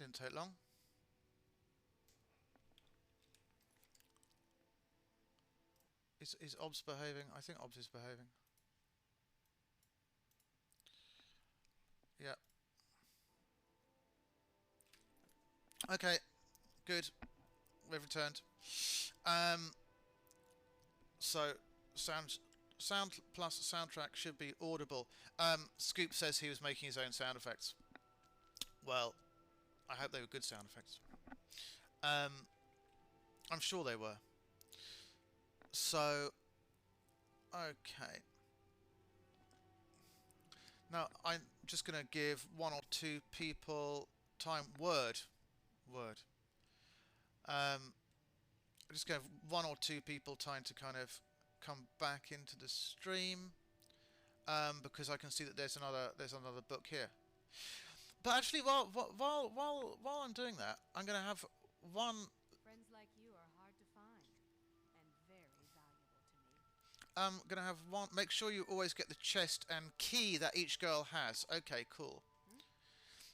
Didn't take long. Is Obs behaving? I think Obs is behaving. Yeah. Okay. Good. We've returned. So sound plus soundtrack should be audible. Scoop says he was making his own sound effects. Well, I hope they were good sound effects. I'm sure they were. So, okay. Now, I'm just going to give one or two people time. Word. I'm just going to give one or two people time to kind of come back into the stream, because I can see that there's another book here. But actually, while I'm doing that, I'm going to have one. Friends like you are hard to find, and very valuable to me. I'm going to have one. Make sure you always get the chest and key that each girl has. Okay, cool.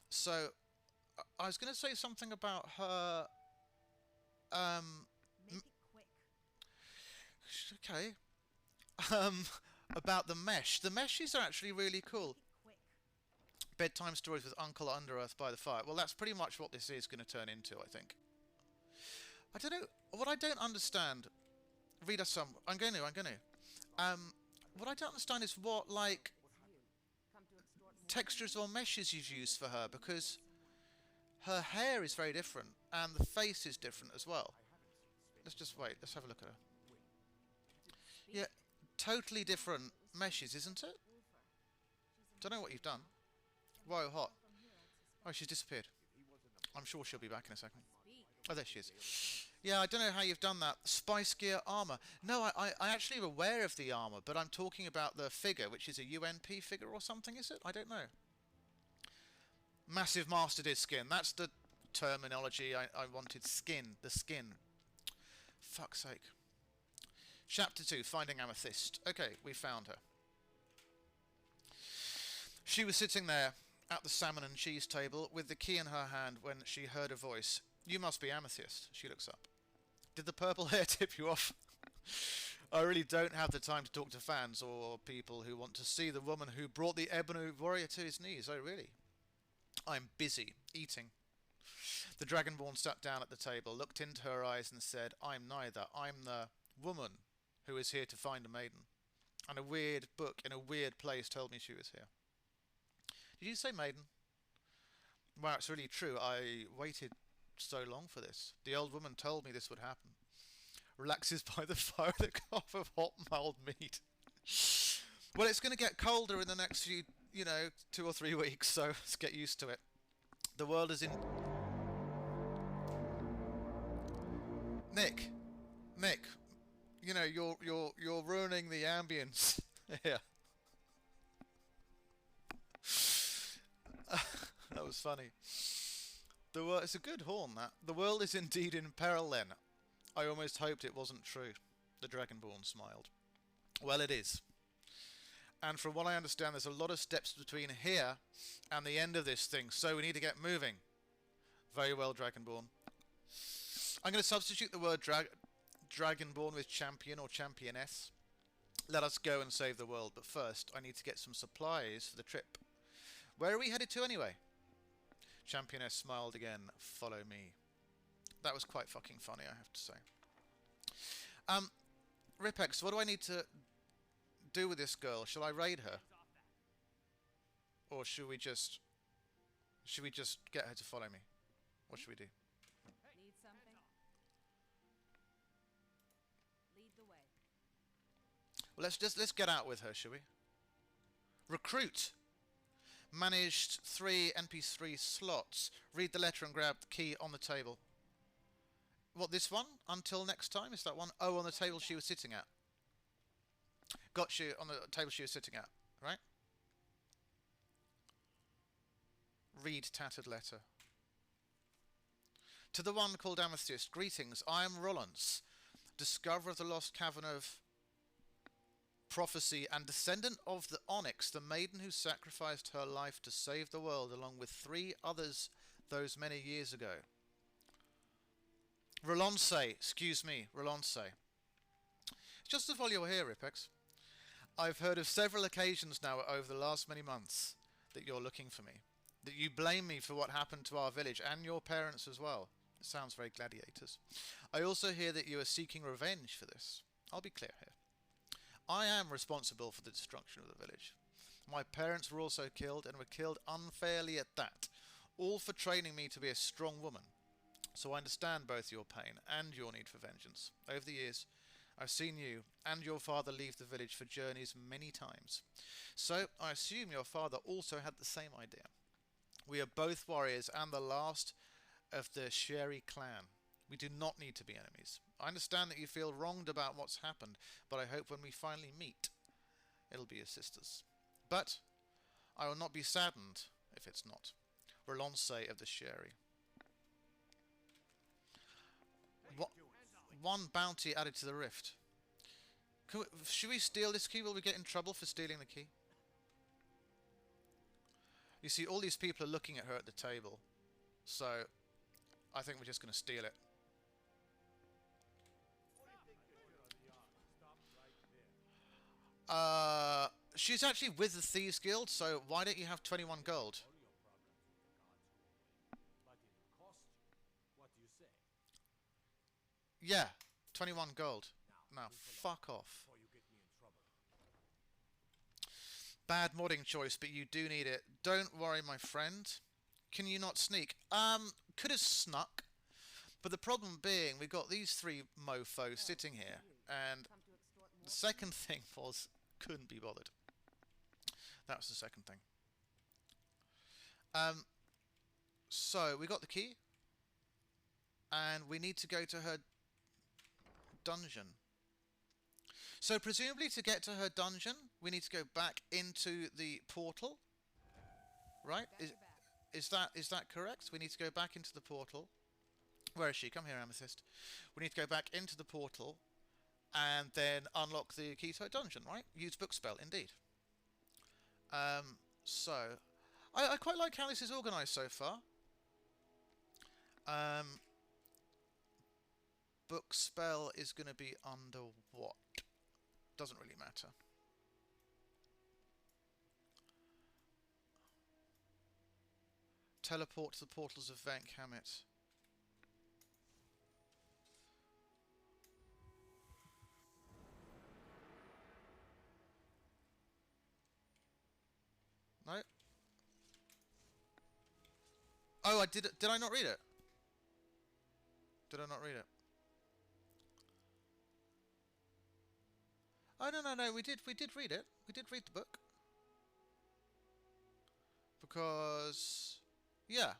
So, I was going to say something about her. Make it quick. Okay. About the mesh. The meshes are actually really cool. Make it quick. Bedtime stories with Uncle Under Earth by the Fire. Well, that's pretty much what this is going to turn into, I think. I don't know. What I don't understand. Read us some. I'm going to. What I don't understand is what, like, textures or meshes you've used for her, because her hair is very different and the face is different as well. Let's just wait. Let's have a look at her. Yeah, totally different meshes, isn't it? Don't know what you've done. Whoa, hot. Oh, she's disappeared. I'm sure she'll be back in a second. Oh, there she is. Yeah, I don't know how you've done that. Spice Gear armor. No, I actually am aware of the armor, but I'm talking about the figure, which is a UNP figure or something, is it? I don't know. Massive Master Disc skin. That's the terminology I wanted. Skin. The skin. Fuck's sake. Chapter 2, Finding Amethyst. Okay, we found her. She was sitting there at the salmon and cheese table with the key in her hand when she heard a voice. You must be Amethyst. She looks up. Did the purple hair tip you off? I really don't have the time to talk to fans or people who want to see the woman who brought the Ebony Warrior to his knees. Oh, really? I'm busy, eating. The Dragonborn sat down at the table, looked into her eyes and said, I'm neither. I'm the woman who is here to find a maiden. And a weird book in a weird place told me she was here. Did you say maiden? Wow, it's really true. I waited so long for this. The old woman told me this would happen. Relaxes by the fire with a cup of hot mulled meat. Well, it's going to get colder in the next few, 2 or 3 weeks, so let's get used to it. The world is in... Nick, you're ruining the ambience here. That was funny. It's a good horn, that. The world is indeed in peril, then. I almost hoped it wasn't true. The Dragonborn smiled. Well, it is. And from what I understand, there's a lot of steps between here and the end of this thing, so we need to get moving. Very well, Dragonborn. I'm going to substitute the word Dragonborn with champion or championess. Let us go and save the world, but first I need to get some supplies for the trip. Where are we headed to anyway? Championess smiled again. Follow me. That was quite fucking funny, I have to say. RipX, what do I need to do with this girl? Shall I raid her? Or should we just get her to follow me? What should we do? Need something? Lead the way. Well, let's get out with her, shall we? Recruit. Managed 3 NP3 slots. Read the letter and grab the key on the table. What, this one? Until next time? Is that one? Oh, on the table she was sitting at. Got you on the table she was sitting at, right? Read tattered letter. To the one called Amethyst, greetings. I am Rollance, discoverer of the lost cavern of prophecy and descendant of the Onyx, the maiden who sacrificed her life to save the world, along with 3 others those many years ago. Relance, excuse me, Relance. Just as while you're here, RipX, I've heard of several occasions now over the last many months that you're looking for me. That you blame me for what happened to our village, and your parents as well. It sounds very gladiators. I also hear that you are seeking revenge for this. I'll be clear here. I am responsible for the destruction of the village. My parents were also killed, and were killed unfairly at that, all for training me to be a strong woman. So I understand both your pain and your need for vengeance. Over the years, I've seen you and your father leave the village for journeys many times. So I assume your father also had the same idea. We are both warriors and the last of the Sherry clan. We do not need to be enemies. I understand that you feel wronged about what's happened, but I hope when we finally meet, it'll be as sisters. But I will not be saddened if it's not. Relance of the Sherry. One bounty added to the rift. Should we steal this key? Will we get in trouble for stealing the key? You see, all these people are looking at her at the table. So, I think we're just going to steal it. She's actually with the Thieves Guild, so why don't you have 21 gold? Yeah, 21 gold. Now, fuck off. Bad modding choice, but you do need it. Don't worry, my friend. Can you not sneak? Could have snuck. But the problem being, we've got these three mofos sitting here. And the second thing was, couldn't be bothered. That was the second thing. So, we got the key. And we need to go to her dungeon. So presumably to get to her dungeon, we need to go back into the portal, right? Is that correct? We need to go back into the portal. Where is she? Come here, Amethyst. We need to go back into the portal and then unlock the key to her dungeon, right? Use book spell, indeed. So I quite like how this is organised so far. Book spell is going to be under what? Doesn't really matter. Teleport to the portals of Vankhamit. No? Oh, I did I not read it? Did I not read it? Oh no, we did read it. We did read the book. Because yeah,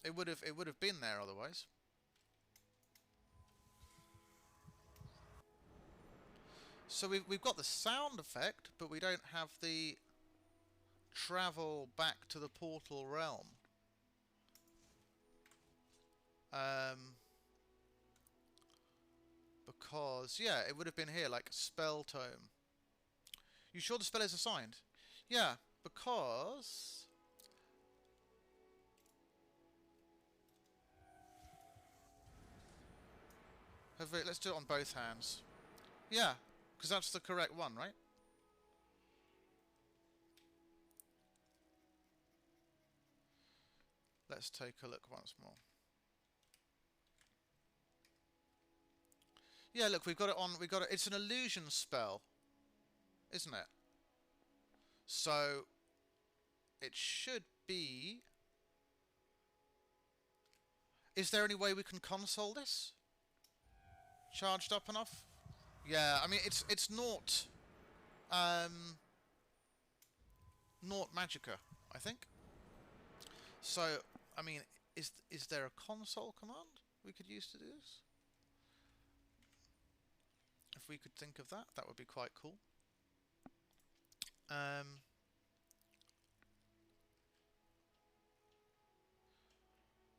it would have been there otherwise. So we've got the sound effect, but we don't have the travel back to the portal realm. Because, yeah, it would have been here, like spell tome. You sure the spell is assigned? Yeah, because... let's do it on both hands. Yeah, because that's the correct one, right? Let's take a look once more. Yeah, look, we've got it on. It's an illusion spell, isn't it? So it should be. Is there any way we can console this? Charged up enough? Yeah, I mean it's not not Magicka, I think. So I mean, is there a console command we could use to do this? If we could think of that, that would be quite cool.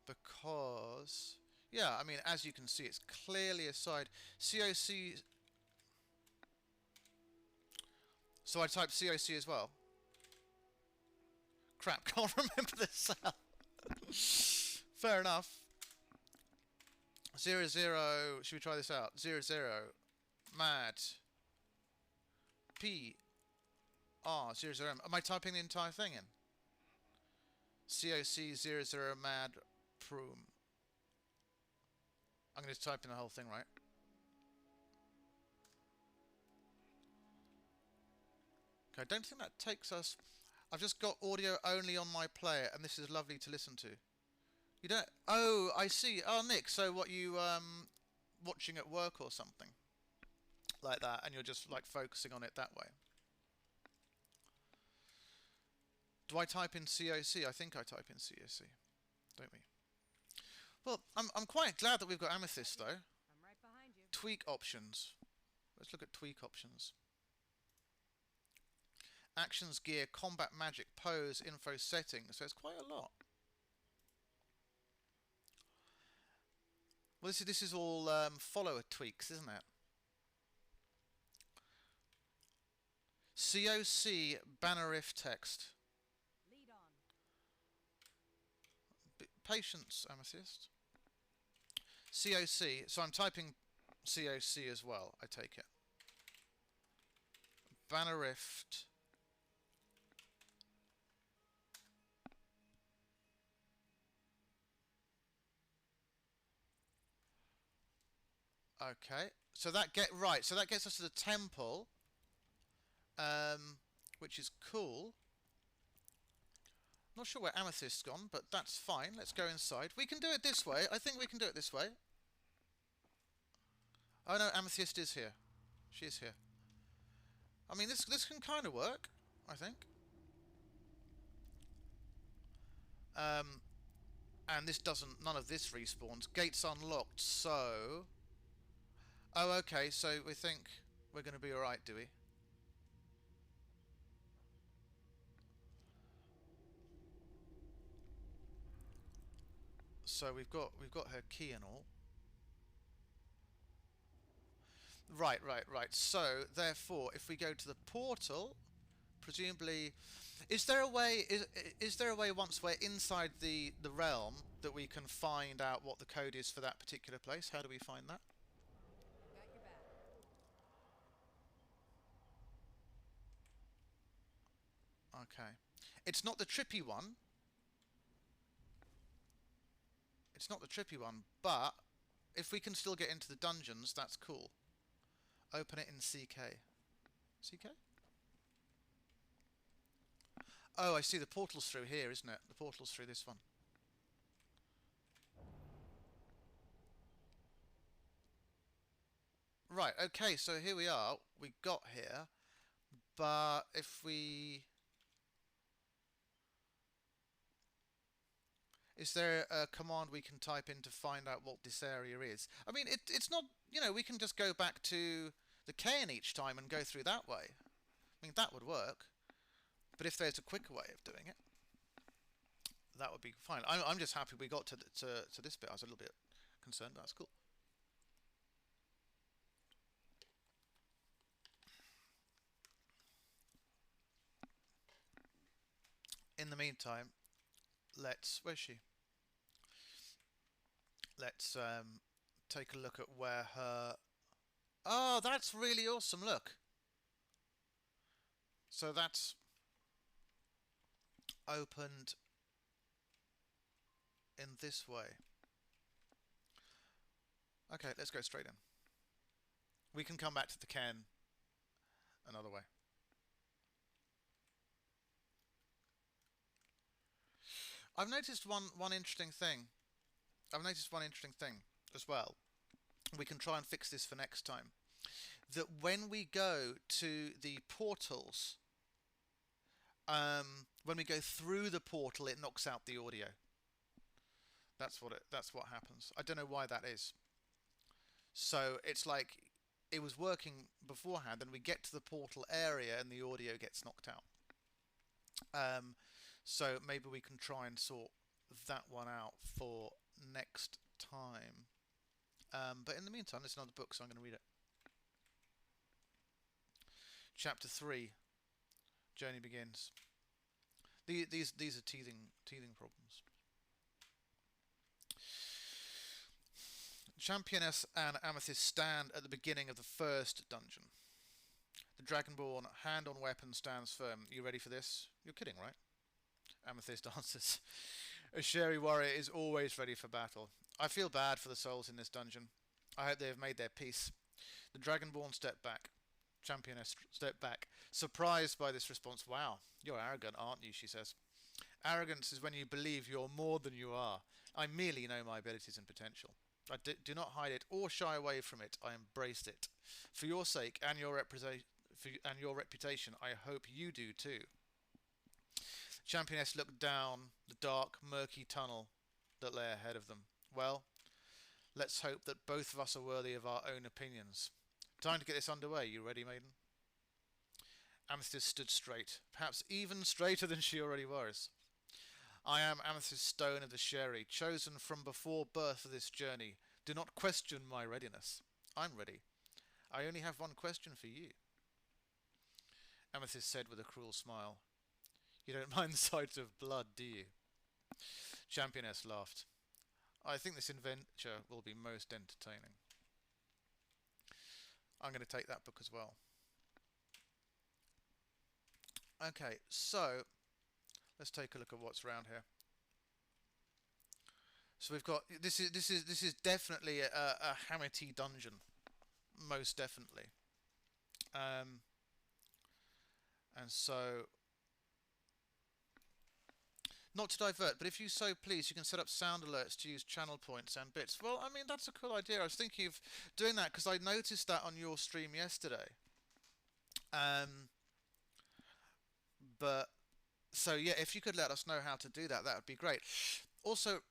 Because, yeah, I mean, as you can see, it's clearly aside. COC. So I typed COC as well. Crap, can't remember the sound. Fair enough. 0, 0. Should we try this out? 0, 0. Mad. P. R. 0, 0. Am I typing the entire thing in? COC 0, 0. Mad. Proom. I'm going to type in the whole thing, right? Okay, I don't think that takes us... I've just got audio only on my player, and this is lovely to listen to. You don't... Oh, I see. Oh, Nick, so what, you watching at work or something? Like that, and you're just, like, focusing on it that way. Do I type in COC? I think I type in COC, don't we? Well, I'm quite glad that we've got Amethyst, though. I'm right behind you. Tweak options. Let's look at tweak options. Actions, gear, combat, magic, pose, info, settings. So it's quite a lot. Well, this is all follower tweaks, isn't it? COC banner if text. Lead on. Patience, Amethyst. COC. So I'm typing COC as well, I take it. Banner if. Okay, so that so that gets us to the temple, which is cool. Not sure where Amethyst's gone, but that's fine. Let's go inside. We can do it this way. I think we can do it this way. Oh no, Amethyst is here. She is here. I mean, this can kind of work, I think. And this doesn't. None of this respawns. Gates unlocked. So. Oh, okay, so we think we're going to be alright, do we? So we've got her key and all. Right. So, therefore, if we go to the portal, presumably... Is there a way once we're inside the realm that we can find out what the code is for that particular place? How do we find that? Got your back. Okay. It's not the trippy one. It's not the trippy one, but if we can still get into the dungeons, that's cool. Open it in CK. CK? Oh, I see. The portal's through here, isn't it? The portal's through this one. Right, okay, so here we are. We got here. But if we... Is there a command we can type in to find out what this area is? I mean, it's not... You know, we can just go back to the cairn each time and go through that way. I mean, that would work. But if there's a quicker way of doing it, that would be fine. I'm just happy we got to this bit. I was a little bit concerned, but that's cool. In the meantime, where's she? Let's take a look at where her... Oh, that's really awesome, look. So that's opened in this way. Okay, let's go straight in. We can come back to the cairn another way. I've noticed one interesting thing. I've noticed one interesting thing as well. We can try and fix this for next time. That when we go to the portals, when we go through the portal, it knocks out the audio. That's what happens. I don't know why that is. So it's like it was working beforehand, and we get to the portal area, and the audio gets knocked out. So maybe we can try and sort that one out for next time. But in the meantime, there's another book, so I'm going to read it. Chapter 3. Journey begins. These are teething problems. Championess and Amethyst stand at the beginning of the first dungeon. The Dragonborn, hand on weapon, stands firm. You ready for this? You're kidding, right? Amethyst answers. A Sherry warrior is always ready for battle. I feel bad for the souls in this dungeon. I hope they have made their peace. The Dragonborn step back. Championess step back, surprised by this response. Wow, you're arrogant, aren't you? She says. Arrogance is when you believe you're more than you are. I merely know my abilities and potential. I do not hide it or shy away from it. I embrace it. For your sake and your reputation, I hope you do too. Championess looked down the dark, murky tunnel that lay ahead of them. Well, let's hope that both of us are worthy of our own opinions. Time to get this underway. You ready, maiden? Amethyst stood straight, perhaps even straighter than she already was. I am Amethyst Stone of the Sherry, chosen from before birth for this journey. Do not question my readiness. I'm ready. I only have one question for you. Amethyst said with a cruel smile. You don't mind the sight of blood, do you? Championess laughed. I think this adventure will be most entertaining. I'm going to take that book as well. Okay, so let's take a look at what's around here. So we've got this is definitely a Hamity dungeon, most definitely. And so, not to divert, but if you so please, you can set up sound alerts to use channel points and bits. Well, I mean, that's a cool idea. I was thinking of doing that because I noticed that on your stream yesterday. But, so yeah, if you could let us know how to do that, that would be great. Also,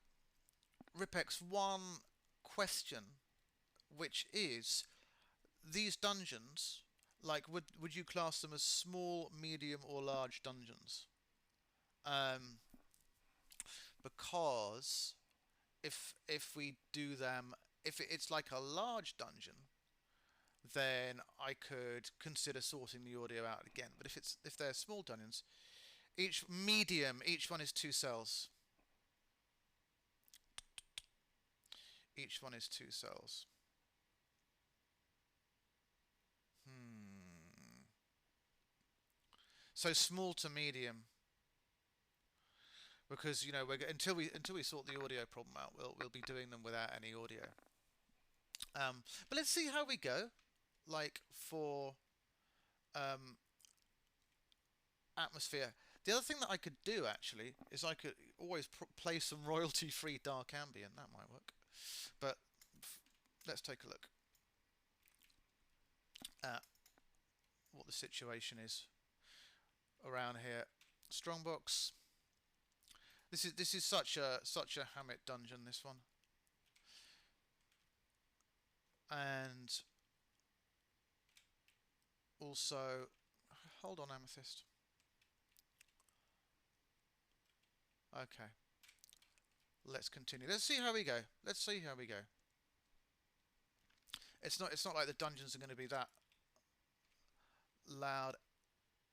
RipX, one question, which is, these dungeons, like, would you class them as small, medium, or large dungeons? Because if we do them, if it's like a large dungeon, then I could consider sorting the audio out again. But if they're small dungeons, each one is 2 cells. Each one is 2 cells. So small to medium. Because until we sort the audio problem out, we'll be doing them without any audio. But let's see how we go. Like for atmosphere. The other thing that I could do actually is I could always play some royalty-free dark ambient. That might work. But let's take a look at what the situation is around here. Strongbox. This is such a Hammett dungeon, this one. And also, hold on, Amethyst. Okay. Let's continue. Let's see how we go. Let's see how we go. It's not like the dungeons are going to be that loud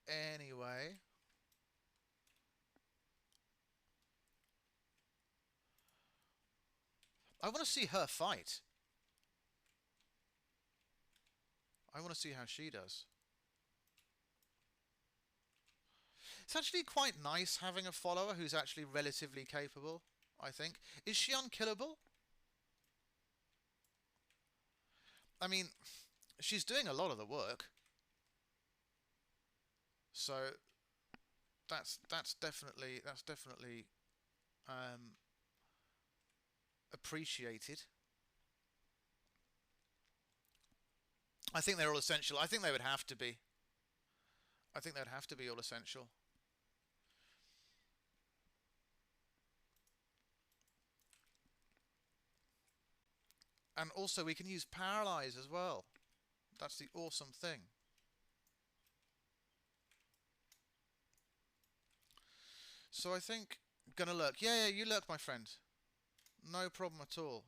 anyway. I want to see her fight. I want to see how she does. It's actually quite nice having a follower who's actually relatively capable, I think. Is she unkillable? I mean, she's doing a lot of the work. So that's definitely appreciated. I think they're all essential. I think they would have to be. I think they'd have to be all essential. And also we can use paralyze as well. That's the awesome thing. So I think gonna lurk. Yeah, you lurk, my friend. No problem at all.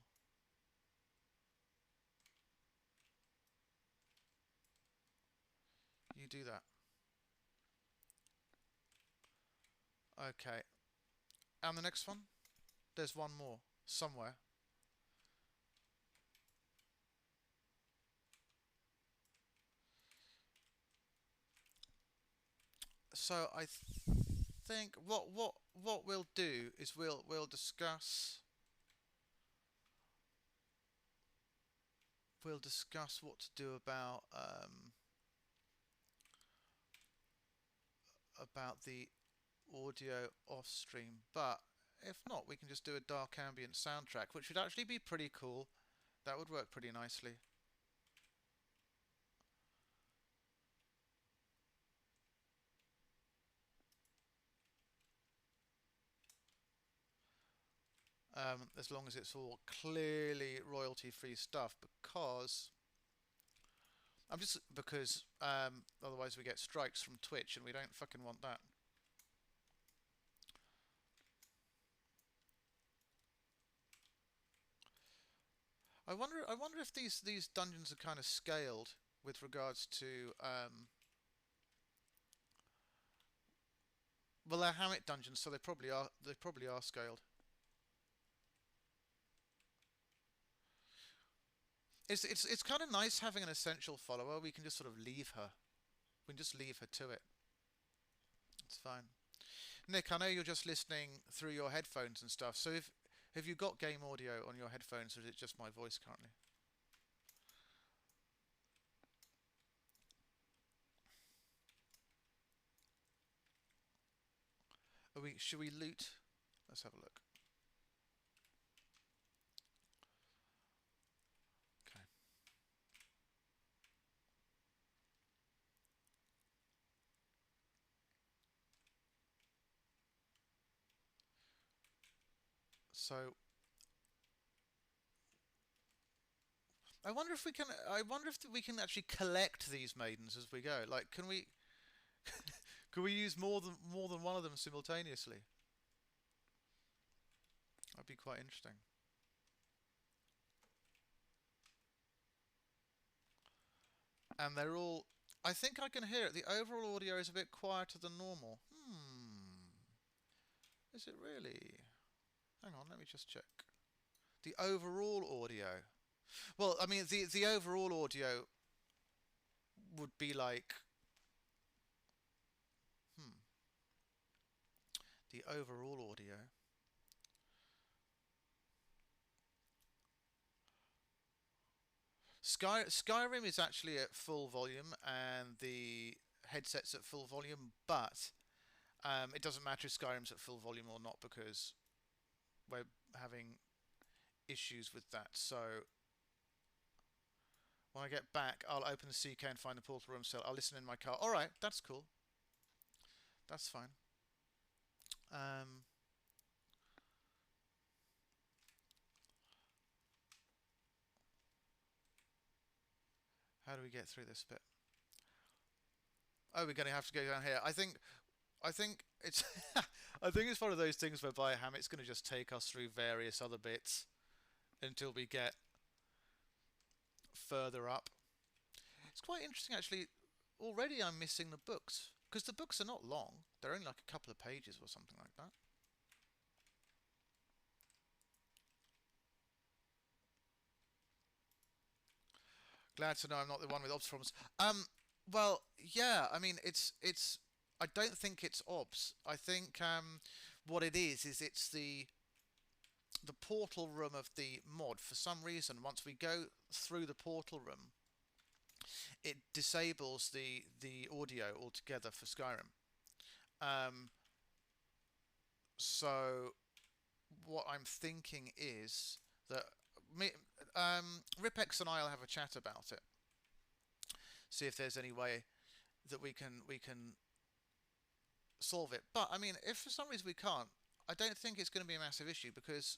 You do that. Okay. And the next one? There's one more somewhere. So I think what we'll do is we'll discuss what to do about the audio off stream, but if not, we can just do a dark ambient soundtrack, which would actually be pretty cool. That would work pretty nicely. As long as it's all clearly royalty-free stuff, because otherwise we get strikes from Twitch, and we don't fucking want that. I wonder if these dungeons are kind of scaled with regards to well, they're Hamlet dungeons, so they probably are scaled. It's kind of nice having an essential follower. We can just sort of leave her. We can just leave her to it. It's fine. Nick, I know you're just listening through your headphones and stuff. So have you got game audio on your headphones, or is it just my voice currently? Should we loot? Let's have a look. Okay. So I wonder if we can. I wonder if we can actually collect these maidens as we go. Like, can we? Can we use more than one of them simultaneously? That'd be quite interesting. And they're all... I think I can hear it. The overall audio is a bit quieter than normal. Is it really? Hang on, let me just check. The overall audio. Well, I mean, the overall audio would be like... The overall audio... Skyrim is actually at full volume, and the headset's at full volume, but it doesn't matter if Skyrim's at full volume or not, because we're having issues with that. So when I get back, I'll open the CK and find the portal room cell. I'll listen in my car. Alright, that's cool. That's fine. How do we get through this bit? Oh, we're going to have to go down here. I think it's I think it's one of those things whereby Hammett's going to just take us through various other bits until we get further up. It's quite interesting, actually. Already I'm missing the books, because the books are not long. They're only like a couple of pages or something like that. Glad to know I'm not the one with OBS problems. Well, yeah, I mean, it's. I don't think it's OBS. I think what it is it's the portal room of the mod. For some reason, once we go through the portal room, it disables the audio altogether for Skyrim. So what I'm thinking is that RipX and I'll have a chat about it. See if there's any way that we can solve it. But I mean, if for some reason we can't, I don't think it's going to be a massive issue, because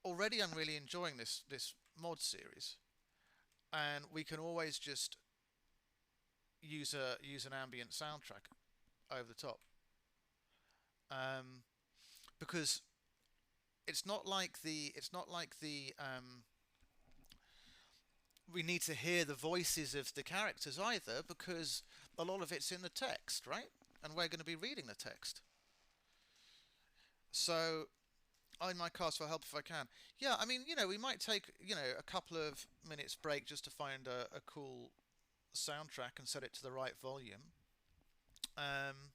already I'm really enjoying this mod series, and we can always just use an ambient soundtrack over the top. Because it's not like the we need to hear the voices of the characters either, because a lot of it's in the text, right? And we're going to be reading the text. So I might cast for help if I can. Yeah, I mean, we might take, a couple of minutes break just to find a cool soundtrack and set it to the right volume. Um,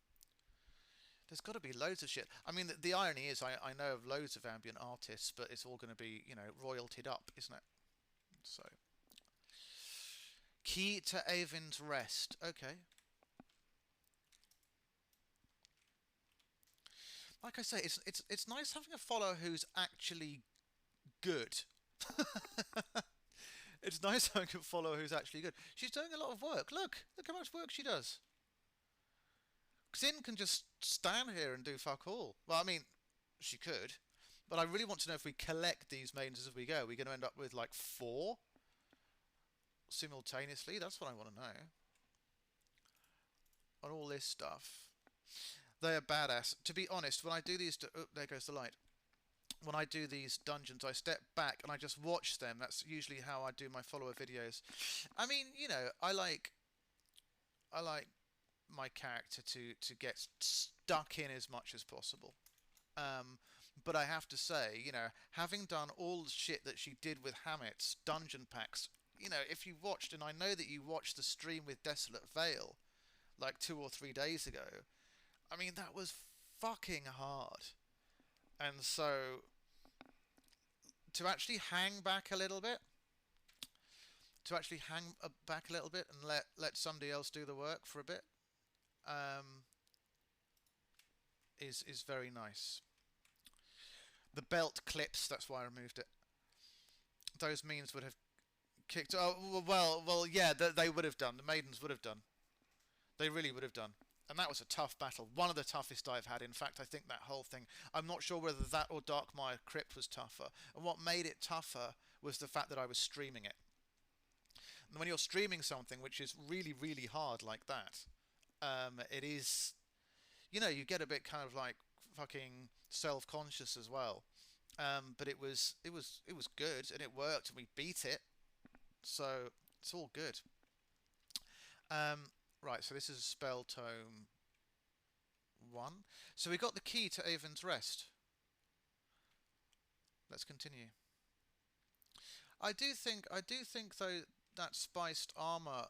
there's got to be loads of shit. I mean, the irony is, I know of loads of ambient artists, but it's all going to be, you know, royaltied up, isn't it? So, key to Avin's Rest. Okay. Like I say, it's nice having a follower who's actually good. It's nice having a follower who's actually good. She's doing a lot of work. Look how much work she does. Xynn can just stand here and do fuck all. Well, I mean, she could, but I really want to know if we collect these maidens as we go, we're going to end up with like 4 simultaneously. That's what I want to know. On all this stuff, they are badass. To be honest, when I do these, oh, there goes the light. When I do these dungeons, I step back and I just watch them. That's usually how I do my follower videos. I mean, you know, I like my character to get stuck in as much as possible. But I have to say, you know, having done all the shit that she did with Hammett's dungeon packs, you know, if you watched, and I know that you watched the stream with Desolate Vale like 2 or 3 days ago, I mean, that was fucking hard. And so, to actually hang back a little bit, and let somebody else do the work for a bit, is very nice. The belt clips, that's why I removed it. Those memes would have kicked. Oh well, yeah, they would have done. The maidens would have done. They really would have done. And that was a tough battle. One of the toughest I've had. In fact, I think that whole thing, I'm not sure whether that or Darkmire Crypt was tougher. And what made it tougher was the fact that I was streaming it. And when you're streaming something which is really, really hard like that, it is, you know, you get a bit kind of like fucking self-conscious as well. But it was good and it worked and we beat it. So it's all good. Right, so this is Spell Tome 1. So we got the key to Avin's Rest. Let's continue. I do think though that spiced armor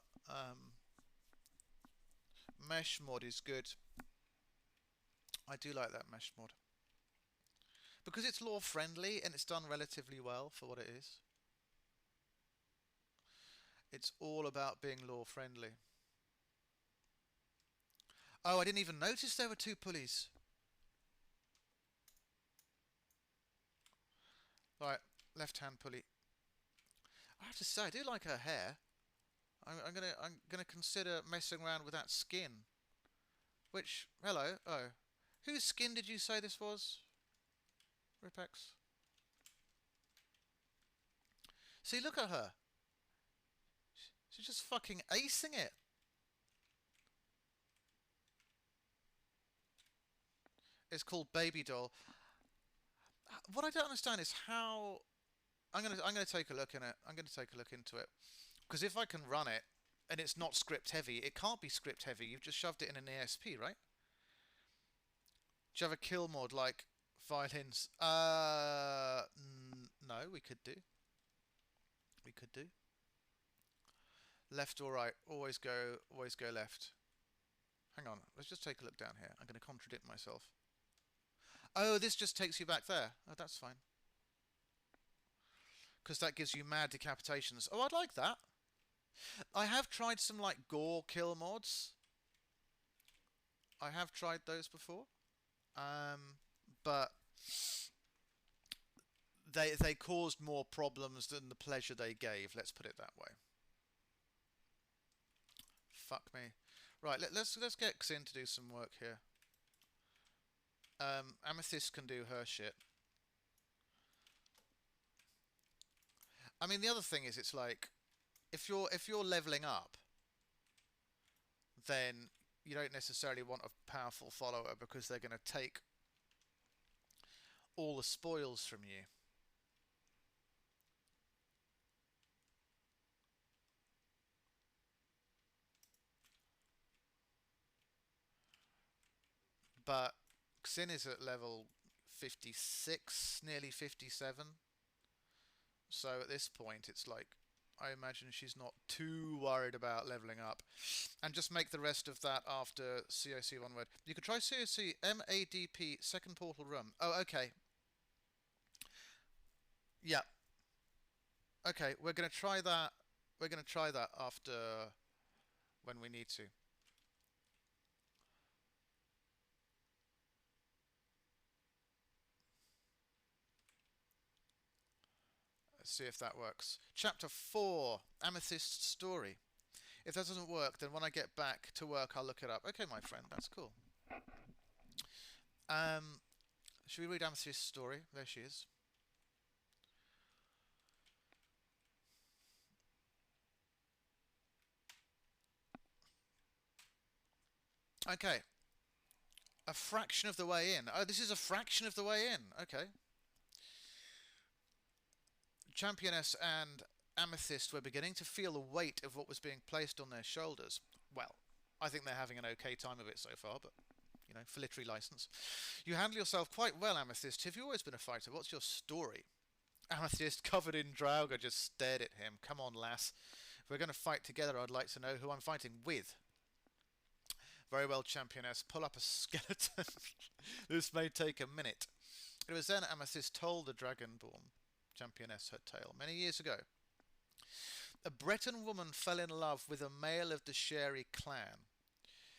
mesh mod is good. I do like that mesh mod. Because it's lore friendly and it's done relatively well for what it is. It's all about being lore friendly. Oh, I didn't even notice there were 2 pulleys. Right, left hand pulley. I have to say, I do like her hair. I'm gonna consider messing around with that skin. Which, hello, oh, whose skin did you say this was? RipX. See, look at her. She's just fucking acing it. It's called Baby Doll. What I don't understand is how. I'm gonna take a look in it. I'm gonna take a look into it because if I can run it and it's not script heavy, it can't be script heavy. You've just shoved it in an ESP, right? Do you have a kill mod like violins? No, we could do. We could do. Left or right? Always go left. Hang on. Let's just take a look down here. I'm going to contradict myself. Oh, this just takes you back there. Oh, that's fine. Because that gives you mad decapitations. Oh, I'd like that. I have tried some like gore kill mods. I have tried those before. But they caused more problems than the pleasure they gave. Let's put it that way. Fuck me. Right, let's get Xynn to do some work here. Amethyst can do her shit. I mean, the other thing is, it's like if you're leveling up, then you don't necessarily want a powerful follower because they're going to take all the spoils from you. But Xynn is at level 56, nearly 57. So at this point, it's like I imagine she's not too worried about leveling up. And just make the rest of that after COC one word. You could try COC MADP second portal room. Oh, okay. Yeah. Okay, we're going to try that. We're going to try that after when we need to. Let's see if that works. Chapter 4, Amethyst story. If that doesn't work, then when I get back to work, I'll look it up. Okay, my friend, that's cool. Should we read Amethyst's story? There she is. Okay. A fraction of the way in. Oh, this is a fraction of the way in. Okay. Championess and Amethyst were beginning to feel the weight of what was being placed on their shoulders. Well, I think they're having an okay time of it so far, but, you know, for literary license. You handle yourself quite well, Amethyst. Have you always been a fighter? What's your story? Amethyst, covered in Draugr, just stared at him. Come on, lass. If we're going to fight together, I'd like to know who I'm fighting with. Very well, Championess. Pull up a skeleton. This may take a minute. It was then Amethyst told the Dragonborn Championess her tale. Many years ago, a Breton woman fell in love with a male of the Sherry clan.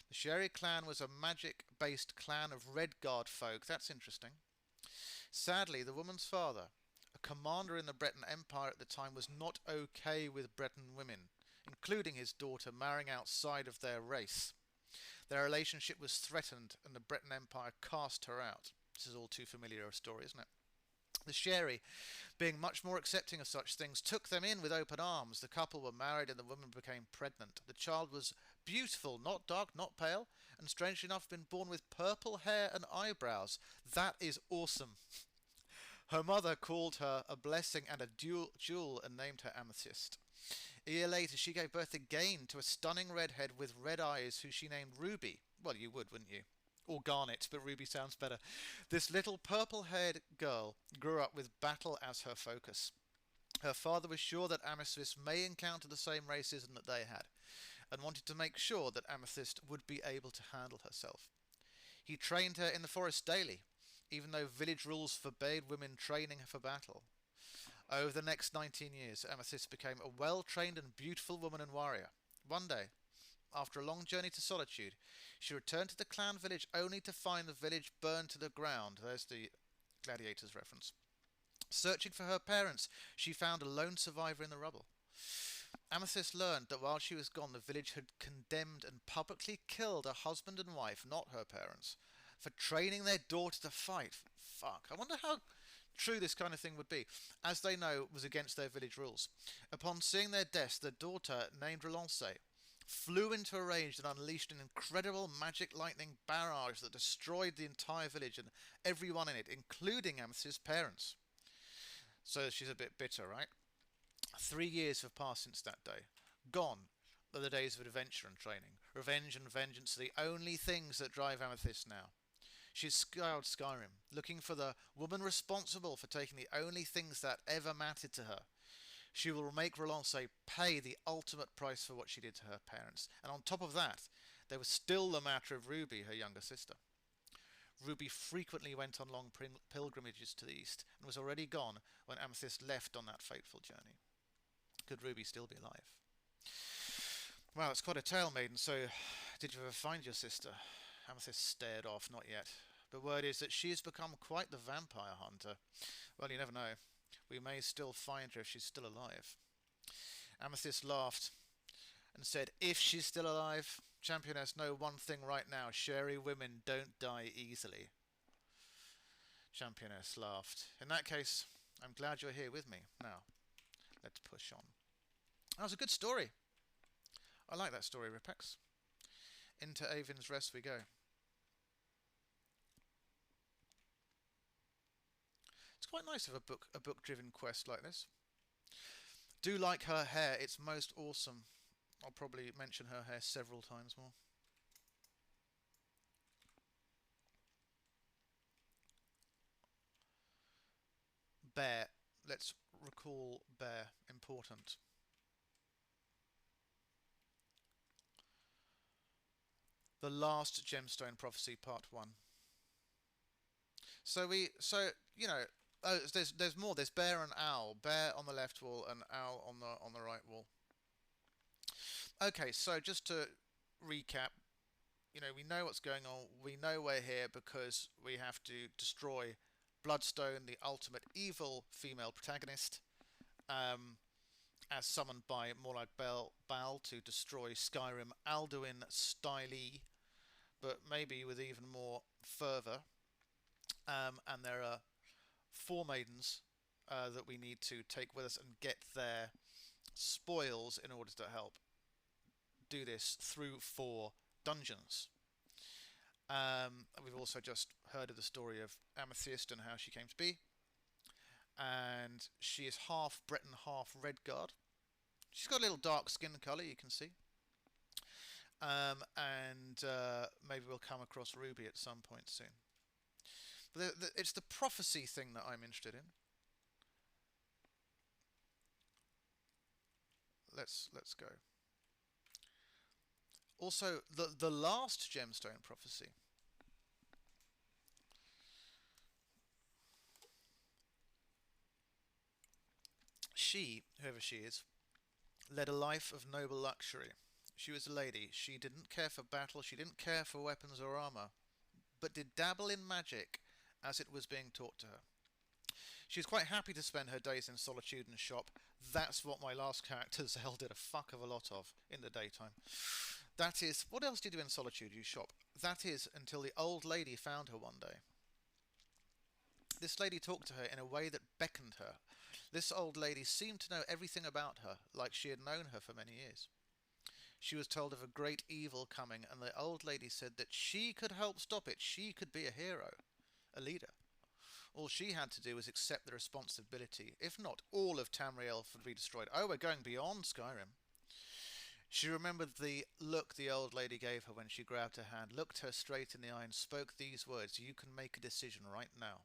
The Sherry clan was a magic-based clan of Redguard folk. That's interesting. Sadly, the woman's father, a commander in the Breton Empire at the time, was not okay with Breton women, including his daughter, marrying outside of their race. Their relationship was threatened, and the Breton Empire cast her out. This is all too familiar a story, isn't it? The Sherry, being much more accepting of such things, took them in with open arms. The couple were married and the woman became pregnant. The child was beautiful, not dark, not pale, and strangely enough been born with purple hair and eyebrows. That is awesome. Her mother called her a blessing and a jewel and named her Amethyst. A year later, she gave birth again to a stunning redhead with red eyes who she named Ruby. Well, you would, wouldn't you? Or Garnet, but Ruby sounds better. This little purple-haired girl grew up with battle as her focus. Her father was sure that Amethyst may encounter the same racism that they had, and wanted to make sure that Amethyst would be able to handle herself. He trained her in the forest daily, even though village rules forbade women training for battle. Over the next 19 years, Amethyst became a well-trained and beautiful woman and warrior. One day, after a long journey to solitude, she returned to the clan village only to find the village burned to the ground. There's the Gladiators reference. Searching for her parents, she found a lone survivor in the rubble. Amethyst learned that while she was gone, the village had condemned and publicly killed her husband and wife, not her parents, for training their daughter to fight. Fuck. I wonder how true this kind of thing would be, as they know it was against their village rules. Upon seeing their deaths, the daughter, named Relance, flew into a rage and unleashed an incredible magic lightning barrage that destroyed the entire village and everyone in it, including Amethyst's parents. So she's a bit bitter, right? 3 years have passed since that day. Gone are the days of adventure and training. Revenge and vengeance are the only things that drive Amethyst now. She's scoured Skyrim, looking for the woman responsible for taking the only things that ever mattered to her. She will make Relance pay the ultimate price for what she did to her parents. And on top of that, there was still the matter of Ruby, her younger sister. Ruby frequently went on long pilgrimages to the east, and was already gone when Amethyst left on that fateful journey. Could Ruby still be alive? Well, it's quite a tale, maiden, so did you ever find your sister? Amethyst stared off. Not yet. But word is that she has become quite the vampire hunter. Well, you never know. We may still find her if she's still alive. Amethyst laughed and said, if she's still alive, Championess, know one thing right now. Sherry women don't die easily. Championess laughed. In that case, I'm glad you're here with me. Now, let's push on. That was a good story. I like that story, RipX. Into Avin's Rest we go. It's quite nice of a book-driven quest like this. Do like her hair, it's most awesome. I'll probably mention her hair several times more. Bear. Let's recall Bear. Important. The last Gemstone prophecy, part 1. So you know, oh, there's more. There's bear and owl. Bear on the left wall and owl on the right wall. Okay, so just to recap, you know, we know what's going on. We know we're here because we have to destroy Bloodstone, the ultimate evil female protagonist, as summoned by Morag Bal to destroy Skyrim Alduin Stylee, but maybe with even more fervour. And there are 4 maidens that we need to take with us and get their spoils in order to help do this through 4 dungeons. We've also just heard of the story of Amethyst and how she came to be. And she is half Breton, half Redguard. She's got a little dark skin colour, you can see. And maybe we'll come across Ruby at some point soon. But it's the prophecy thing that I'm interested in. Let's go. Also, the last Gemstone prophecy. She, whoever she is, led a life of noble luxury. She was a lady. She didn't care for battle. She didn't care for weapons or armour, but did dabble in magic as it was being taught to her. She was quite happy to spend her days in solitude and shop. That's what my last character, Zell, did a fuck of a lot of in the daytime. That is, what else do you do in solitude? You shop. That is, until the old lady found her one day. This lady talked to her in a way that beckoned her. This old lady seemed to know everything about her, like she had known her for many years. She was told of a great evil coming, and the old lady said that she could help stop it. She could be a hero, a leader. All she had to do was accept the responsibility. If not, all of Tamriel would be destroyed. Oh, we're going beyond Skyrim. She remembered the look the old lady gave her when she grabbed her hand, looked her straight in the eye and spoke these words: "You can make a decision right now.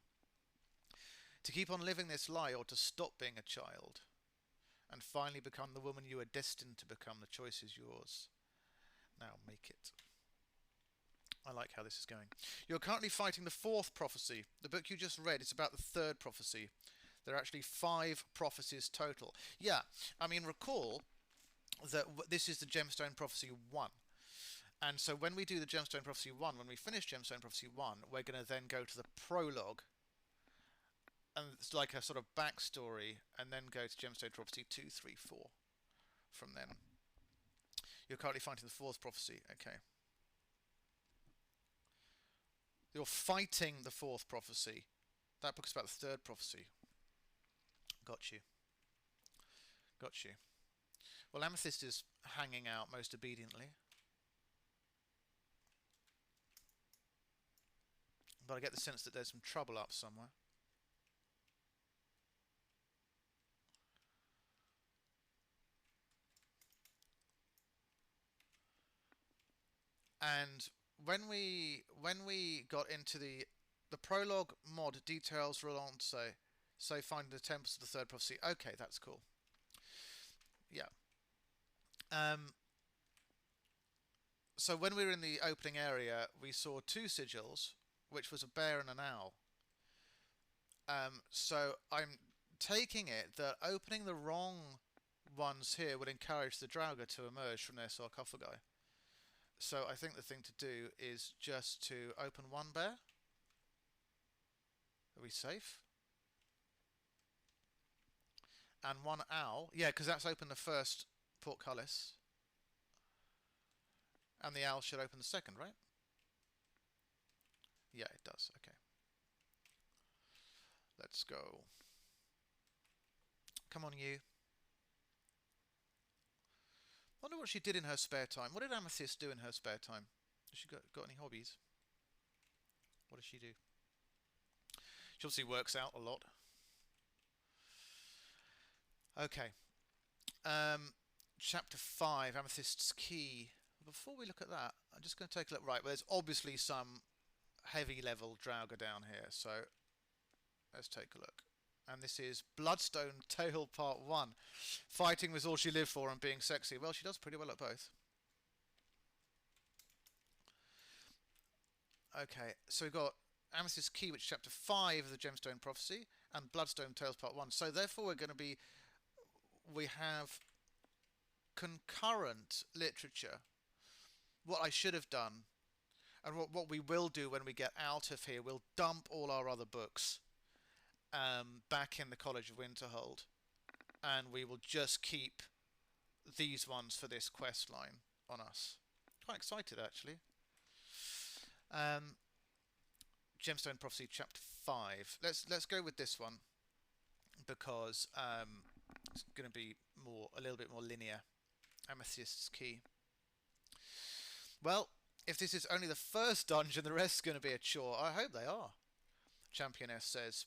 To keep on living this lie or to stop being a child and finally become the woman you are destined to become. The choice is yours. Now make it." I like how this is going. You're currently fighting the 4th prophecy. The book you just read is about the 3rd prophecy. There are actually 5 prophecies total. Yeah, I mean, recall that this is the Gemstone Prophecy 1. And so when we do the Gemstone Prophecy 1, when we finish Gemstone Prophecy 1, we're going to then go to the prologue. And it's like a sort of backstory, and then go to Gemstone Prophecy 2, 3, 4 from then. You're currently fighting the 4th prophecy. Okay. You're fighting the 4th prophecy. That book's about the 3rd prophecy. Got you. Got you. Well, Amethyst is hanging out most obediently. But I get the sense that there's some trouble up somewhere. And when we got into the prologue mod, details were on say finding the temples of the 3rd prophecy. Okay, that's cool. Yeah. So when we were in the opening area, we saw 2 sigils, which was a bear and an owl. So I'm taking it that opening the wrong ones here would encourage the Draugr to emerge from their sarcophagi. So I think the thing to do is just to open 1 bear. Are we safe? And 1 owl. Yeah, because that's opened the first portcullis. And the owl should open the second, right? Yeah, it does. Okay. Let's go. Come on, you. Wonder what she did in her spare time. What did Amethyst do in her spare time? Has she got any hobbies? What does she do? She obviously works out a lot. Okay. Chapter 5, Amethyst's Key. Before we look at that, I'm just going to take a look. Right, well, there's obviously some heavy level Draugr down here, so let's take a look. And this is Bloodstone Tale Part 1. Fighting was all she lived for and being sexy. Well, she does pretty well at both. Okay, so we've got Amethyst Key, which is chapter 5 of the Gemstone Prophecy, and Bloodstone Tales Part 1. So therefore we have concurrent literature. What I should have done, and what we will do when we get out of here, we'll dump all our other books back in the College of Winterhold, and we will just keep these ones for this quest line on us. Quite excited, actually. Gemstone Prophecy Chapter 5. Let's go with this one because it's going to be a little bit more linear. Amethyst's Key. Well, if this is only the first dungeon, the rest is going to be a chore. I hope they are, Championess says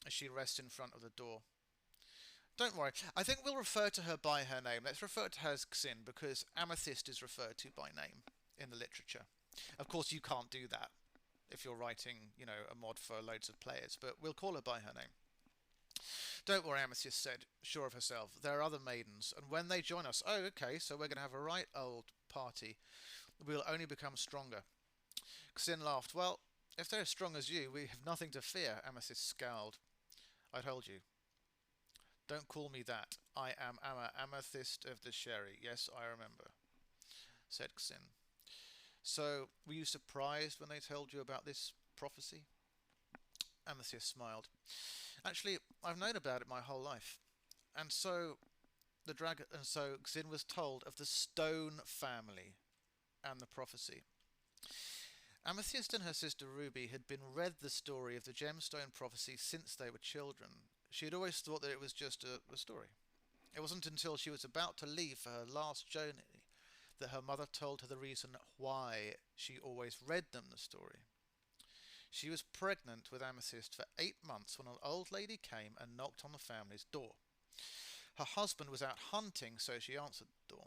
as she rests in front of the door. Don't worry, I think we'll refer to her by her name. Let's refer to her as Xynn, because Amethyst is referred to by name in the literature. Of course, you can't do that if you're writing, a mod for loads of players, but we'll call her by her name. Don't worry, Amethyst said, sure of herself. There are other maidens, and when they join us... Oh, okay, so we're going to have a right old party. We'll only become stronger. Xynn laughed. Well, if they're as strong as you, we have nothing to fear, Amethyst scowled. I told you. Don't call me that. I am Amethyst of the Sherry. Yes, I remember, said Xynn. So, were you surprised when they told you about this prophecy? Amethyst smiled. Actually, I've known about it my whole life. And so Xynn was told of the Stone family and the prophecy. Amethyst and her sister Ruby had been read the story of the Gemstone prophecy since they were children. She had always thought that it was just a story. It wasn't until she was about to leave for her last journey that her mother told her the reason why she always read them the story. She was pregnant with Amethyst for 8 months when an old lady came and knocked on the family's door. Her husband was out hunting, so she answered the door.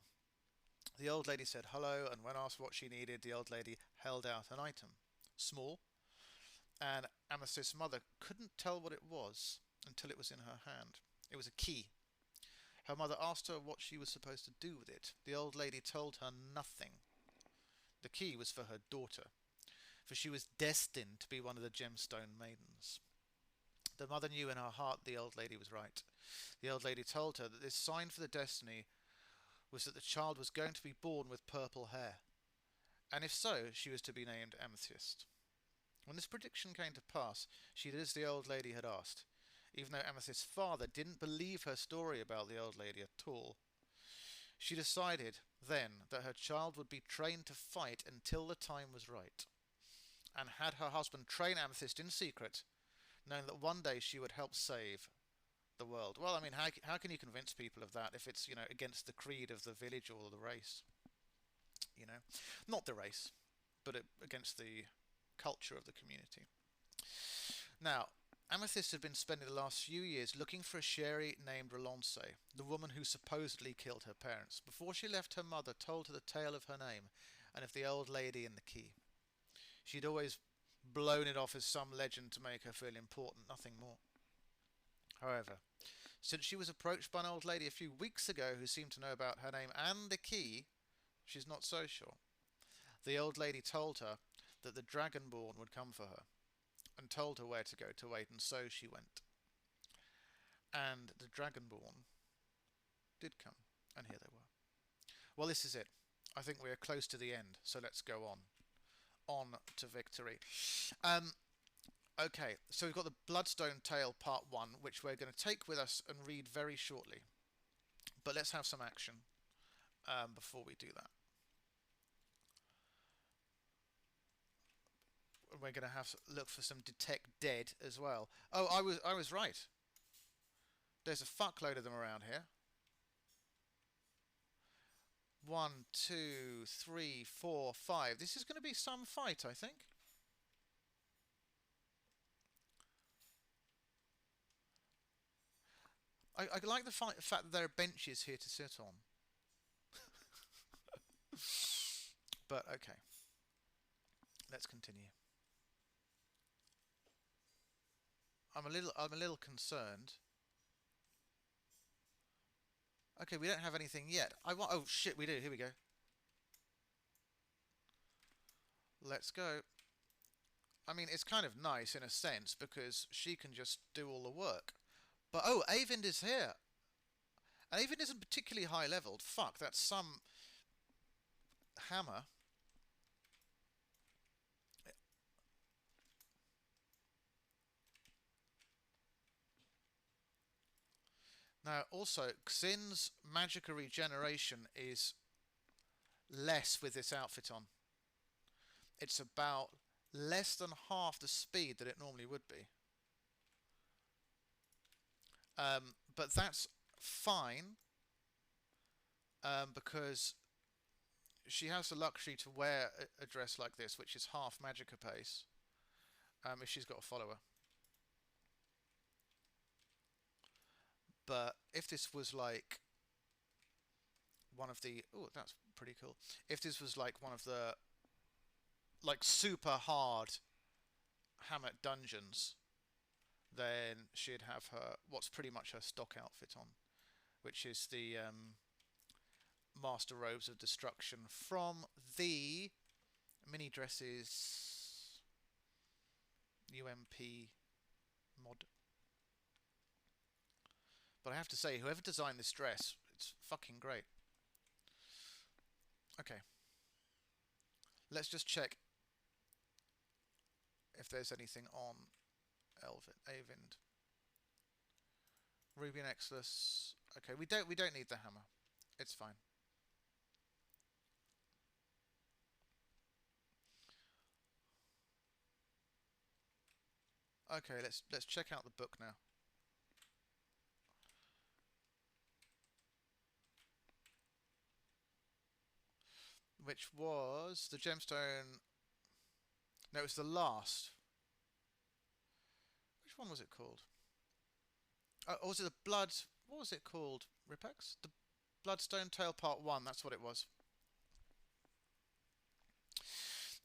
The old lady said hello, and when asked what she needed, the old lady held out an item. Small, and Amethyst's mother couldn't tell what it was until it was in her hand. It was a key. Her mother asked her what she was supposed to do with it. The old lady told her nothing. The key was for her daughter, for she was destined to be one of the Gemstone maidens. The mother knew in her heart the old lady was right. The old lady told her that this sign for the destiny was that the child was going to be born with purple hair, and if so, she was to be named Amethyst. When this prediction came to pass, she did as the old lady had asked, even though Amethyst's father didn't believe her story about the old lady at all. She decided then that her child would be trained to fight until the time was right, and had her husband train Amethyst in secret, knowing that one day she would help save the world. Well, I mean, how can you convince people of that if it's, against the creed of the village or the race? Not the race, but against the culture of the community. Now, Amethyst had been spending the last few years looking for a Sherry named Rolonce, the woman who supposedly killed her parents. Before she left, her mother told her the tale of her name and of the old lady and the key. She'd always blown it off as some legend to make her feel important, nothing more. However, since she was approached by an old lady a few weeks ago who seemed to know about her name and the key, she's not so sure. The old lady told her that the Dragonborn would come for her, and told her where to go to wait, and so she went. And the Dragonborn did come, and here they were. Well, this is it. I think we are close to the end, so let's go on. On to victory. Okay, so we've got the Bloodstone Tale Part 1, which we're going to take with us and read very shortly. But let's have some action before we do that. We're going to have to look for some detect dead as well. Oh, I was right. There's a fuckload of them around here. 1, 2, 3, 4, 5. This is going to be some fight, I think. I like the fact that there are benches here to sit on. But okay. Let's continue. I'm a little concerned. Okay, we don't have anything yet. Oh shit, we do. Here we go. Let's go. I mean, it's kind of nice in a sense because she can just do all the work. But oh, Eyvind is here. And Eyvind isn't particularly high leveled. Fuck, that's some hammer. Now, also, Xynn's magic regeneration is less with this outfit on. It's about less than half the speed that it normally would be. But that's fine because she has the luxury to wear a dress like this, which is half magicka pace, if she's got a follower. But if this was like one of the... Oh, that's pretty cool. If this was like one of the like super hard hammer dungeons, then she'd have her what's pretty much her stock outfit on, which is the Master Robes of Destruction from the mini dresses UMP mod. But I have to say, whoever designed this dress, it's fucking great. Okay. Let's just check if there's anything on Eyvind. Ruby and Exodus. Okay, we don't need the hammer. It's fine. Okay, let's check out the book now. Which was the Gemstone. No, it was the last. Which one was it called? Or was it the Blood? What was it called? RipX? The Bloodstone Tale Part 1. That's what it was.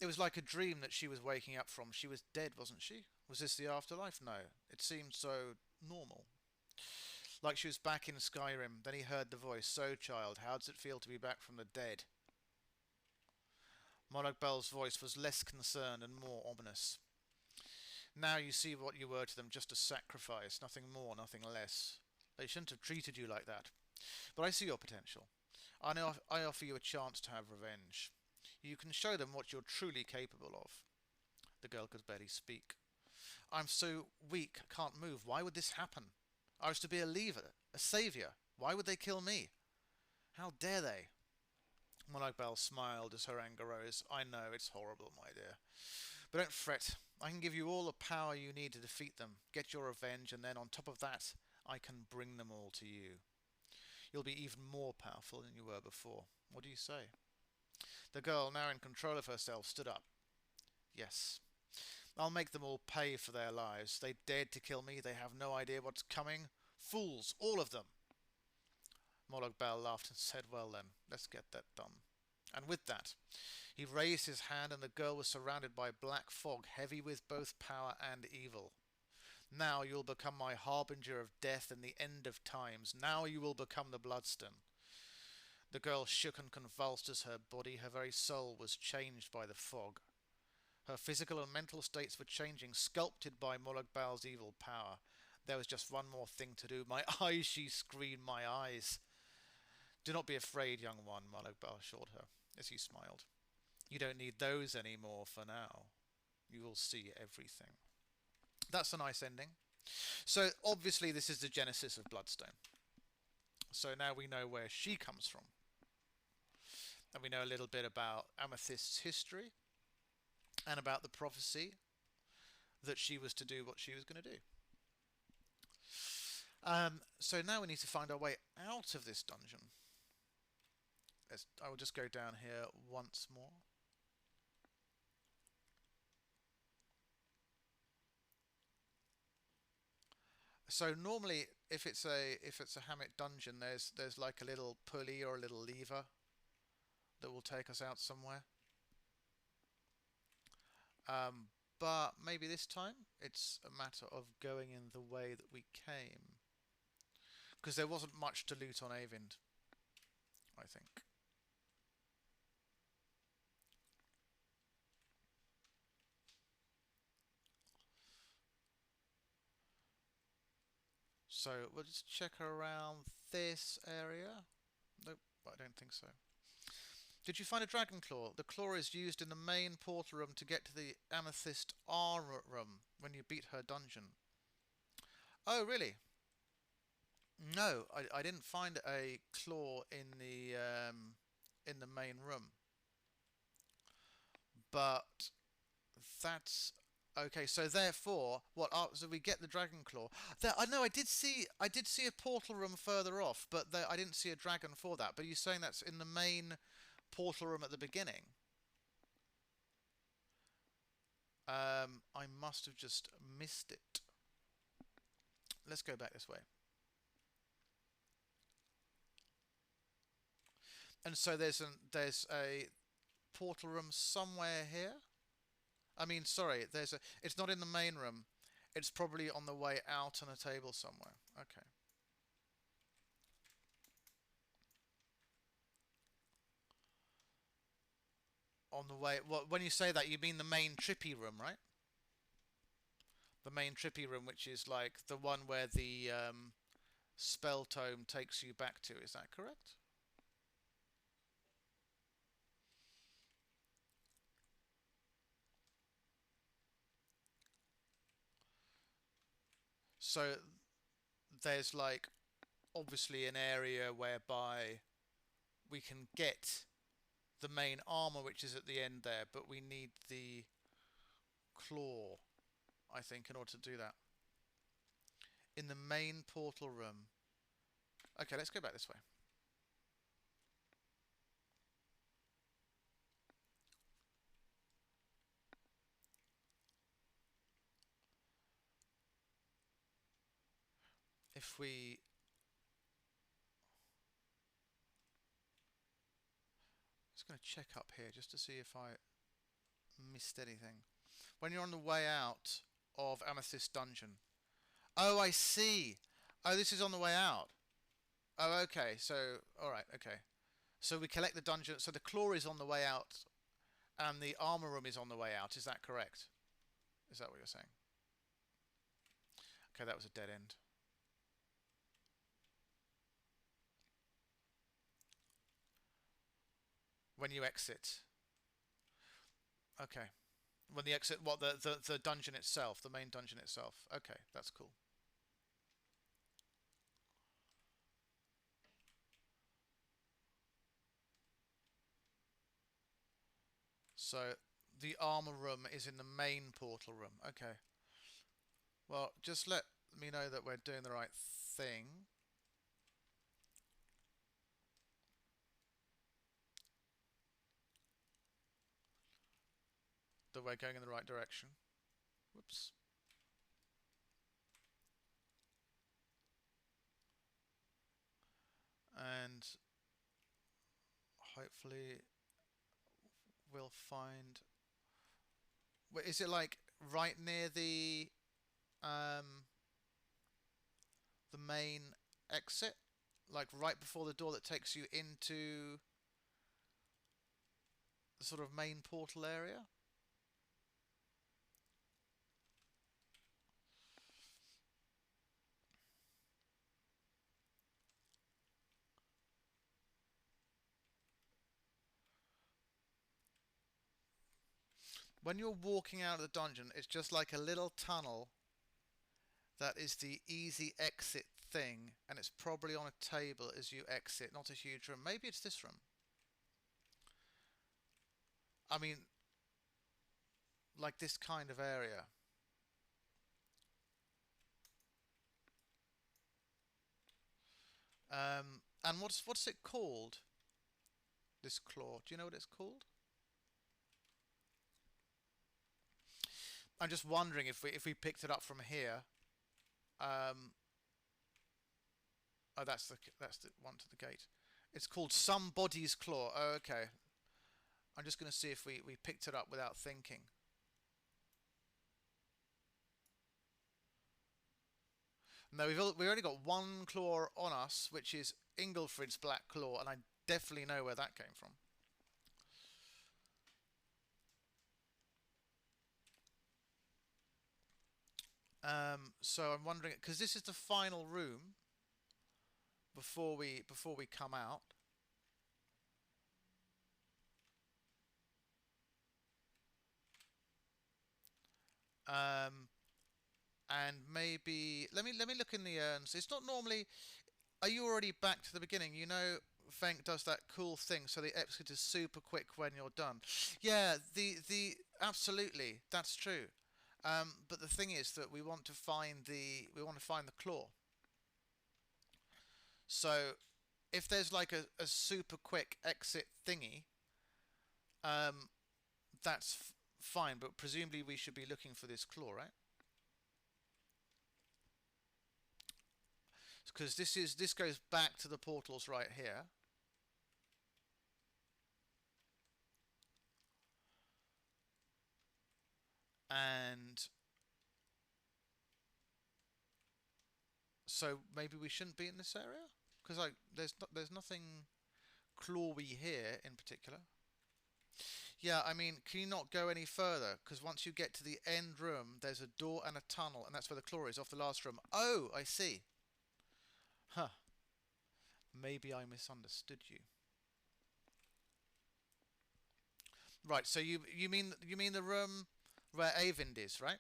It was like a dream that she was waking up from. She was dead, wasn't she? Was this the afterlife? No. It seemed so normal. Like she was back in Skyrim. Then he heard the voice. So, child, how does it feel to be back from the dead? Monarch Bell's voice was less concerned and more ominous. Now you see what you were to them, just a sacrifice, nothing more, nothing less. They shouldn't have treated you like that. But I see your potential. I offer you a chance to have revenge. You can show them what you're truly capable of. The girl could barely speak. I'm so weak, I can't move. Why would this happen? I was to be a leaver, a saviour. Why would they kill me? How dare they? Monarch Bell smiled as her anger rose. I know, it's horrible, my dear. But don't fret. I can give you all the power you need to defeat them, get your revenge, and then on top of that, I can bring them all to you. You'll be even more powerful than you were before. What do you say? The girl, now in control of herself, stood up. Yes. I'll make them all pay for their lives. They dared to kill me. They have no idea what's coming. Fools, all of them. Monarch Bell laughed and said, well then, let's get that done. And with that, he raised his hand and the girl was surrounded by black fog, heavy with both power and evil. Now you will become my harbinger of death and the end of times. Now you will become the Bloodstone. The girl shook and convulsed as her body, her very soul, was changed by the fog. Her physical and mental states were changing, sculpted by Monarch Bell's evil power. There was just one more thing to do. My eyes, she screamed, my eyes. Do not be afraid, young one, Monarch Bell assured her, as he smiled. You don't need those anymore for now. You will see everything. That's a nice ending. So, obviously, this is the genesis of Bloodstone. So now we know where she comes from. And we know a little bit about Amethyst's history and about the prophecy that she was to do what she was going to do. So now we need to find our way out of this dungeon. I will just go down here once more. So normally, if it's a hammock dungeon, there's like a little pulley or a little lever that will take us out somewhere. But maybe this time it's a matter of going in the way that we came, because there wasn't much to loot on Eyvind, I think. So we'll just check around this area. Nope, I don't think so. Did you find a dragon claw? The claw is used in the main portal room to get to the Amethyst armor room when you beat her dungeon. Oh, really? No, I didn't find a claw in the main room. But that's okay. So therefore, what? So we get the dragon claw. There, I know. I did see a portal room further off, but I didn't see a dragon for that. But you're saying that's in the main portal room at the beginning? I must have just missed it. Let's go back this way. And so there's a portal room somewhere here. I mean, sorry, it's not in the main room. It's probably on the way out on a table somewhere. Okay. On the way, well, when you say that, you mean the main trippy room, right? The main trippy room, which is like the one where the spell tome takes you back to. Is that correct? So there's like obviously an area whereby we can get the main armor, which is at the end there, but we need the claw, I think, in order to do that. In the main portal room. Okay, let's go back this way. If we... Just going to check up here just to see if I missed anything. When you're on the way out of Amethyst dungeon. Oh, I see. Oh, this is on the way out. Oh, okay. So, alright, okay. So we collect the dungeon. So the claw is on the way out and the armor room is on the way out. Is that correct? Is that what you're saying? Okay, that was a dead end. When you exit. Okay. When the exit, what, the dungeon itself, the main dungeon itself. Okay, that's cool. So the armor room is in the main portal room. Okay. Well, just let me know that we're doing the right thing. That we're going in the right direction. Whoops. And hopefully we'll find... Wait, is it like right near the main exit? Like right before the door that takes you into the sort of main portal area? When you're walking out of the dungeon, it's just like a little tunnel that is the easy exit thing, and it's probably on a table as you exit, not a huge room. Maybe it's this room. I mean, like this kind of area. And what's it called? This claw. Do you know what it's called? I'm just wondering if we picked it up from here. Oh, that's the one to the gate. It's called Somebody's Claw. Oh, okay. I'm just going to see if we picked it up without thinking. No, we've only got one claw on us, which is Inglefrid's black claw, and I definitely know where that came from. So I'm wondering, because this is the final room before we come out. And maybe let me look in the urns. It's not normally. Are you already back to the beginning? You know, Fenk does that cool thing, so the exit is super quick when you're done. Yeah, the absolutely, that's true. But the thing is that we want to find the claw. So if there's like a super quick exit thingy, that's fine. But presumably we should be looking for this claw, right? Because this goes back to the portals right here. And so maybe we shouldn't be in this area, because like there's nothing clawy here in particular. Yeah, I mean, can you not go any further? Because once you get to the end room, there's a door and a tunnel, and that's where the claw is, off the last room. Oh, I see. Huh. Maybe I misunderstood you. Right, so you mean the room where Avind is, right?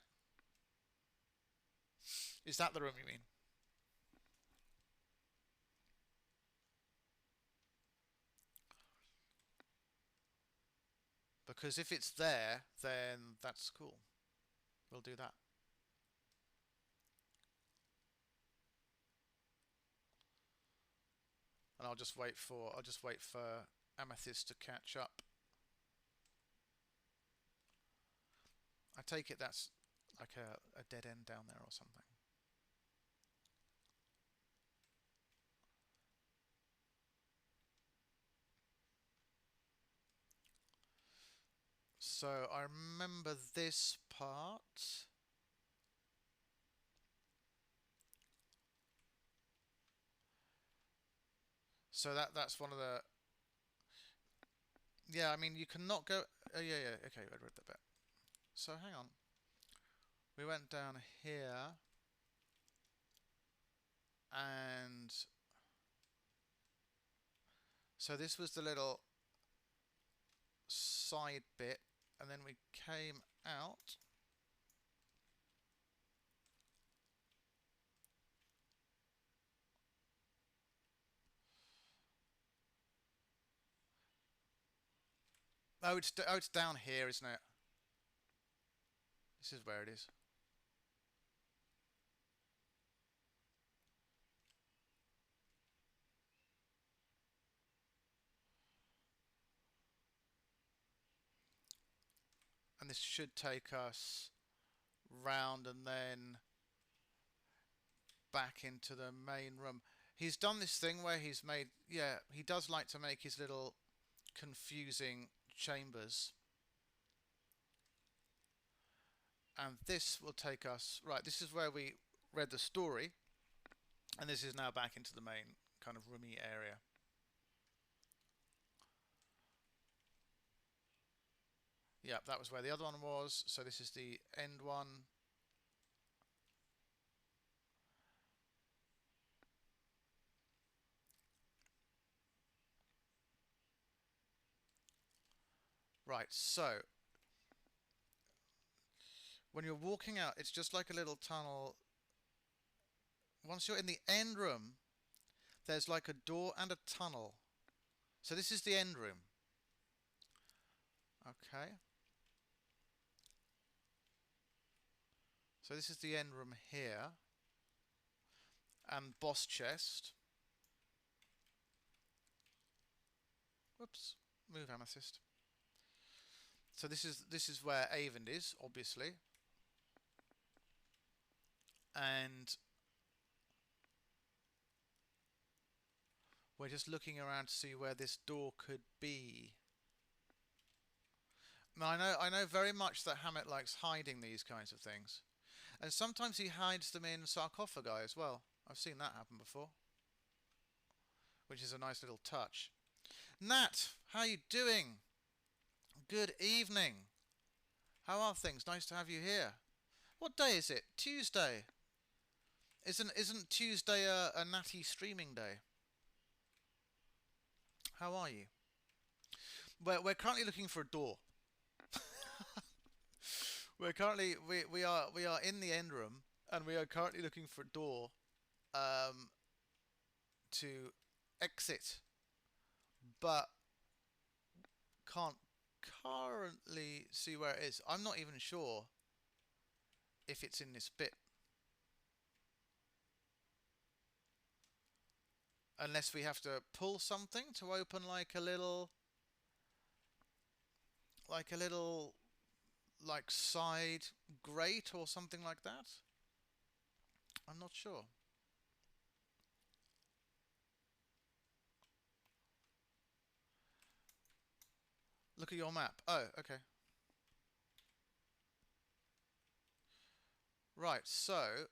Is that the room you mean? Because if it's there, then that's cool. We'll do that. And I'll just wait for Amethyst to catch up. I take it that's like a dead end down there or something. So I remember this part. So that's one of the. Yeah, I mean you cannot go. Yeah. Okay, I read that bit. So hang on. We went down here, and so this was the little side bit, and then we came out. Oh, it's down here, isn't it? This is where it is. And this should take us round and then back into the main room. He's done this thing where he's made, yeah, he does like to make his little confusing chambers. And this will take us, right, this is where we read the story, and this is now back into the main kind of roomy area. Yeah, that was where the other one was, so this is the end one. Right, so when you're walking out, it's just like a little tunnel. Once you're in the end room, there's like a door and a tunnel. So this is the end room. Okay. So this is the end room here. And boss chest. Whoops. Move Amethyst. So this is where Avind is, obviously. And we're just looking around to see where this door could be. Now, I know very much that Hammett likes hiding these kinds of things. And sometimes he hides them in sarcophagi as well. I've seen that happen before. Which is a nice little touch. Nat, how you doing? Good evening. How are things? Nice to have you here. What day is it? Tuesday. Isn't Tuesday a natty streaming day? How are you? We're currently looking for a door. We're currently we are in the end room, and we are currently looking for a door to exit, but can't currently see where it is. I'm not even sure if it's in this bit. Unless we have to pull something to open like a little side grate or something like that. I'm not sure. Look at your map. Oh, okay. Right, so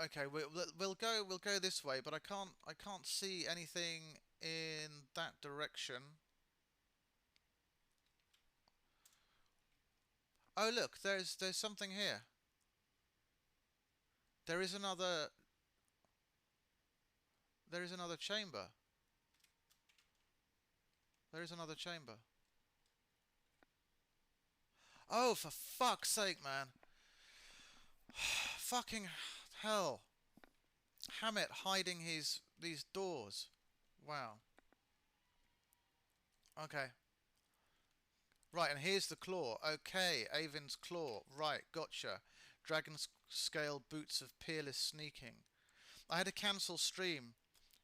okay, we'll go this way, but I can't see anything in that direction. Oh, look, there's something here. There is another chamber. There is another chamber. Oh, for fuck's sake, man. Fucking hell. Hammett hiding these doors. Wow. Okay. Right, and here's the claw. Okay, Avon's claw. Right, gotcha. Dragon scale boots of peerless sneaking. I had to cancel stream.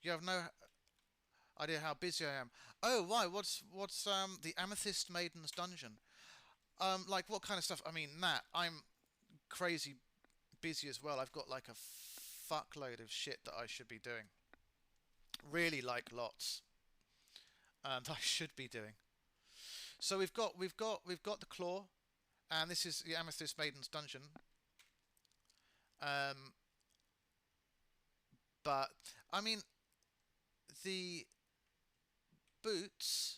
You have no idea how busy I am. Oh, why? What's the Amethyst Maiden's dungeon? Like what kind of stuff? I mean, Nat, I'm crazy busy as well. I've got like a fuckload of shit that I should be doing. Really, like lots. And I should be doing. So we've got the claw, and this is the Amethyst Maiden's dungeon. But I mean, the boots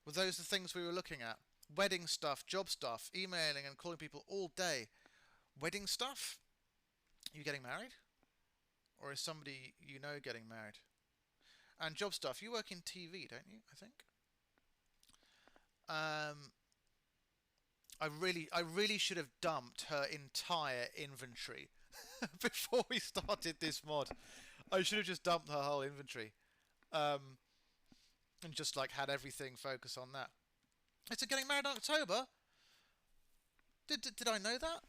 were those the things we were looking at? Wedding stuff, job stuff, emailing and calling people all day. Wedding stuff? You getting married? Or is somebody you know getting married? And job stuff. You work in TV, don't you? I think. I really should have dumped her entire inventory before we started this mod. I should have just dumped her whole inventory, and just like had everything focus on that. It's a getting married in October. Did I know that?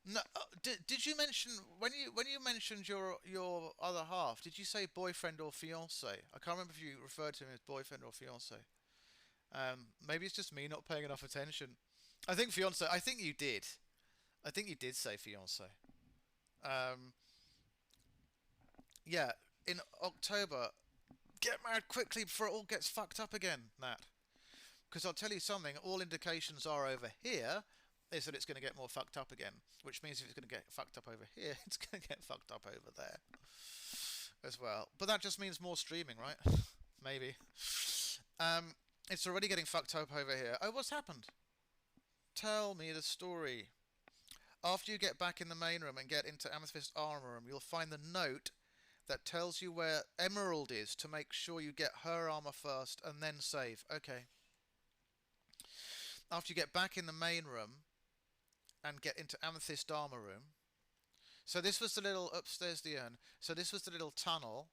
No. Did you mention when you mentioned your other half? Did you say boyfriend or fiance? I can't remember if you referred to him as boyfriend or fiance. Maybe it's just me not paying enough attention. I think fiance. I think you did. I think you did say fiance. Yeah, in October. Get married quickly before it all gets fucked up again, Nat. Because I'll tell you something. All indications are over here is that it's going to get more fucked up again. Which means if it's going to get fucked up over here, it's going to get fucked up over there as well. But that just means more streaming, right? Maybe. It's already getting fucked up over here. Oh, what's happened? Tell me the story. After you get back in the main room and get into Amethyst armor room, you'll find the note that tells you where Emerald is to make sure you get her armor first and then save. Okay. After you get back in the main room and get into Amethyst armor room. So this was the little upstairs the urn. So this was the little tunnel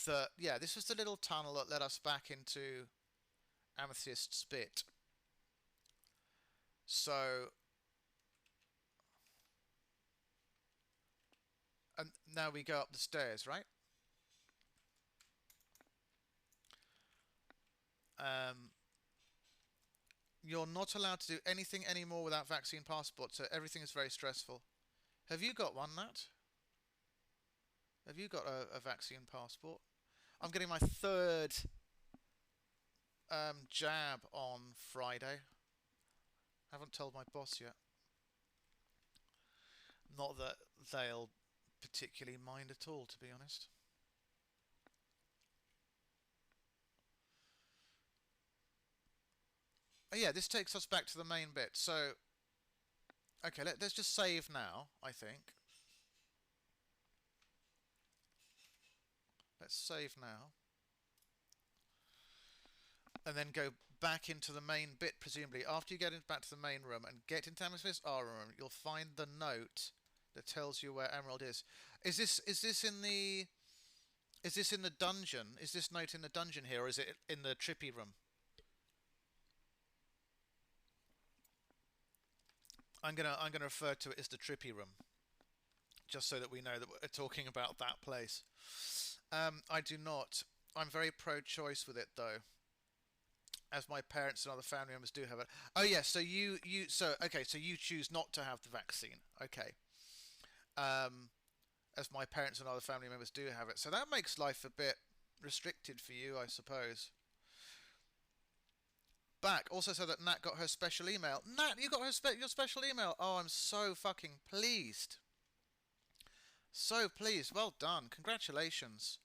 that this was the little tunnel that led us back into Amethyst's bit. So and now we go up the stairs, right? You're not allowed to do anything anymore without vaccine passport, so everything is very stressful. Have you got one, Nat? Have you got a vaccine passport? I'm getting my third jab on Friday. Haven't told my boss yet. Not that they'll particularly mind at all, to be honest. Oh, yeah, this takes us back to the main bit. So, okay, let's just save now, I think. Let's save now. And then go back into the main bit, presumably. After you get back to the main room and get into Amethyst room, you'll find the note that tells you where Emerald is. Is this in the dungeon? Is this note in the dungeon here, or is it in the trippy room? I'm gonna refer to it as the trippy room, just so that we know that we're talking about that place. I do not. I'm very pro-choice with it, though, as my parents and other family members do have it. Oh yes, so you choose not to have the vaccine. Okay. As my parents and other family members do have it, so that makes life a bit restricted for you, I suppose. Back also said that Nat got her special email. Nat, you got your special email. Oh, I'm so fucking pleased. So pleased. Well done. Congratulations.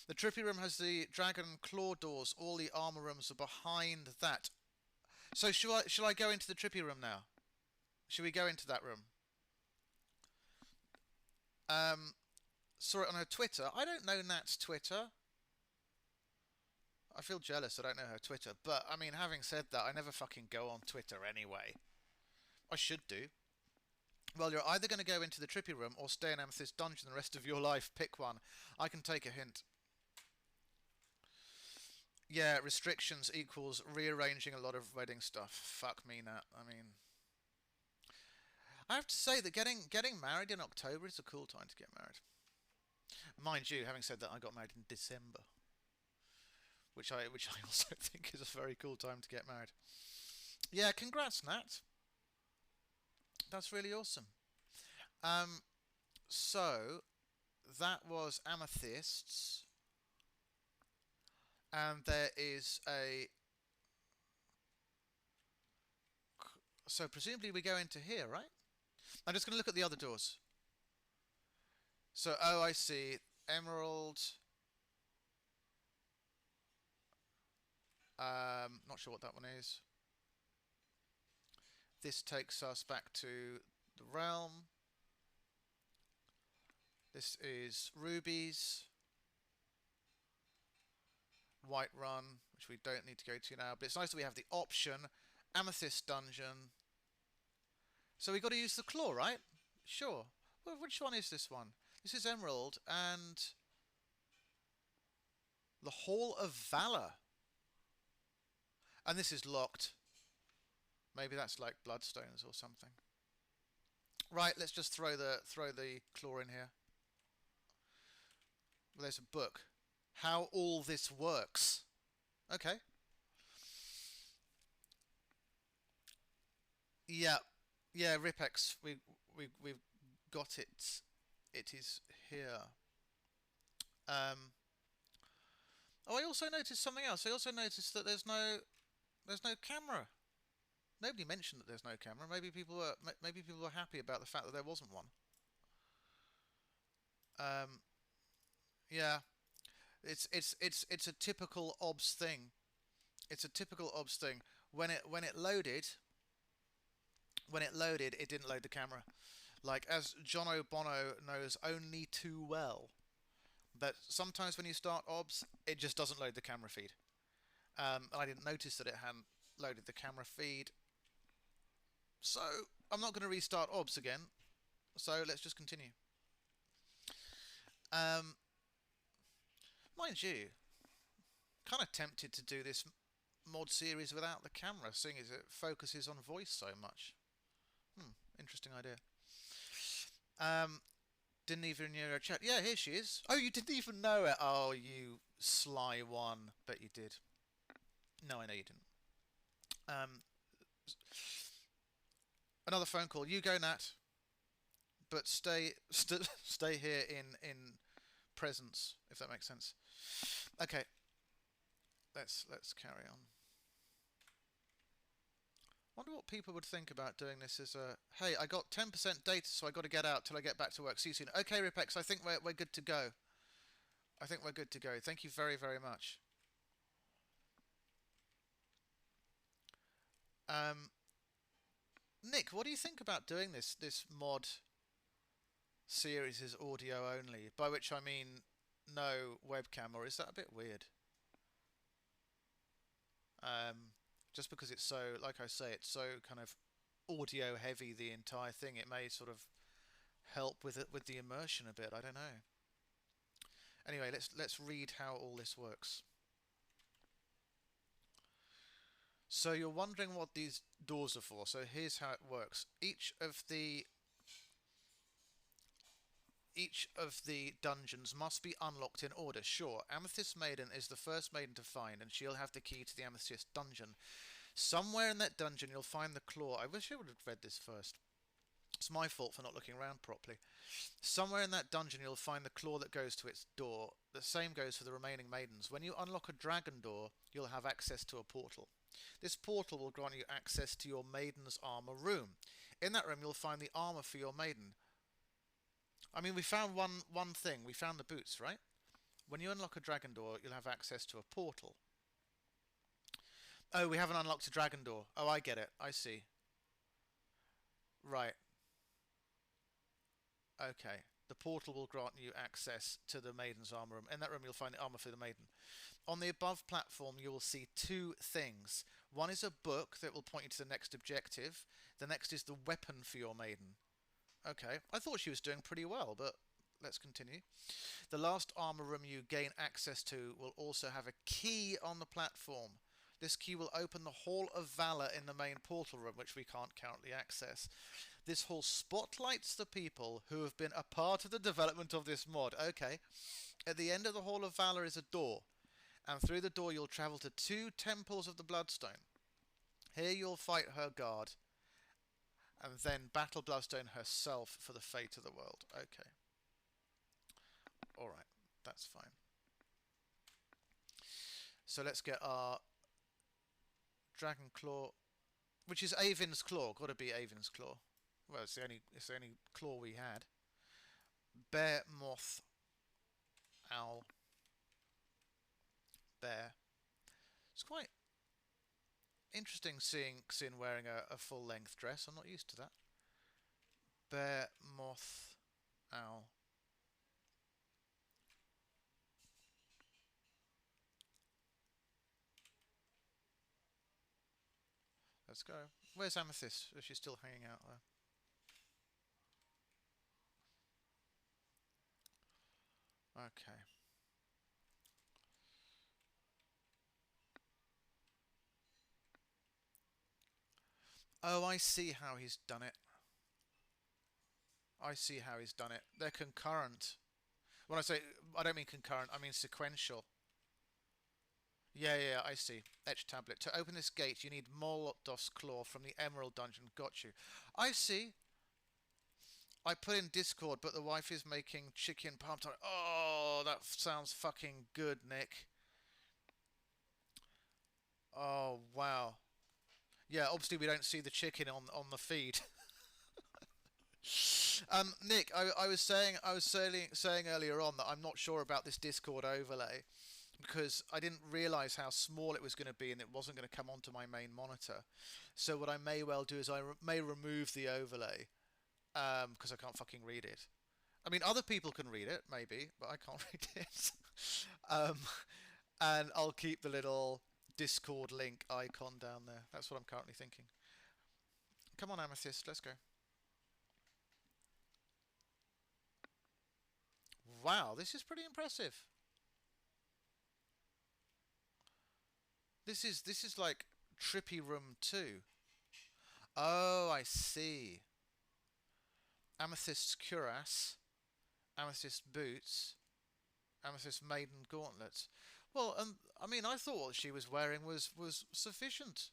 The trippy room has the dragon claw doors. All the armor rooms are behind that. So shall I go into the trippy room now? Should we go into that room? Saw it on her Twitter. I don't know Nat's Twitter. I feel jealous I don't know her Twitter. But, I mean, having said that, I never fucking go on Twitter anyway. I should do. Well, you're either going to go into the trippy room or stay in Amethyst Dungeon the rest of your life. Pick one. I can take a hint. Yeah, restrictions equals rearranging a lot of wedding stuff. Fuck me, Nat. I mean, I have to say that getting married in October is a cool time to get married. Mind you, having said that, I got married in December, which I also think is a very cool time to get married. Yeah, congrats, Nat. That's really awesome. So that was Amethyst's, and there is a. So presumably we go into here, right? I'm just going to look at the other doors. So, oh, I see. Emerald. Not sure what that one is. This takes us back to the realm. This is rubies. Whiterun, which we don't need to go to now. But it's nice that we have the option. Amethyst dungeon. So we got to use the claw, right? Sure. Well, which one is this one? This is Emerald and the Hall of Valor. And this is locked. Maybe that's like bloodstones or something. Right, let's just throw the claw in here. Well, there's a book. How all this works. Okay. Yeah, RipX. We've got it. It is here. Oh, I also noticed something else. I also noticed that there's no camera. Nobody mentioned that there's no camera. Maybe people were happy about the fact that there wasn't one. Yeah, it's a typical OBS thing. It's a typical OBS thing. When it loaded, it didn't load the camera. Like, as Jono Bono knows only too well, that sometimes when you start OBS, it just doesn't load the camera feed. And I didn't notice that it hadn't loaded the camera feed. So I'm not going to restart OBS again. So let's just continue. Mind you, kind of tempted to do this mod series without the camera, seeing as it focuses on voice so much. Interesting idea. Didn't even know her chat. Yeah, here she is. Oh, you didn't even know it. Oh, you sly one. Bet you did. No, I know you didn't. Another phone call. You go, Nat. But stay here in presence, if that makes sense. Okay. Let's carry on. Wonder what people would think about doing this as a, hey, I got 10% data, so I got to get out till I get back to work. See you soon. Okay, RipX, I think we're good to go. I think we're good to go. Thank you very, very much. Um, Nick, what do you think about doing this mod series is audio only? By which I mean no webcam, or is that a bit weird? Just because it's so, like I say, it's so kind of audio heavy, the entire thing, it may sort of help with it, with the immersion a bit. I don't know. Anyway, let's read how all this works. So you're wondering what these doors are for. So here's how it works. Each of the dungeons must be unlocked in order. Sure, Amethyst Maiden is the first maiden to find, and she'll have the key to the Amethyst dungeon. Somewhere in that dungeon you'll find the claw. I wish I would have read this first. It's my fault for not looking around properly. Somewhere in that dungeon you'll find the claw that goes to its door. The same goes for the remaining maidens. When you unlock a dragon door, you'll have access to a portal. This portal will grant you access to your maiden's armor room. In that room you'll find the armor for your maiden. I mean, we found one thing. We found the boots, right? When you unlock a dragon door, you'll have access to a portal. Oh, we haven't unlocked a dragon door. Oh, I get it. I see. Right. Okay. The portal will grant you access to the maiden's armor room. In that room, you'll find the armor for the maiden. On the above platform, you will see two things. One is a book that will point you to the next objective. The next is the weapon for your maiden. Okay. I thought she was doing pretty well, but let's continue. The last armor room you gain access to will also have a key on the platform. This key will open the Hall of Valor in the main portal room, which we can't currently access. This hall spotlights the people who have been a part of the development of this mod. Okay. At the end of the Hall of Valor is a door, and through the door you'll travel to two temples of the Bloodstone. Here you'll fight her guard, and then battle Bloodstone herself for the fate of the world. Okay. Alright, that's fine. So let's get our Dragon Claw, which is Avin's Claw. Gotta be Avin's Claw. Well, it's the only claw we had. Bear, moth, owl, bear. It's quite interesting seeing Xynn wearing a full-length dress. I'm not used to that. Bear, moth, owl. Let's go. Where's Amethyst? Is she still hanging out there? Okay. Oh, I see how he's done it. I see how he's done it. They're concurrent. When I say, I don't mean concurrent, I mean sequential. Yeah, I see. Etch tablet. To open this gate, you need Molotof's Claw from the Emerald Dungeon. Got you. I see. I put in Discord, but the wife is making chicken palm tart. Oh, that sounds fucking good, Nick. Oh, wow. Yeah, obviously we don't see the chicken on the feed. Nick, I was saying earlier on that I'm not sure about this Discord overlay because I didn't realise how small it was going to be and it wasn't going to come onto my main monitor. So what I may well do is I may remove the overlay because I can't fucking read it. I mean, other people can read it, maybe, but I can't read it. And I'll keep the little Discord link icon down there. That's what I'm currently thinking. Come on, Amethyst, let's go. Wow, this is pretty impressive. This is like Trippy Room 2. Oh, I see. Amethyst's cuirass, Amethyst boots, Amethyst maiden gauntlets. Well, I mean, I thought what she was wearing was sufficient.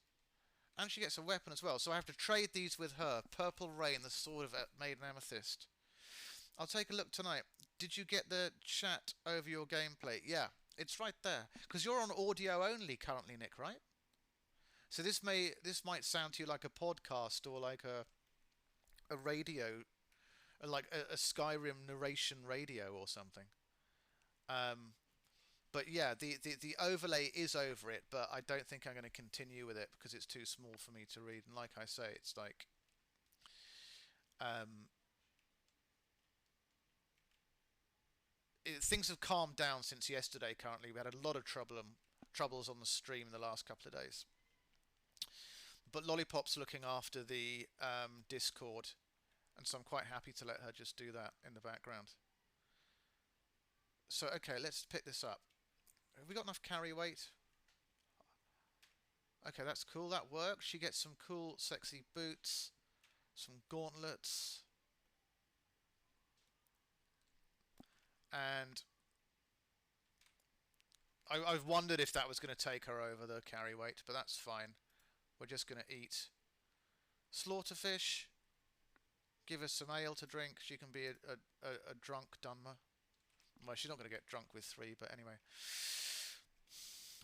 And she gets a weapon as well, so I have to trade these with her. Purple Rain, the sword of Maiden Amethyst. I'll take a look tonight. Did you get the chat over your gameplay? Yeah, it's right there. Because you're on audio only currently, Nick, right? So this might sound to you like a podcast or like a radio, like a Skyrim narration radio or something. But yeah, the overlay is over it, but I don't think I'm going to continue with it because it's too small for me to read. And like I say, it's like um, things have calmed down since yesterday. Currently, we had a lot of troubles on the stream in the last couple of days. But Lollipop's looking after the Discord, and so I'm quite happy to let her just do that in the background. So okay, let's pick this up. Have we got enough carry weight? Okay, that's cool. That works. She gets some cool, sexy boots, some gauntlets, and I've wondered if that was going to take her over the carry weight, but that's fine. We're just going to eat slaughterfish, give her some ale to drink. She can be a drunk Dunmer. Well, she's not going to get drunk with 3, but anyway.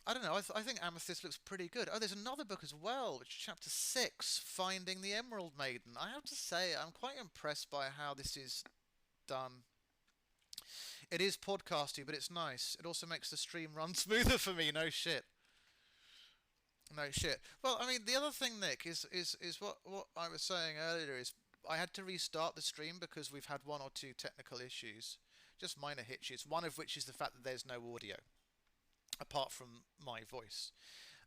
I don't know. I think Amethyst looks pretty good. Oh, there's another book as well, which is chapter 6, Finding the Emerald Maiden. I have to say, I'm quite impressed by how this is done. It is podcasty, but it's nice. It also makes the stream run smoother for me. No shit. No shit. Well, I mean, the other thing, Nick, is what I was saying earlier is I had to restart the stream because we've had 1 or 2 technical issues, just minor hitches. One of which is the fact that there's no audio, apart from my voice.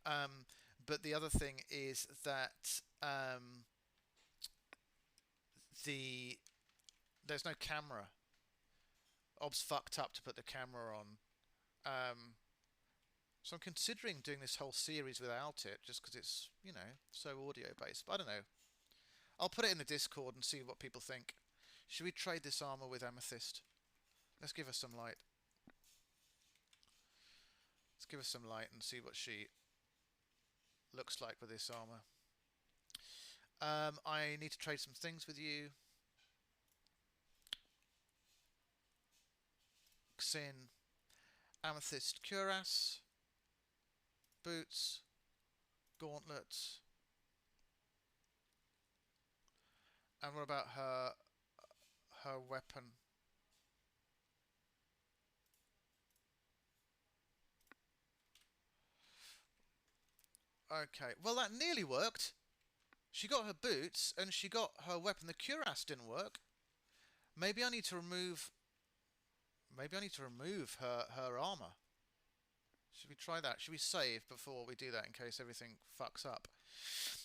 But the other thing is that there's no camera. Ob's fucked up to put the camera on. So I'm considering doing this whole series without it, just because it's, you know, so audio based. But I don't know. I'll put it in the Discord and see what people think. Should we trade this armor with Amethyst? Let's give her some light. Let's give her some light and see what she looks like with this armor. I need to trade some things with you. Xynn, Amethyst cuirass, boots, gauntlets. And what about her weapon? Okay, well that nearly worked. She got her boots and she got her weapon. The cuirass didn't work. Maybe I need to remove her armor. Should we try that? Should we save before we do that in case everything fucks up?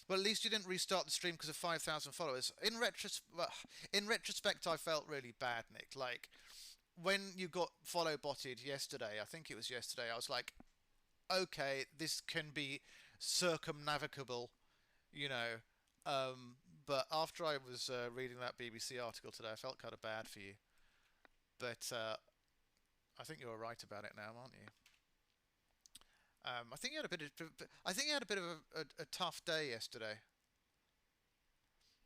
Well, at least you didn't restart the stream because of 5,000 followers. In retrospect, I felt really bad, Nick. Like, when you got follow botted yesterday, I think it was yesterday, I was like, okay, this can be circumnavigable, you know. But after I was reading that BBC article today, I felt kind of bad for you. But I think you're right about it now, aren't you? I think you had a bit of a tough day yesterday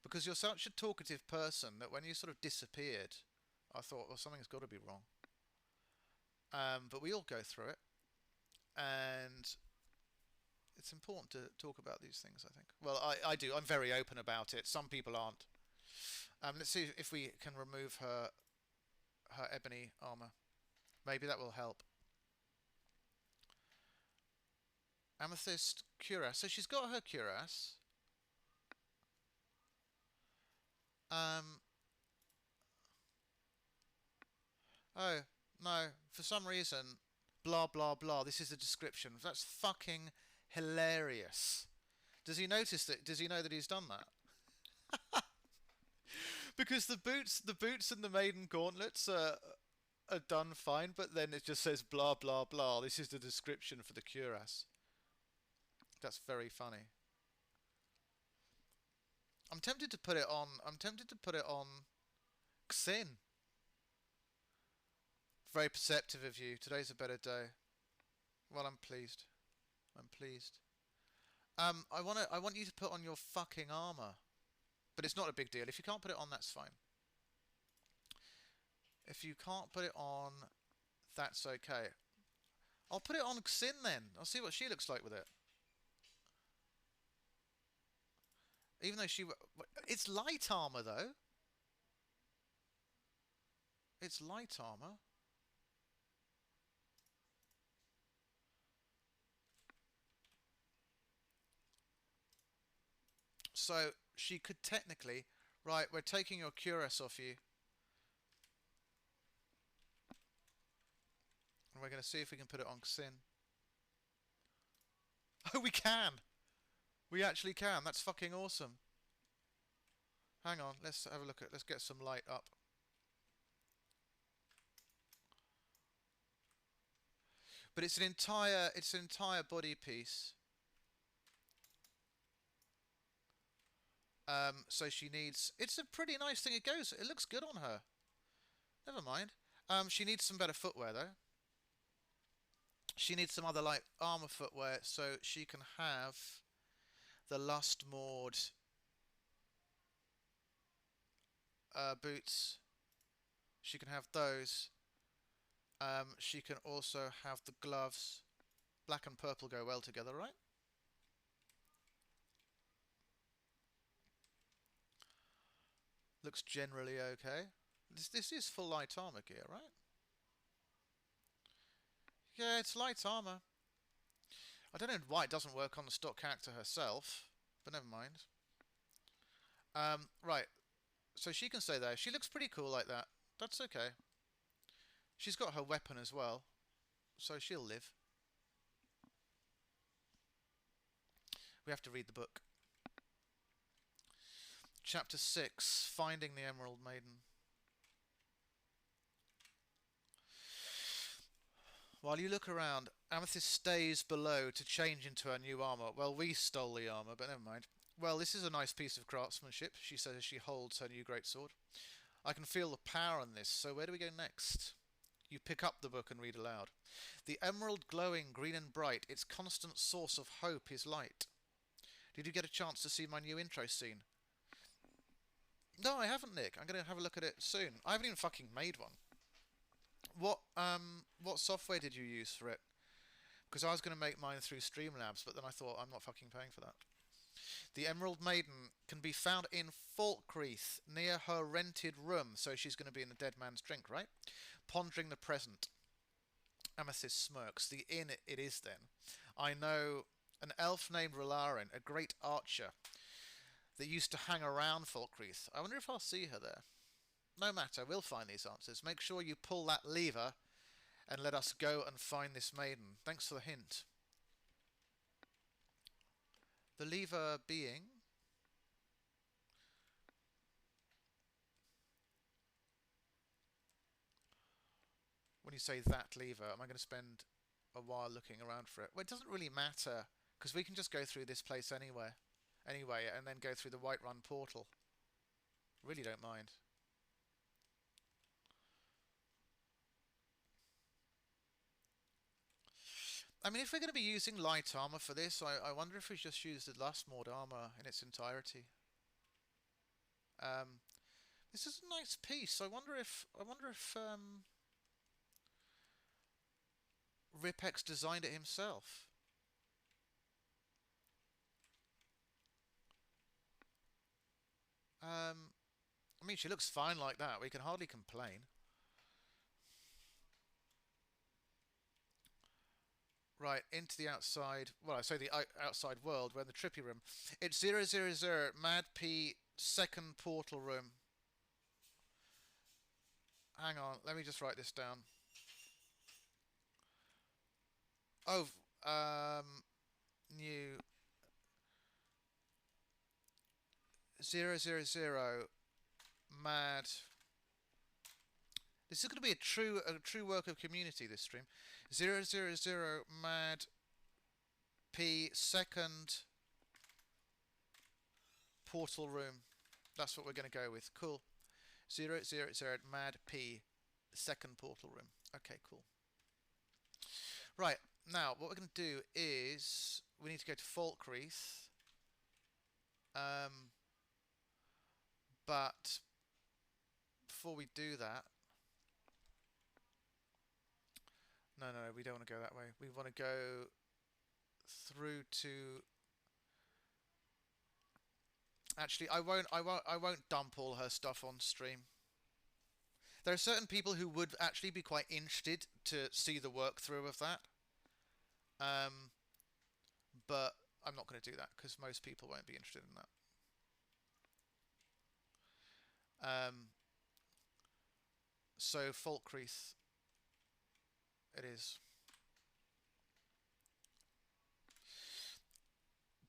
because you're such a talkative person that when you sort of disappeared, I thought, well, something's got to be wrong. But we all go through it, and it's important to talk about these things, I think. Well, I do. I'm very open about it. Some people aren't. Let's see if we can remove her ebony armor. Maybe that will help. Amethyst cuirass. So she's got her cuirass. Oh, no. For some reason, blah, blah, blah. This is the description. That's fucking hilarious. Does he notice that? Does he know that he's done that? Because the boots and the maiden gauntlets are done fine, but then it just says blah, blah, blah. This is the description for the cuirass. That's very funny. I'm tempted to put it on Xynn. Very perceptive of you. Today's a better day. Well, I'm pleased. I'm pleased. I want you to put on your fucking armor. But it's not a big deal. If you can't put it on, that's fine. If you can't put it on, that's okay. I'll put it on Xynn then. I'll see what she looks like with it. Even though it's light armor though. It's light armor. So she could technically... Right, we're taking your cuirass off you. And we're going to see if we can put it on Xynn. Oh, we can! We actually can. That's fucking awesome. Hang on, let's have a look at... Let's get some light up. But it's an entire body piece. So she needs... It's a pretty nice thing. It looks good on her. Never mind. She needs some better footwear, though. She needs some other, like, armor footwear so she can have the Lust Maud boots. She can have those. She can also have the gloves. Black and purple go well together, right? Looks generally okay. This is full light armor gear, right? Yeah, it's light armor. I don't know why it doesn't work on the stock character herself, but never mind. Right. So she can stay there. She looks pretty cool like that. That's okay. She's got her weapon as well, so she'll live. We have to read the book. Chapter 6, Finding the Emerald Maiden. While you look around, Amethyst stays below to change into her new armour. Well, we stole the armour, but never mind. Well, this is a nice piece of craftsmanship, she says as she holds her new greatsword. I can feel the power in this, so where do we go next? You pick up the book and read aloud. The emerald glowing green and bright, its constant source of hope is light. Did you get a chance to see my new intro scene? No, I haven't, Nick. I'm going to have a look at it soon. I haven't even fucking made one. What software did you use for it? Because I was going to make mine through Streamlabs, but then I thought I'm not fucking paying for that. The Emerald Maiden can be found in Falkreath, near her rented room, so she's going to be in the dead man's drink, right? Pondering the present. Amethyst smirks. The inn it is then. I know an elf named Rolarin, a great archer, that used to hang around Falkreath. I wonder if I'll see her there. No matter, we'll find these answers. Make sure you pull that lever and let us go and find this maiden. Thanks for the hint. The lever being... When you say that lever, am I going to spend a while looking around for it? Well, it doesn't really matter, because we can just go through this place anyway, and then go through the Whiterun portal. Really don't mind. I mean, if we're going to be using light armor for this, I wonder if we just use the Lust Maud armor in its entirety. This is a nice piece. I wonder if RipX designed it himself. I mean, she looks fine like that. We can hardly complain. Right, into the outside... Well, I say the outside world. We're in the trippy room. It's 000 Mad P second portal room. Hang on, let me just write this down. Oh, new... 000 Mad... This is going to be a true work of community, this stream. 000 Mad P second portal room. That's what we're going to go with. Cool. 000 Mad P second portal room. Okay, cool. Right, now what we're going to do is we need to go to Falkreath. But before we do that, no, we don't want to go that way. We want to go through to... Actually, I won't dump all her stuff on stream. There are certain people who would actually be quite interested to see the work through of that. But I'm not going to do that because most people won't be interested in that. So Falkreath it is.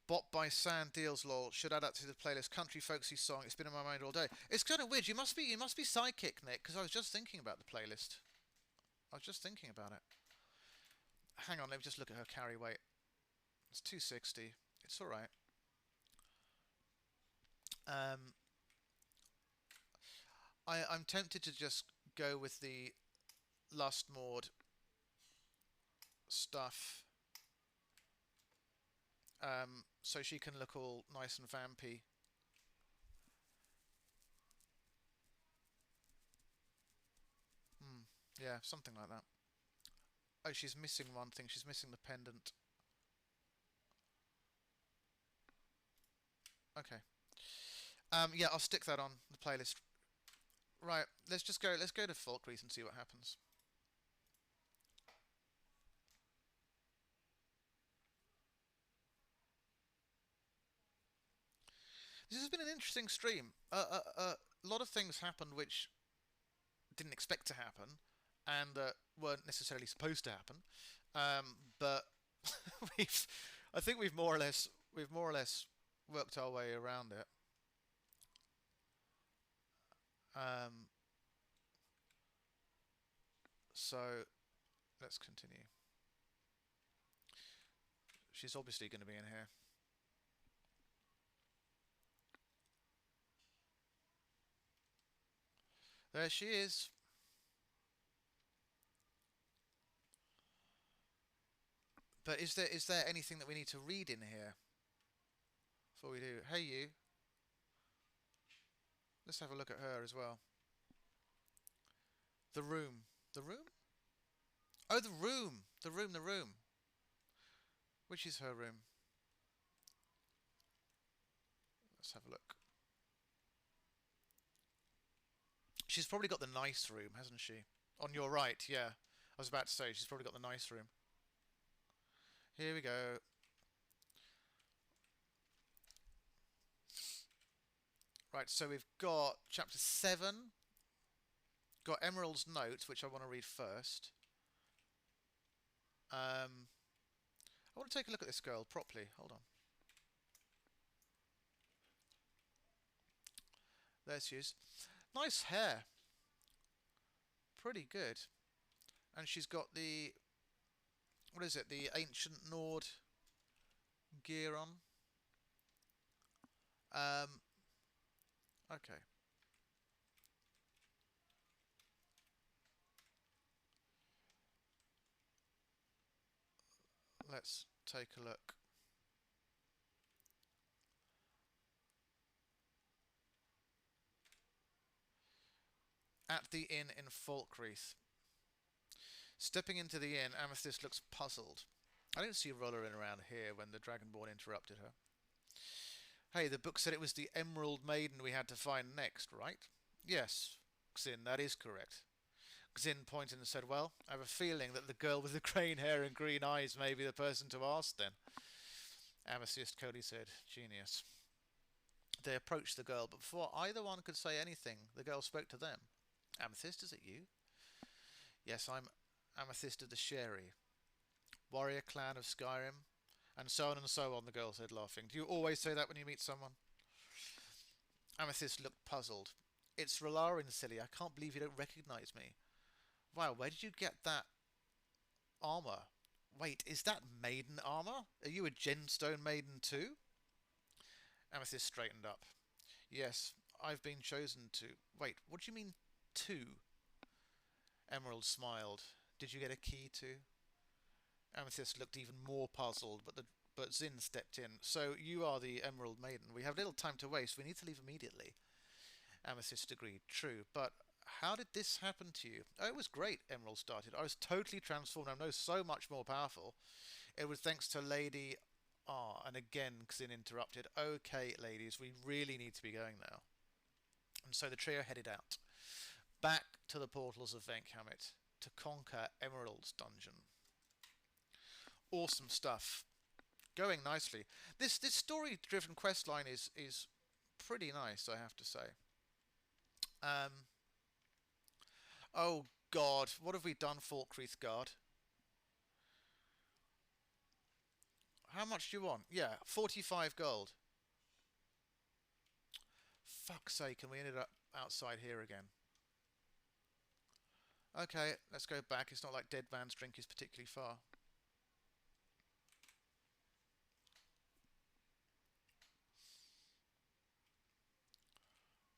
Bot by Sand Deals lol. Should add that to the playlist. Country folksy song. It's been in my mind all day. It's kind of weird. You must be psychic, Nick, because I was just thinking about the playlist. I was just thinking about it. Hang on, let me just look at her carry weight. It's 260. It's all right. I'm tempted to just go with the Lust Maud stuff. So she can look all nice and vampy. Yeah, something like that. Oh, she's missing one thing. She's missing the pendant. Okay. Yeah, I'll stick that on the playlist. Right, let's go to Falkreath and see what happens. This has been an interesting stream. A lot of things happened which didn't expect to happen, and weren't necessarily supposed to happen. But I think we've more or less worked our way around it. So let's continue. She's obviously going to be in here. There she is. But is there anything that we need to read in here before we do? Hey, you. Let's have a look at her as well. The room. The room? Oh, the room. The room, the room. Which is her room? Let's have a look. She's probably got the nice room, hasn't she? On your right, yeah. I was about to say, she's probably got the nice room. Here we go. Right, so we've got chapter 7. Got Emerald's note, which I want to read first. I want to take a look at this girl properly. Hold on. There she is. Nice hair. Pretty good. And she's got the... What is it? The Ancient Nord gear on. Okay. Let's take a look. At the inn in Falkreath. Stepping into the inn, Amethyst looks puzzled. I don't see Roller in around here when the Dragonborn interrupted her. Hey, the book said it was the Emerald Maiden we had to find next, right? Yes, Xynn, that is correct. Xynn pointed and said, well, I have a feeling that the girl with the green hair and green eyes may be the person to ask then. Amethyst coldly said, genius. They approached the girl, but before either one could say anything, the girl spoke to them. Amethyst, is it you? Yes, I'm Amethyst of the Sherry, warrior clan of Skyrim, and so on, the girl said, laughing. Do you always say that when you meet someone? Amethyst looked puzzled. It's Rolarin, silly. I can't believe you don't recognise me. Wow, where did you get that armour? Wait, is that maiden armour? Are you a Gemstone maiden too? Amethyst straightened up. Yes, I've been chosen to... Wait, what do you mean, two? Emerald smiled. Did you get a key too? Amethyst looked even more puzzled, but Xynn stepped in. So you are the Emerald Maiden. We have little time to waste. We need to leave immediately. Amethyst agreed. True, but how did this happen to you? Oh, it was great, Emerald started. I was totally transformed. I'm now so much more powerful. It was thanks to Lady... Ah, and again, Xynn interrupted. Okay, ladies, we really need to be going now. And so the trio headed out. Back to the portals of Venkhamit to conquer Emerald's dungeon. Awesome stuff. Going nicely. This story-driven questline is pretty nice, I have to say. Um, oh God, what have we done, Falkreath Guard? How much do you want? Yeah, 45 gold. Fuck's sake, and we ended up outside here again. Okay, let's go back. It's not like Dead Man's Drink is particularly far.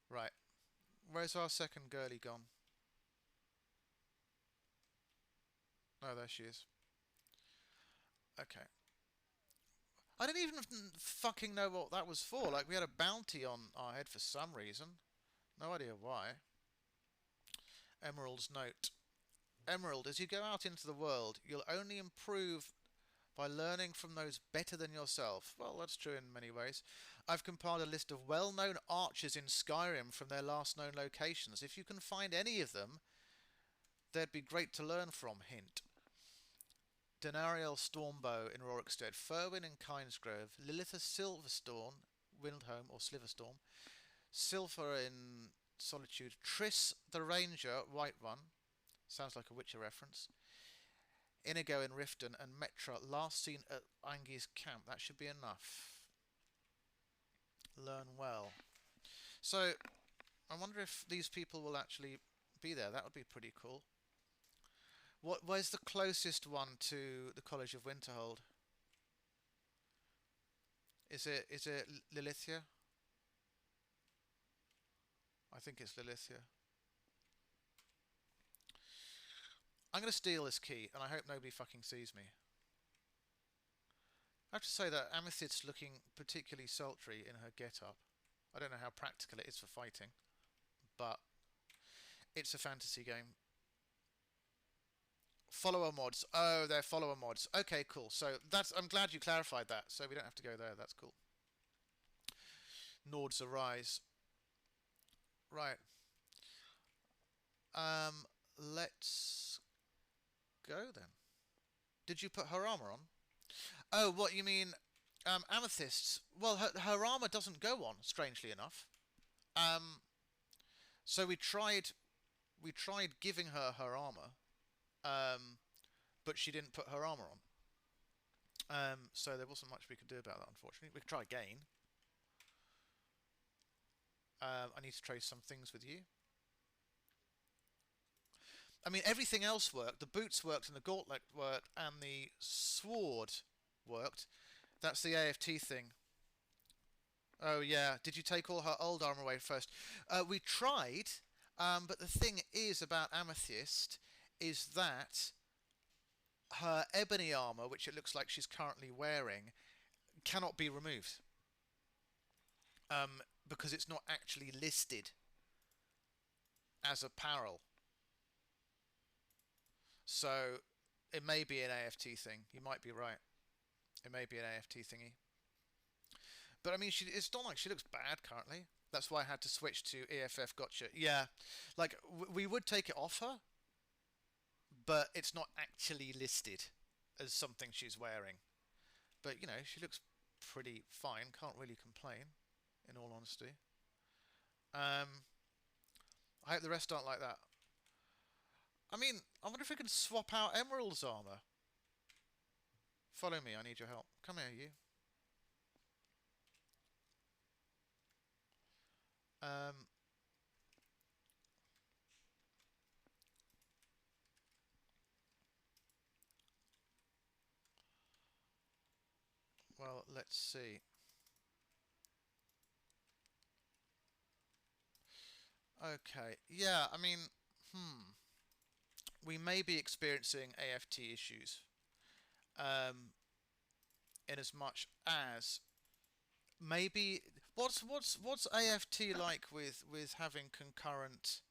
Right. Where's our second girlie gone? Oh, there she is. Okay. I didn't even fucking know what that was for. Like, we had a bounty on our head for some reason. No idea why. Emerald's note. Emerald, as you go out into the world, you'll only improve by learning from those better than yourself. Well, that's true in many ways. I've compiled a list of well-known archers in Skyrim from their last known locations. If you can find any of them, they'd be great to learn from. Hint. Denariel Stormbow in Rorikstead, Furwin in Kinesgrove, Lilitha Silverstorm, Windhome or Sliverstorm, Silver in Solitude, Triss the Ranger, White One, sounds like a Witcher reference, Inigo in Riften, and Metra, last seen at Angi's camp. That should be enough. Learn well. So, I wonder if these people will actually be there. That would be pretty cool. Where's the closest one to the College of Winterhold? Is it Lilithia? I think it's Lilithia. I'm going to steal this key, and I hope nobody fucking sees me. I have to say that Amethyst's looking particularly sultry in her get-up. I don't know how practical it is for fighting, but it's a fantasy game. Follower mods. Oh, they're follower mods. Okay, cool. So I'm glad you clarified that, so we don't have to go there. That's cool. Nords arise. Right. Let's go then. Did you put her armor on? Oh, what you mean? Amethyst's. Well, her armor doesn't go on, strangely enough. So we tried giving her armor, but she didn't put her armor on. So there wasn't much we could do about that, unfortunately. We could try again. I need to trade some things with you. I mean, everything else worked. The boots worked, and the gauntlet worked, and the sword worked. That's the AFT thing. Oh, yeah. Did you take all her old armor away first? We tried, but the thing is about Amethyst is that her ebony armor, which it looks like she's currently wearing, cannot be removed. Because it's not actually listed as apparel. So it may be an AFT thing. You might be right. It may be an AFT thingy. But I mean, it's not like she looks bad currently. That's why I had to switch to EFF Gotcha. Yeah, like we would take it off her, but it's not actually listed as something she's wearing. But you know, she looks pretty fine. Can't really complain, in all honesty. I hope the rest aren't like that. I mean, I wonder if we can swap out Emerald's armor. Follow me, I need your help. Come here, you. Well, let's see. Okay, yeah, I mean, we may be experiencing AFT issues. In as much as maybe what's AFT like with having concurrent,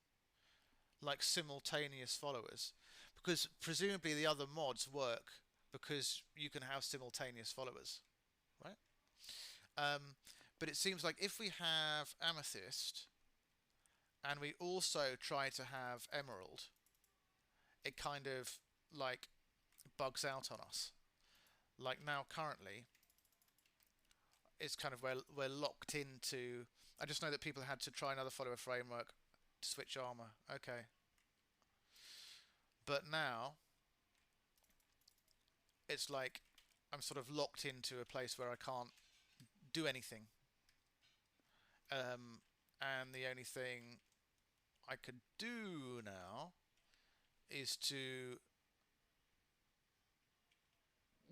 like, simultaneous followers? Because presumably the other mods work because you can have simultaneous followers, right? But it seems like if we have Amethyst and we also try to have Emerald, it kind of like bugs out on us. Like now currently it's kind of where we're locked into. I just know that people had to try another follower framework to switch armor. Okay. But now it's like I'm sort of locked into a place where I can't do anything. And the only thing I could do now is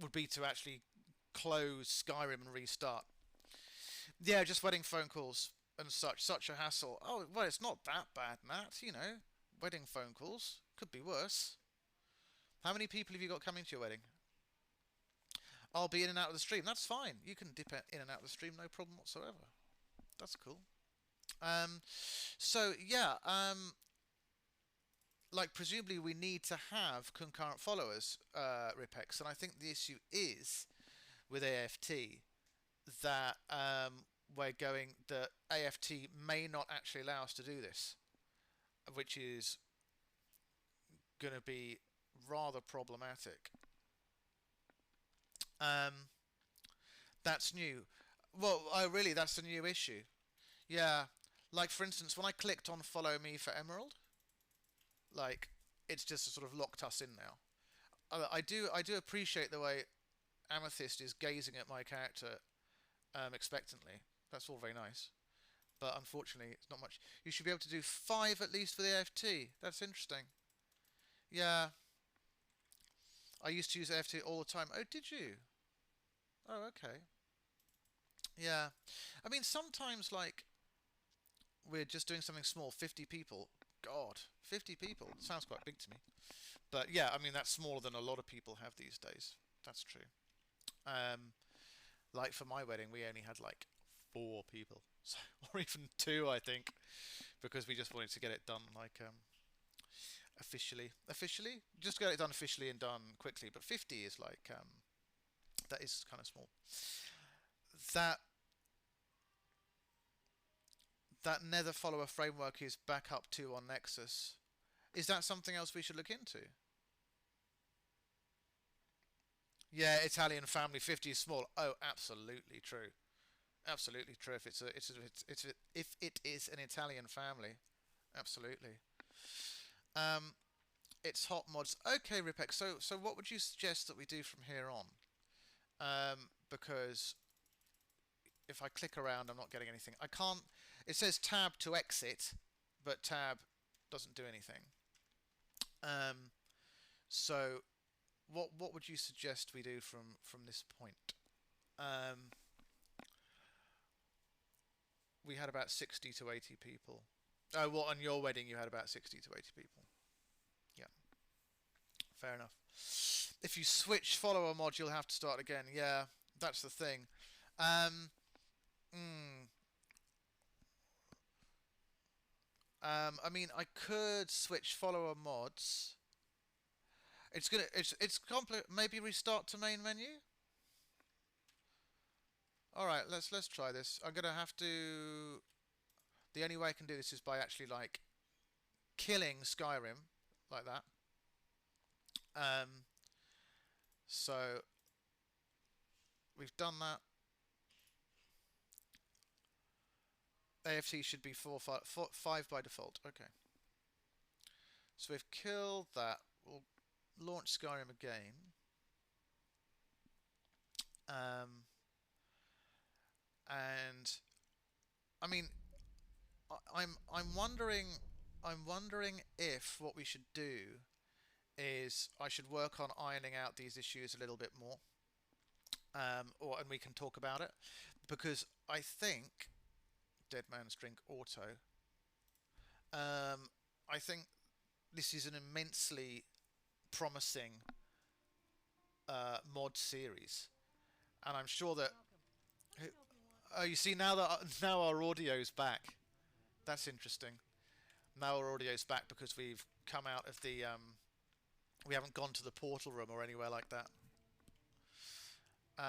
would be to actually close Skyrim and restart. Yeah, just wedding phone calls and such a hassle. Oh, well, it's not that bad, Nat, you know. Wedding phone calls could be worse. How many people have you got coming to your wedding? I'll be in and out of the stream. That's fine. You can dip in and out of the stream, no problem whatsoever. That's cool. So yeah, like presumably we need to have concurrent followers, RipX, and I think the issue is with AFT that that AFT may not actually allow us to do this, which is going to be rather problematic. That's new. Well, oh really? That's a new issue. Yeah, like for instance, when I clicked on follow me for Emerald, like it's just sort of locked us in now. I do appreciate the way Amethyst is gazing at my character expectantly. That's all very nice, but unfortunately, it's not much. You should be able to do 5 at least for the AFT. That's interesting. Yeah, I used to use AFT all the time. Oh, did you? Oh, okay. Yeah, I mean sometimes like we're just doing something small, 50 people. God, 50 people sounds quite big to me. But yeah, I mean that's smaller than a lot of people have these days. That's true. Like for my wedding, we only had like 4 people, so, or even 2, I think, because we just wanted to get it done like officially, just get it done officially and done quickly. But 50 is like that is kind of small. That Nether follower framework is back up to on Nexus. Is that something else we should look into? Yeah, Italian family 50 is small. Oh, absolutely true. Absolutely true. If it is an Italian family, absolutely. Um, it's hot mods. Okay, RipX. So what would you suggest that we do from here on? Because if I click around, I'm not getting anything. I can't. It says tab to exit, but tab doesn't do anything. So what would you suggest we do from this point? We had about 60 to 80 people. Oh, well, on your wedding you had about 60 to 80 people. Yeah, fair enough. If you switch follower mod, you'll have to start again. Yeah, that's the thing. I mean, I could switch follower mods. It's complex. Maybe restart to main menu. All right, let's try this. I'm gonna have to. The only way I can do this is by actually like killing Skyrim like that. So we've done that. AFT should be 5 by default. Okay. So we've killed that. We'll launch Skyrim again. And I mean, I'm wondering if what we should do is I should work on ironing out these issues a little bit more, and we can talk about it, because I think Dead Man's Drink Auto. I think this is an immensely promising mod series, and I'm sure that. Oh, you see now our audio's back. That's interesting. Now our audio's back because we've come out of the. We haven't gone to the portal room or anywhere like that. It's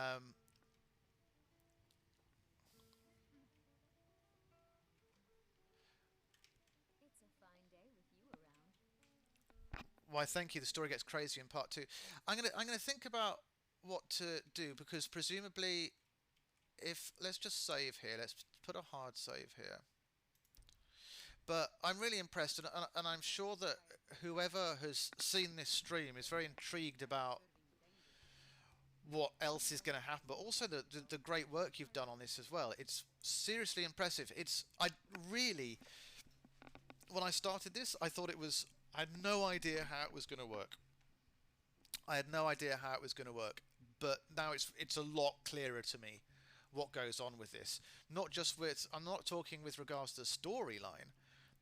a fine day with you around. Why, thank you. The story gets crazy in part 2. I'm gonna think about what to do, because presumably, if let's just save here. Let's put a hard save here. But I'm really impressed, and I'm sure that whoever has seen this stream is very intrigued about what else is going to happen, but also the great work you've done on this as well. It's seriously impressive. I really, when I started this, I thought I had no idea how it was going to work. I had no idea how it was going to work, but now it's a lot clearer to me what goes on with this. Not just with, I'm not talking with regards to the storyline.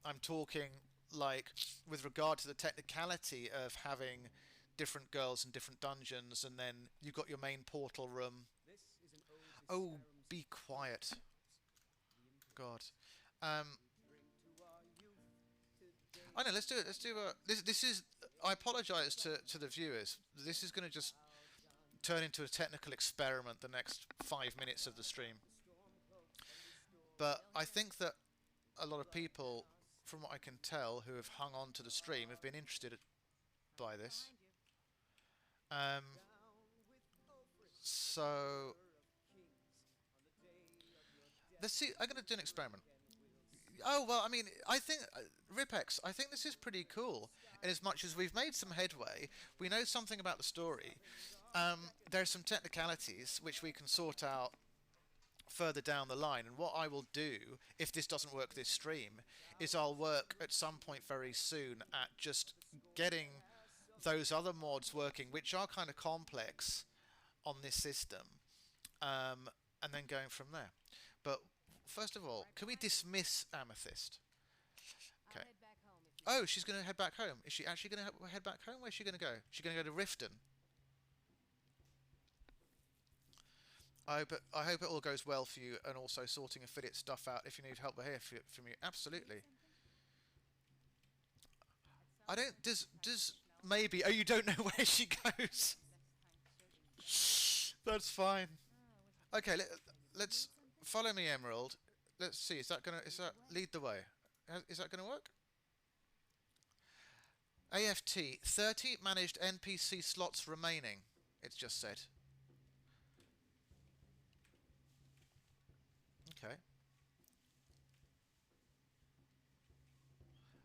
I'm talking like with regard to the technicality of having different girls in different dungeons, and then you've got your main portal room. Oh, be quiet. God. I know. Let's do it. Let's do a. This is. I apologise to the viewers. This is going to just turn into a technical experiment the next 5 minutes of the stream. But I think that a lot of people, from what I can tell, who have hung on to the stream, have been interested by this. So let's see. I'm going to do an experiment. Oh, well, I mean, I think RipX, I think this is pretty cool in as much as we've made some headway. We know something about the story. There are some technicalities which we can sort out further down the line, and what I will do if this doesn't work this stream is I'll work at some point very soon at just getting those other mods working, which are kind of complex on this system, and then going from there. But first of all, can we dismiss Amethyst? Okay. Oh, she's going to head back home. Is she actually going to head back home? Where's she going to go? She's going to go to Riften. I hope it all goes well for you, and also sorting affiliate stuff out if you need help here from you. Absolutely. I don't. Does maybe? Oh, you don't know where she goes. That's fine. Okay, let's follow me, Emerald. Let's see. Is that lead the way? Is that gonna work? AFT 30 managed NPC slots remaining. It's just said. Okay.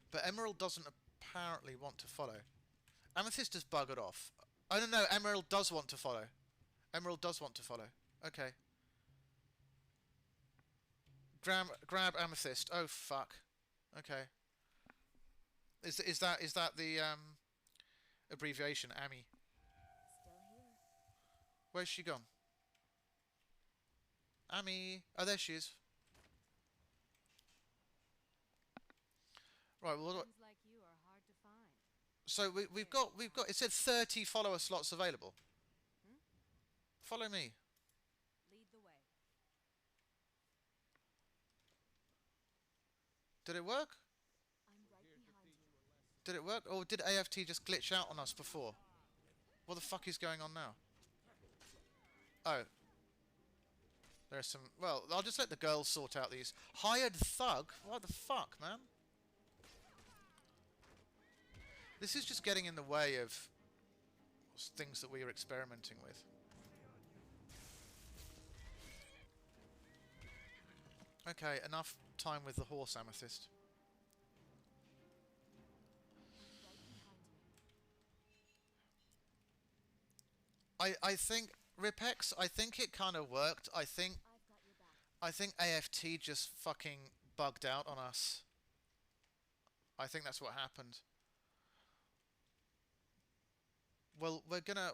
But Emerald doesn't apparently want to follow. Amethyst has buggered off. Oh no, Emerald does want to follow. Emerald does want to follow. Okay. Grab Amethyst. Oh fuck. Okay. Is that the abbreviation, Ami? Where's she gone? Ami. Oh, there she is. Right. Well, Like you are hard to find. so we've got. It said 30 follower slots available. Follow me. Lead the way. Did it work? I'm right behind you. Did it work? Or did AFT just glitch out on us before? What the fuck is going on now? Oh. There's some... Well, I'll just let the girls sort out these. Hired thug? What the fuck, man? This is just getting in the way of things that we are experimenting with. Okay, enough time with the horse, Amethyst. I think RipX, I think it kind of worked. I think AFT just fucking bugged out on us. I think that's what happened. Well, we're gonna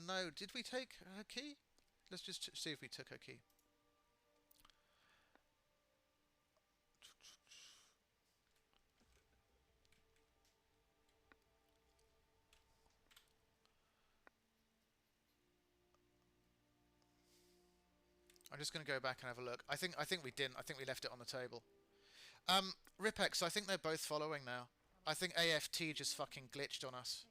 know. Did we take her key? Let's just see if we took her key. I'm just going to go back and have a look. I think we didn't. I think we left it on the table. RipX, I think they're both following now. I think AFT just fucking glitched on us.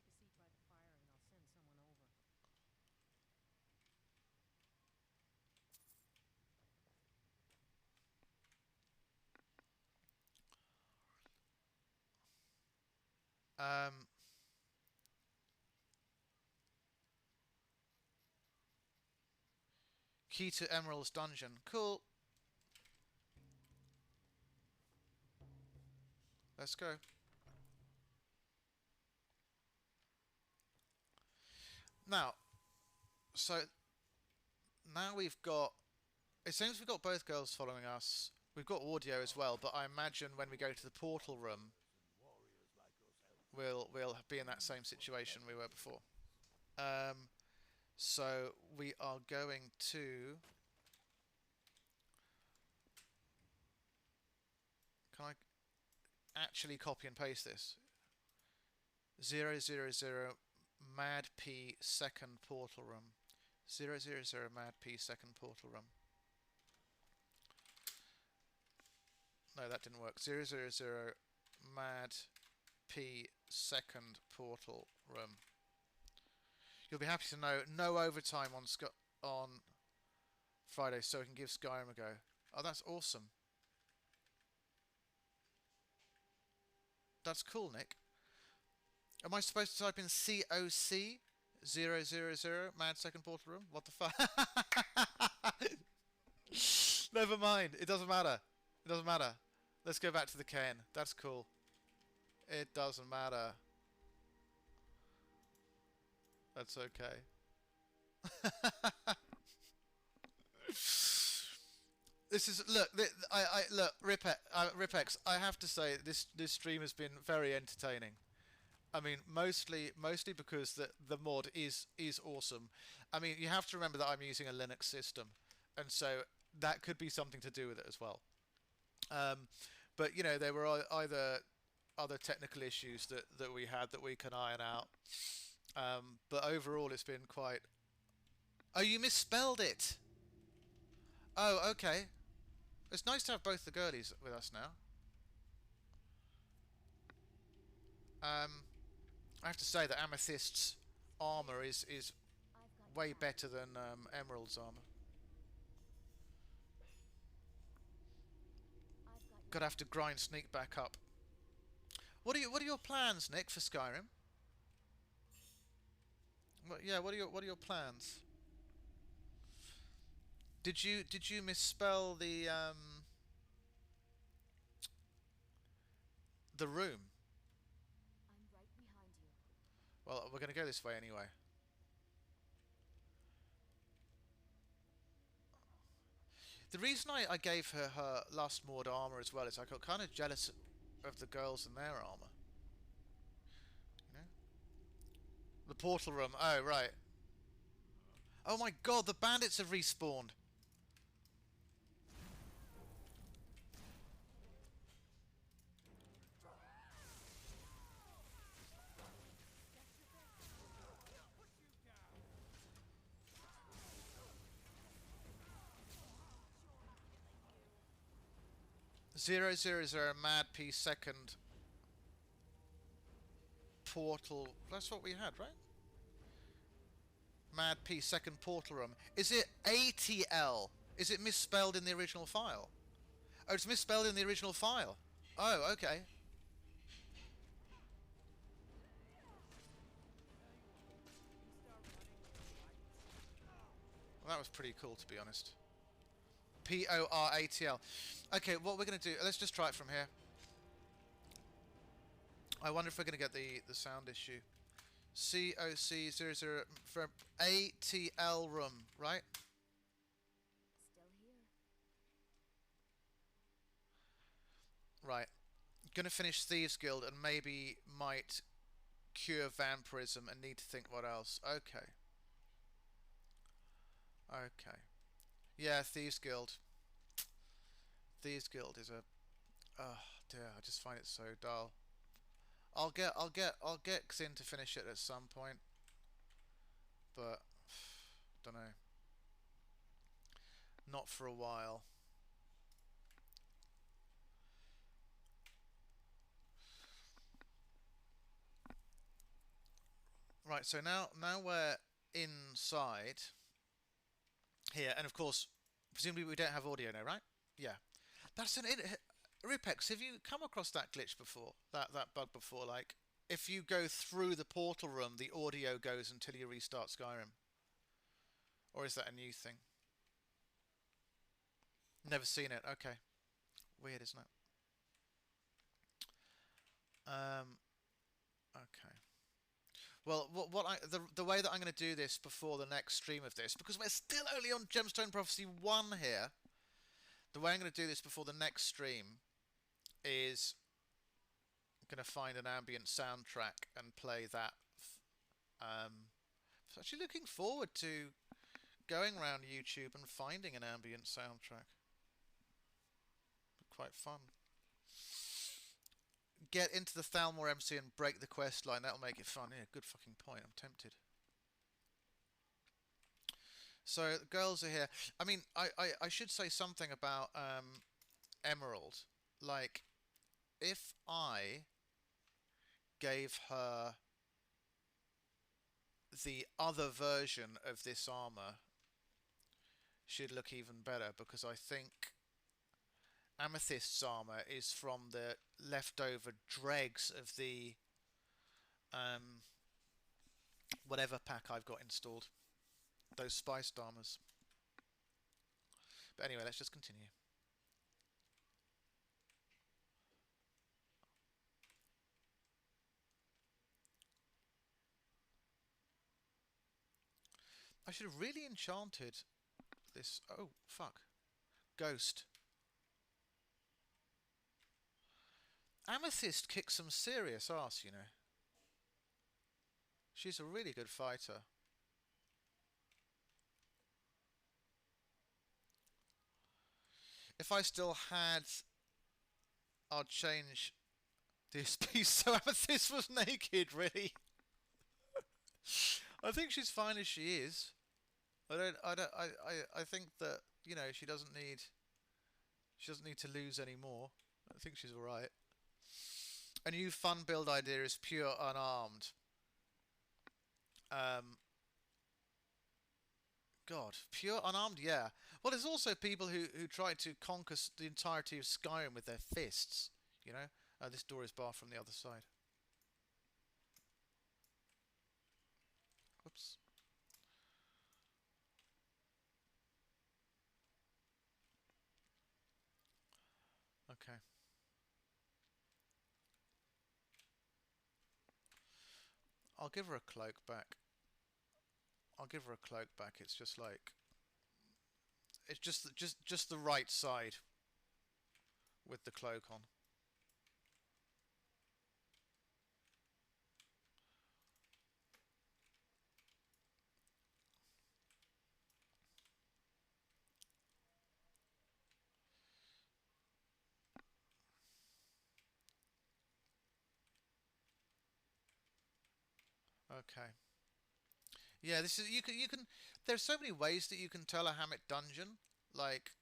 Take a seat by the fire and I'll send someone over. Key to Emerald's dungeon. Cool. Let's go. Now, so now we've got... It seems we've got both girls following us. We've got audio as well, but I imagine when we go to the portal room, we'll be in that same situation we were before. So we are going to... Can I actually copy and paste this? 000 Mad P second portal room. 000 Mad P second portal room. No, that didn't work. 000 Mad P second portal room. You'll be happy to know no overtime on Friday, so we can give Skyrim a go. Oh, that's awesome. That's cool, Nick. Am I supposed to type in COC 000 Mad Second Portal Room? What the fuck? Never mind. It doesn't matter. It doesn't matter. Let's go back to the Ken. That's cool. It doesn't matter. That's okay. This is look. Look, RipX. I have to say this stream has been very entertaining. I mean, mostly because the mod is awesome. I mean, you have to remember that I'm using a Linux system, and so that could be something to do with it as well. But you know, there were either other technical issues that we had that we can iron out. But overall, it's been quite... Oh, you misspelled it! Oh, okay. It's nice to have both the girlies with us now. I have to say that Amethyst's armour is way better than Emerald's armour. Gonna have to grind sneak back up. What are your plans, Nick, for Skyrim? What are your plans? Did you misspell the room? I'm right behind you. Well, we're gonna go this way anyway. The reason I gave her Last Moored armor as well is I got kind of jealous of the girls and their armor. You know? The portal room. Oh, right. Oh my god, the bandits have respawned. Zero Mad P second portal. That's what we had, right? Mad P second portal room. Is it ATL? Is it misspelled in the original file? Oh, it's misspelled in the original file. Oh, okay. Well, that was pretty cool, to be honest. PORATL. Okay, what we're going to do... Let's just try it from here. I wonder if we're going to get the sound issue. COC00 for ATL room, right? Still here. Right. Gonna finish Thieves Guild and maybe might cure vampirism and need to think what else. Okay. Okay. Yeah, Thieves Guild. Thieves Guild is a... Oh dear, I just find it so dull. I'll get Xynn to finish it at some point, but don't know. Not for a while. Right, so now we're inside here, and of course, presumably we don't have audio now, right? Yeah, that's an... RipX, have you come across that glitch before? That bug before? Like, if you go through the portal room, the audio goes until you restart Skyrim? Or is that a new thing? Never seen it. Okay. Weird, isn't it? Okay. Well, the way that I'm going to do this before the next stream of this, because we're still only on Gemstone Prophecy 1 here, the way I'm going to do this before the next stream is I'm going to find an ambient soundtrack and play that. So actually looking forward to going around YouTube and finding an ambient soundtrack. Quite fun. Get into the Thalmor MC and break the quest line. That'll make it fun. Yeah, good fucking point. I'm tempted. So the girls are here. I mean, I should say something about Emerald. Like, if I gave her the other version of this armor, she'd look even better, because I think Amethyst's armor is from the leftover dregs of the whatever pack I've got installed. Those spiced armors. But anyway, let's just continue. I should have really enchanted this. Oh, fuck. Ghost. Amethyst kicks some serious ass, you know. She's a really good fighter. If I still had, I'd change this piece so Amethyst was naked, really. I think she's fine as she is. I think that, you know, she doesn't need to lose any more. I think she's alright. A new fun build idea is pure unarmed. God, pure unarmed, yeah. Well, there's also people who try to conquer the entirety of Skyrim with their fists, you know? This door is barred from the other side. Whoops. Okay. I'll give her a cloak back. It's just like, it's just the right side with the cloak on. Okay. Yeah, this is, you can there's so many ways that you can tell a Hammett dungeon. Like,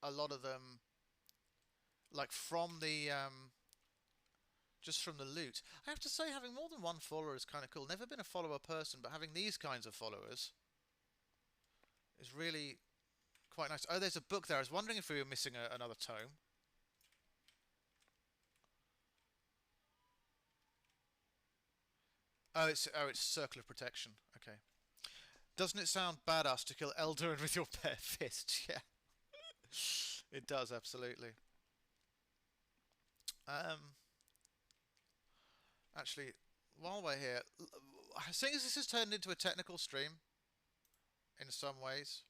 a lot of them, like from the just from the loot. I have to say, having more than one follower is kind of cool. Never been a follower person, but having these kinds of followers is really quite nice. Oh, there's a book there. I was wondering if we were missing another tome. Oh, it's Circle of Protection. Okay. Doesn't it sound badass to kill Eldarin with your bare fist? Yeah. It does, absolutely. Actually, while we're here, seeing as this has turned into a technical stream in some ways,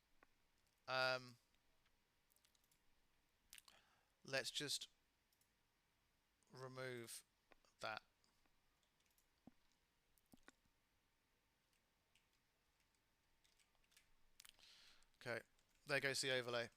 let's just remove that. Okay, there goes the overlay. Okay.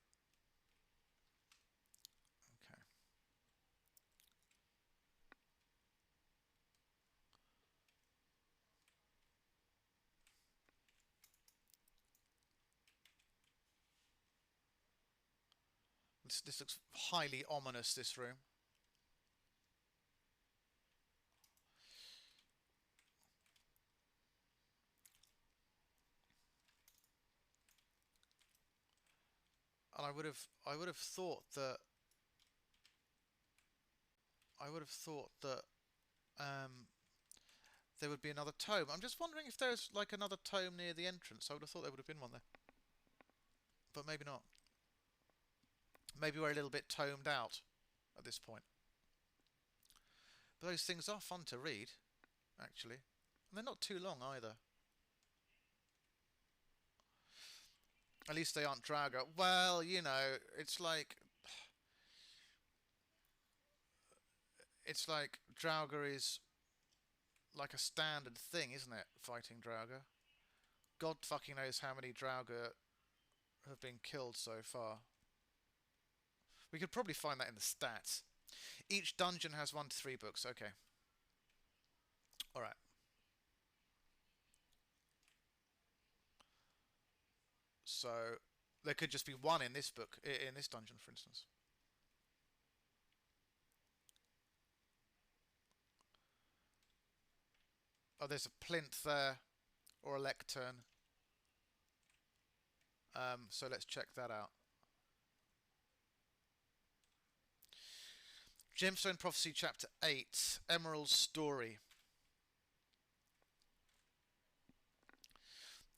This looks highly ominous, this room. And I would have thought that there would be another tome. I'm just wondering if there's like another tome near the entrance. I would have thought there would have been one there. But maybe not. Maybe we're a little bit tomed out at this point. Those things are fun to read, actually. And they're not too long either. At least they aren't Draugr. Well, you know, it's like Draugr is like a standard thing, isn't it? Fighting Draugr. God fucking knows how many Draugr have been killed so far. We could probably find that in the stats. Each dungeon has 1 to 3 books. Okay. Alright. So, there could just be 1 in this book, in this dungeon, for instance. Oh, there's a plinth there, or a lectern. So let's check that out. Gemstone Prophecy, Chapter 8, Emerald's Story.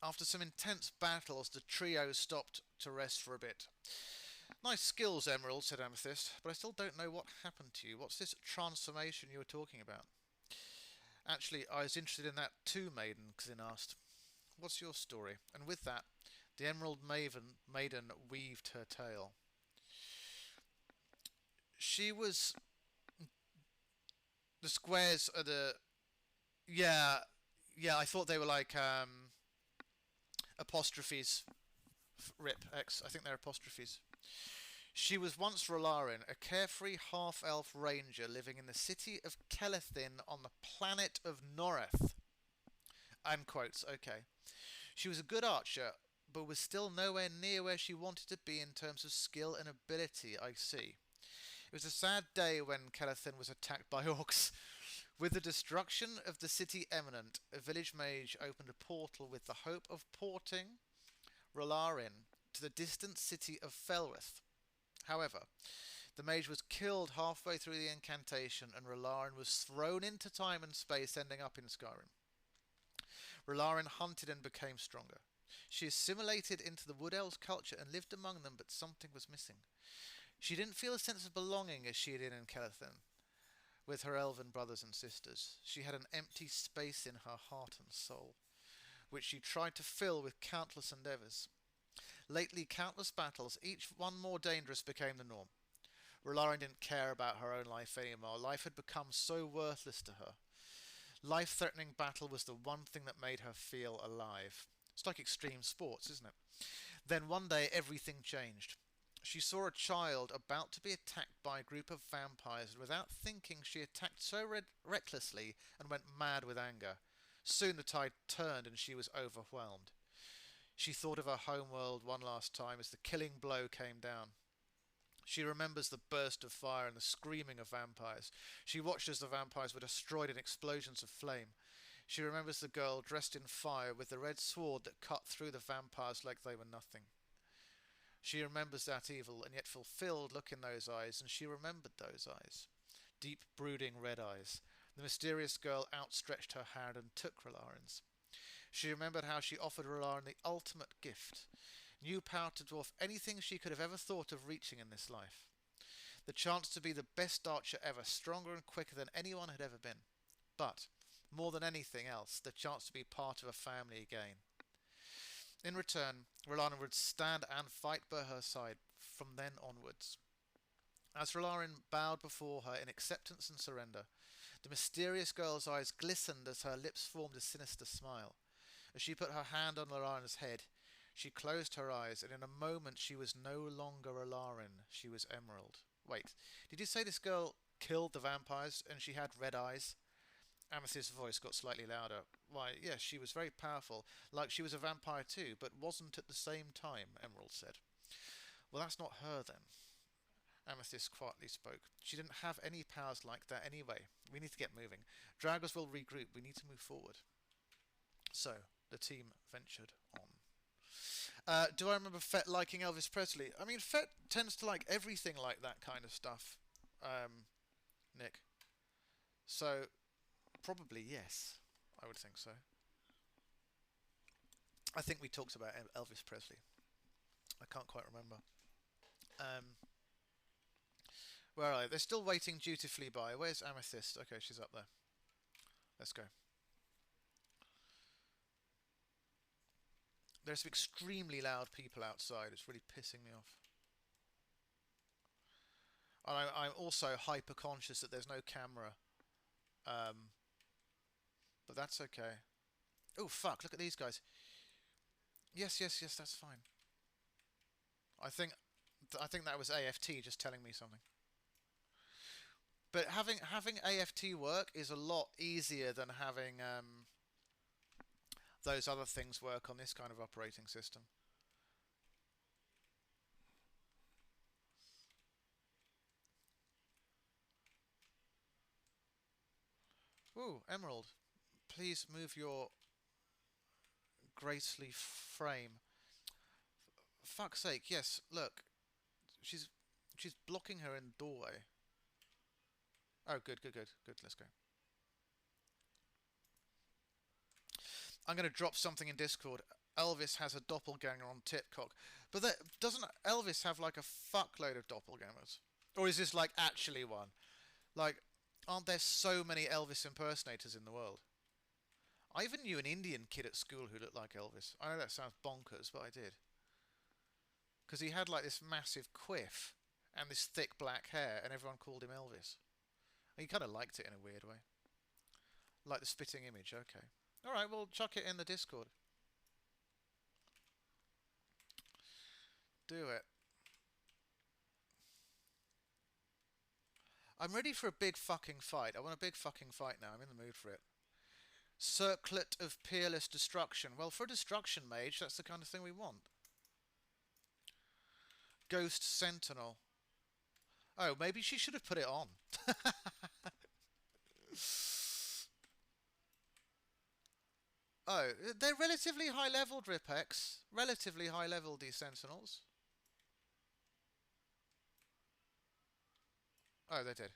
After some intense battles, the trio stopped to rest for a bit. Nice skills, Emerald, said Amethyst, but I still don't know what happened to you. What's this transformation you were talking about? Actually, I was interested in that too, Maiden, Xynn asked. What's your story? And with that, the Emerald Maiden weaved her tale. She was... The squares are the... Yeah, I thought they were like apostrophes. RipX, I think they're apostrophes. She was once Rolarin, a carefree half-elf ranger living in the city of Xynn on the planet of Noreth. And quotes, okay. She was a good archer, but was still nowhere near where she wanted to be in terms of skill and ability, I see. It was a sad day when Xynn was attacked by orcs. With the destruction of the city imminent, a village mage opened a portal with the hope of porting Rolarin to the distant city of Felrith. However, the mage was killed halfway through the incantation and Rolarin was thrown into time and space, ending up in Skyrim. Rolarin hunted and became stronger. She assimilated into the Wood Elves' culture and lived among them, but something was missing. She didn't feel a sense of belonging as she did in Xynn, with her elven brothers and sisters. She had an empty space in her heart and soul, which she tried to fill with countless endeavours. Lately, countless battles, each one more dangerous, became the norm. Rolarin didn't care about her own life anymore. Life had become so worthless to her. Life-threatening battle was the one thing that made her feel alive. It's like extreme sports, isn't it? Then one day, everything changed. She saw a child about to be attacked by a group of vampires, and without thinking, she attacked so recklessly and went mad with anger. Soon the tide turned and she was overwhelmed. She thought of her homeworld one last time as the killing blow came down. She remembers the burst of fire and the screaming of vampires. She watched as the vampires were destroyed in explosions of flame. She remembers the girl dressed in fire with the red sword that cut through the vampires like they were nothing. She remembers that evil and yet fulfilled look in those eyes, and she remembered those eyes. Deep, brooding red eyes. The mysterious girl outstretched her hand and took Rolarin's. She remembered how she offered Rolarin the ultimate gift, new power to dwarf anything she could have ever thought of reaching in this life. The chance to be the best archer ever, stronger and quicker than anyone had ever been. But, more than anything else, the chance to be part of a family again. In return, Rolarin would stand and fight by her side from then onwards. As Rolarin bowed before her in acceptance and surrender, the mysterious girl's eyes glistened as her lips formed a sinister smile. As she put her hand on Rolarin's head, she closed her eyes, and in a moment she was no longer Rolarin, she was Emerald. Wait, did you say this girl killed the vampires and she had red eyes? Amethyst's voice got slightly louder. Why, yes, she was very powerful, like she was a vampire too, but wasn't at the same time, Emerald said. Well, that's not her then. Amethyst quietly spoke. She didn't have any powers like that anyway. We need to get moving. Draugrs will regroup. We need to move forward. So, the team ventured on. Do I remember Fett liking Elvis Presley? I mean, Fett tends to like everything like that kind of stuff, Nick. So, probably yes. I would think so. I think we talked about Elvis Presley. I can't quite remember. Where are they? They're still waiting dutifully by. Where's Amethyst? Okay, she's up there. Let's go. There's some extremely loud people outside. It's really pissing me off. And I'm also hyper conscious that there's no camera. But that's okay. Oh fuck! Look at these guys. Yes, yes, yes. That's fine. I think that was AFT just telling me something. But having AFT work is a lot easier than having those other things work on this kind of operating system. Ooh, Emerald. Please move your gracefully frame. Fuck's sake, yes, look. She's blocking her in the doorway. Oh, good, good, good, good, let's go. I'm going to drop something in Discord. Elvis has a doppelganger on Titcock. But doesn't Elvis have like a fuckload of doppelgangers? Or is this like actually one? Like, aren't there so many Elvis impersonators in the world? I even knew an Indian kid at school who looked like Elvis. I know that sounds bonkers, but I did. Because he had like this massive quiff and this thick black hair, and everyone called him Elvis. He kind of liked it in a weird way. Like the spitting image, okay. Alright, well, chuck it in the Discord. Do it. I'm ready for a big fucking fight. I want a big fucking fight now. I'm in the mood for it. Circlet of Peerless Destruction. Well, for a destruction mage, that's the kind of thing we want. Ghost Sentinel. Oh, maybe she should have put it on. Oh, they're relatively high-leveled, RipX. Relatively high-leveled, these Sentinels. Oh, they did.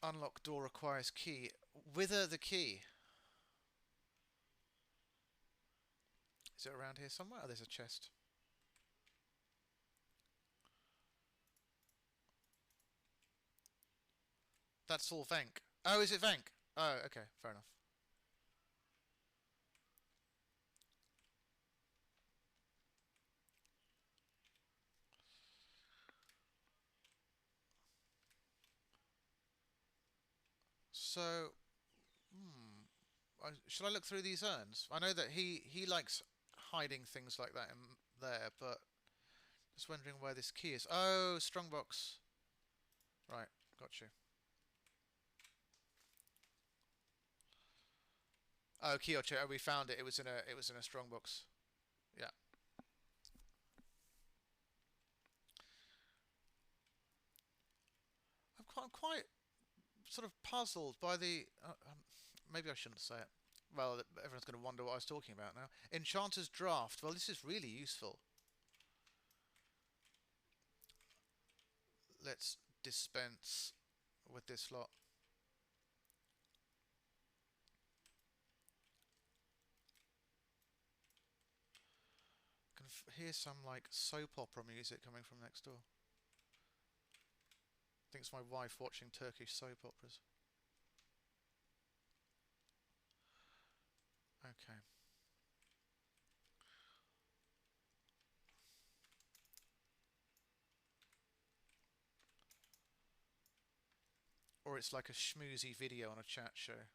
Unlock door requires key. Wither the key. Is it around here somewhere? Oh, there's a chest. That's all Venk. Oh, is it Venk? Oh, okay, fair enough. So, should I look through these urns? I know that he likes hiding things like that in there, but just wondering where this key is. Oh, strongbox. Right, got you. Oh, key or chair. Oh, we found it. It was in a strongbox. Yeah. I'm quite sort of puzzled by the. Maybe I shouldn't say it. Well, everyone's going to wonder what I was talking about now. Enchanter's Draft. Well, this is really useful. Let's dispense with this lot. I can hear some like soap opera music coming from next door. I think it's my wife watching Turkish soap operas. Okay. Or it's like a schmoozy video on a chat show.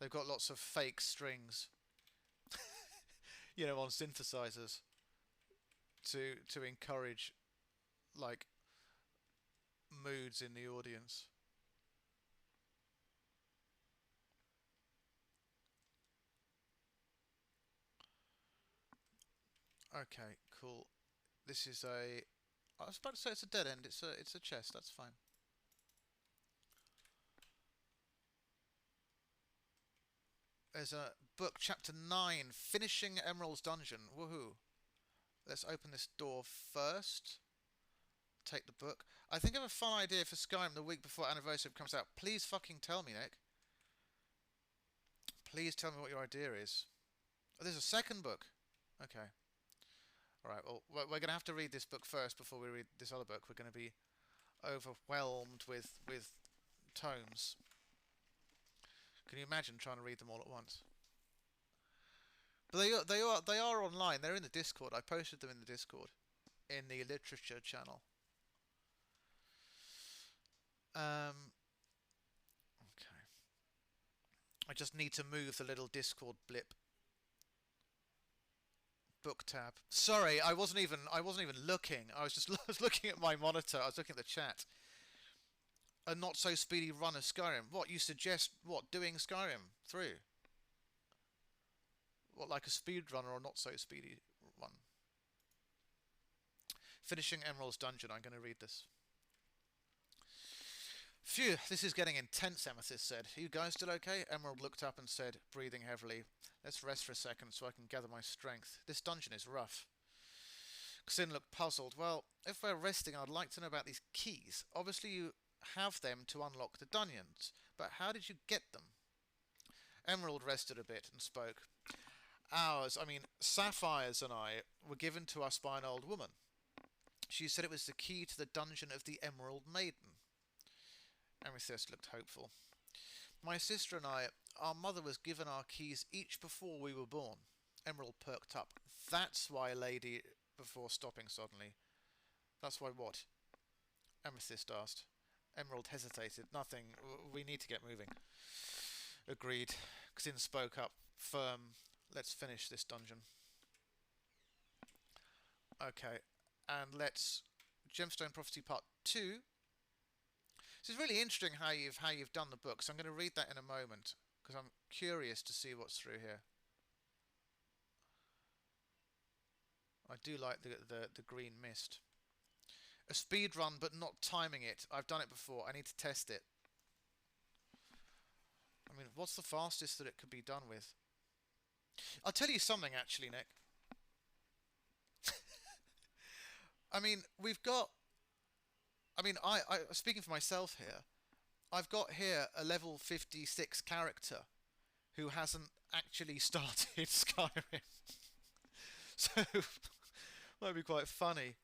They've got lots of fake strings, you know, on synthesizers to encourage like moods in the audience. Okay, cool. This is a. I was about to say it's a dead end. It's a chest. That's fine. There's a book, chapter 9, finishing Emerald's dungeon. Woohoo! Let's open this door first. Take the book. I think I have a fun idea for Skyrim the week before Anniversary comes out. Please fucking tell me, Nick. Please tell me what your idea is. Oh, there's a second book. Okay. Alright, well, we're going to have to read this book first before we read this other book. We're going to be overwhelmed with tomes. Can you imagine trying to read them all at once? But they are online. They're in the Discord. I posted them in the Discord, in the literature channel. Okay. I just need to move the little Discord blip. Book tab. Sorry, I wasn't even looking. I was just looking at my monitor. I was looking at the chat. A not so speedy run of Skyrim. What you suggest? What, doing Skyrim through? What, like a speed runner or not so speedy one? Finishing Emerald's dungeon. I'm going to read this. Phew, this is getting intense, Amethyst said. Are you guys still okay? Emerald looked up and said, breathing heavily, let's rest for a second so I can gather my strength. This dungeon is rough. Xynn looked puzzled. Well, if we're resting, I'd like to know about these keys. Obviously you have them to unlock the dungeons, but how did you get them? Emerald rested a bit and spoke. Sapphires and I were given to us by an old woman. She said it was the key to the dungeon of the Emerald Maiden. Amethyst looked hopeful. My sister and I, our mother was given our keys each before we were born. Emerald perked up. That's why, lady, before stopping suddenly. That's why what? Amethyst asked. Emerald hesitated. Nothing. We need to get moving. Agreed. Xynn spoke up. Firm. Let's finish this dungeon. Okay. And let's... Gemstone Prophecy Part 2. This is really interesting how you've done the book. So I'm going to read that in a moment because I'm curious to see what's through here. I do like the green mist. A speed run, but not timing it. I've done it before. I need to test it. I mean, what's the fastest that it could be done with? I'll tell you something, actually, Nick. I mean, we've got... I mean, I speaking for myself here, I've got here a level 56 character who hasn't actually started Skyrim. So, might be quite funny.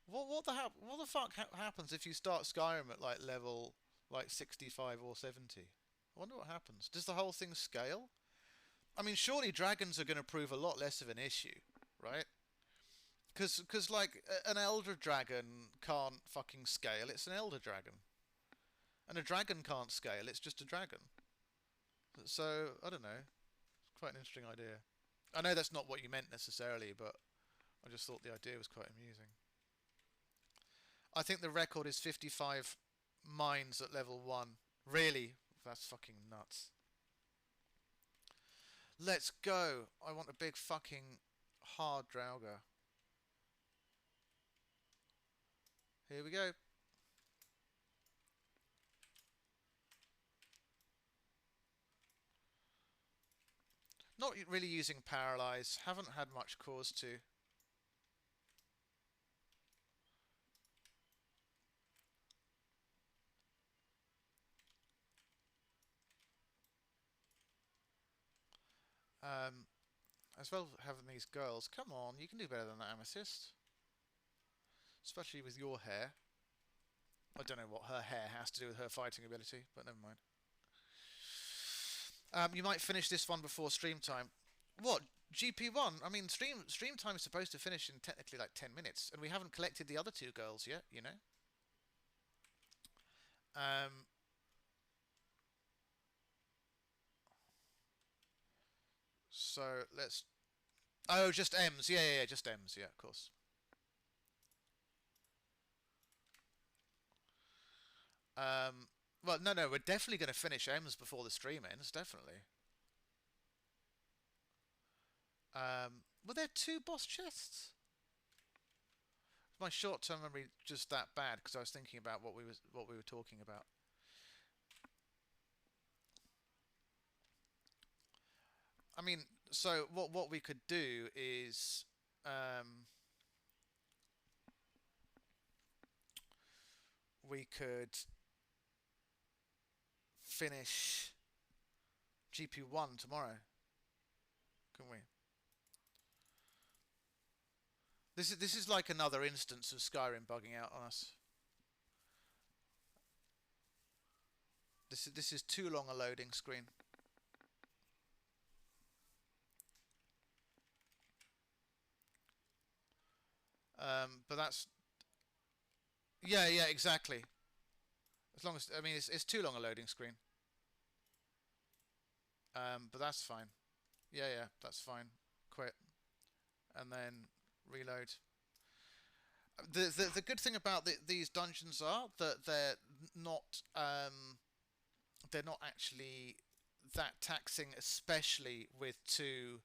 What the fuck happens if you start Skyrim at like level like 65 or 70? I wonder what happens. Does the whole thing scale? I mean, surely dragons are going to prove a lot less of an issue, right? Because like, an elder dragon can't fucking scale, it's an elder dragon. And a dragon can't scale, it's just a dragon. So, I don't know. It's quite an interesting idea. I know that's not what you meant necessarily, but I just thought the idea was quite amusing. I think the record is 55 mines at level 1. Really? That's fucking nuts. Let's go! I want a big fucking hard Draugr. Here we go. Not really using Paralyze. Haven't had much cause to. As well as having these girls. Come on, you can do better than that, Amethyst. Especially with your hair. I don't know what her hair has to do with her fighting ability, but never mind. You might finish this one before stream time. What? GP1? I mean, stream time is supposed to finish in technically like 10 minutes, and we haven't collected the other two girls yet, you know? So, let's... Oh, just M's. Yeah, just M's. Yeah, of course. Well, no, we're definitely going to finish M's before the stream ends, definitely. Were there 2 boss chests? My short-term memory just that bad because I was thinking about what we were talking about. I mean, so what we could do is we could finish GP1 tomorrow, couldn't we? This is like another instance of Skyrim bugging out on us. This is too long a loading screen. But that's yeah, exactly. As long as I mean it's too long a loading screen. But that's fine. Yeah, that's fine. Quit and then reload. The good thing about these dungeons are that they're not actually that taxing, especially with 2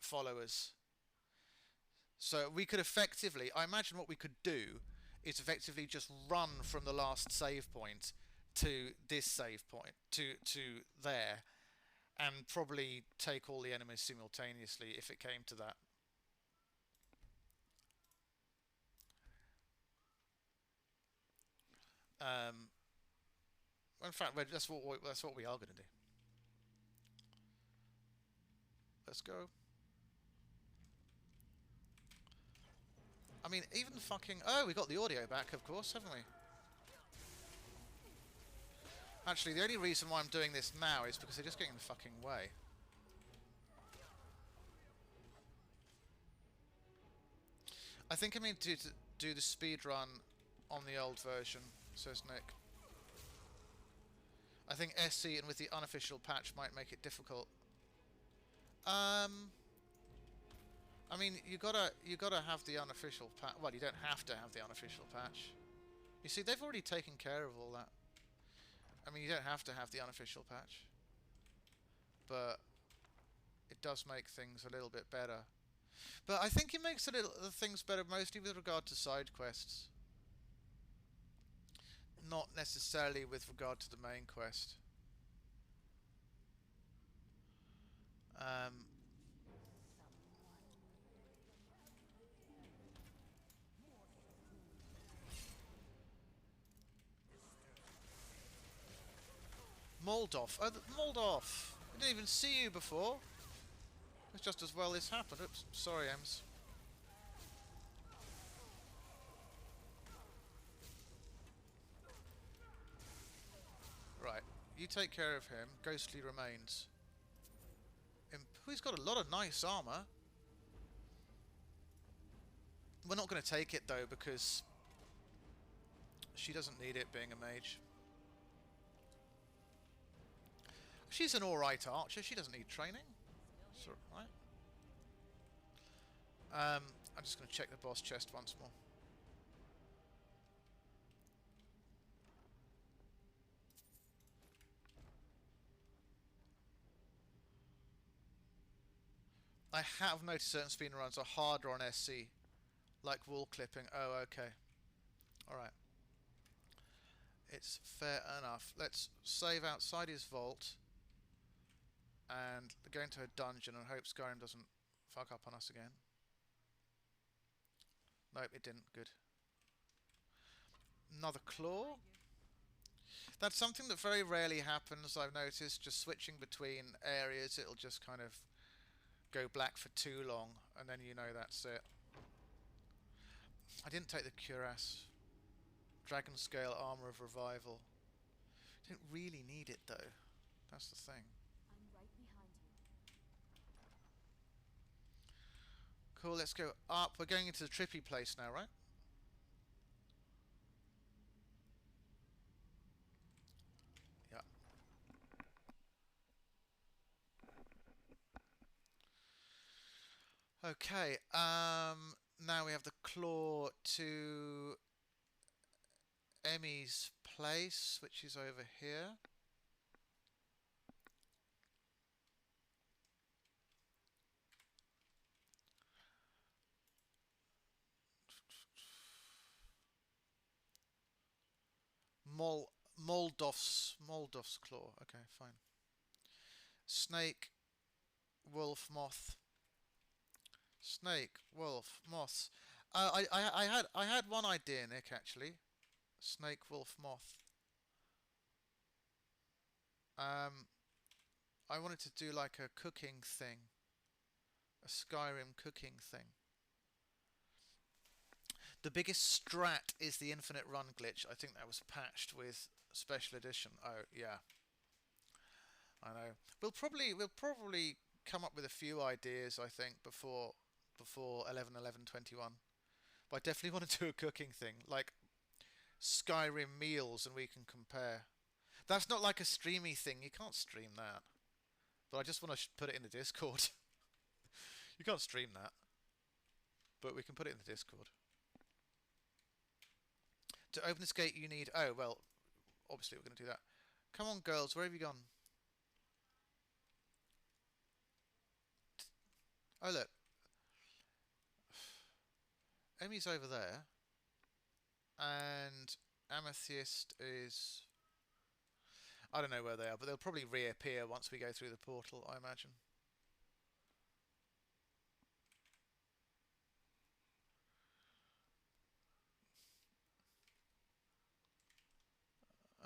followers. So we could effectively, I imagine what we could do is effectively just run from the last save point to this save point, to there, and probably take all the enemies simultaneously if it came to that. In fact, that's what we are going to do. Let's go. I mean, even fucking... Oh, we got the audio back, of course, haven't we? Actually, the only reason why I'm doing this now is because they're just getting in the fucking way. I think I mean to do the speed run on the old version, says Nick. I think SC and with the unofficial patch might make it difficult. I mean, you gotta have the unofficial patch. Well, you don't have to have the unofficial patch. You see, they've already taken care of all that. I mean, you don't have to have the unofficial patch, but it does make things a little bit better. But I think it makes the things better mostly with regard to side quests, not necessarily with regard to the main quest. Moldorf. Oh, Moldorf! I didn't even see you before. It's just as well this happened. Oops, sorry, Ems. Right, you take care of him. Ghostly remains. He's got a lot of nice armor. We're not going to take it though because she doesn't need it being a mage. She's an alright archer. She doesn't need training. So, right. I'm just going to check the boss chest once more. I have noticed certain speedruns are harder on SC, like wall clipping. Oh, okay. Alright. It's fair enough. Let's save outside his vault and go into a dungeon and hope Skyrim doesn't fuck up on us again. Nope, it didn't. Good. Another claw. That's something that very rarely happens, I've noticed. Just switching between areas, it'll just kind of go black for too long, and then you know that's it. I didn't take the cuirass. Dragon scale armor of revival. Don't really need it though. That's the thing. I'm right behind you. Cool, let's go up. We're going into the trippy place now, right? Yeah. Okay, now we have the claw to Emmy's place, which is over here. Moldorf's claw. Okay, fine. Snake, wolf, moth. Snake, wolf, moths. I had one idea, Nick. Actually, snake, wolf, moth. I wanted to do like a cooking thing, a Skyrim cooking thing. The biggest strat is the infinite run glitch. I think that was patched with special edition. Oh yeah, I know. We'll probably come up with a few ideas. I think before 11/11/21. But I definitely want to do a cooking thing, like Skyrim meals, and we can compare. That's not like a streamy thing. You can't stream that. But I just want to put it in the Discord. You can't stream that, but we can put it in the Discord. To open this gate, you need... Oh, well, obviously we're going to do that. Come on, girls. Where have you gone? Oh, look. Emmy's over there. And Amethyst is... I don't know where they are, but they'll probably reappear once we go through the portal, I imagine.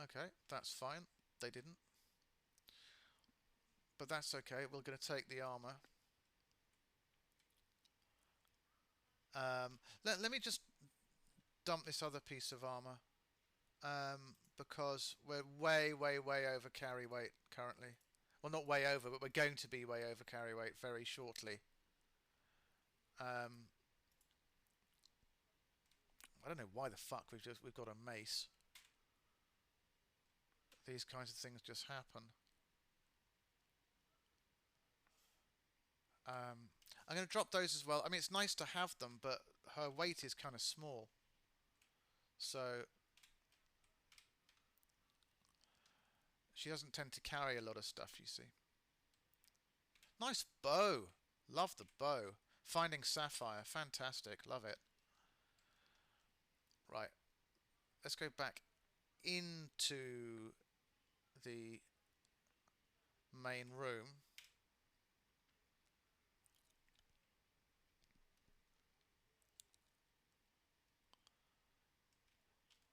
Okay, that's fine. They didn't. But that's okay. We're going to take the armor. Let me just dump this other piece of armor. Because we're way over carry weight currently. Well, not way over, but we're going to be way over carry weight very shortly. I don't know why the fuck we've got a mace. These kinds of things just happen. I'm going to drop those as well. I mean, it's nice to have them, but her weight is kind of small. So she doesn't tend to carry a lot of stuff, you see. Nice bow. Love the bow. Finding sapphire. Fantastic. Love it. Right. Let's go back into the main room.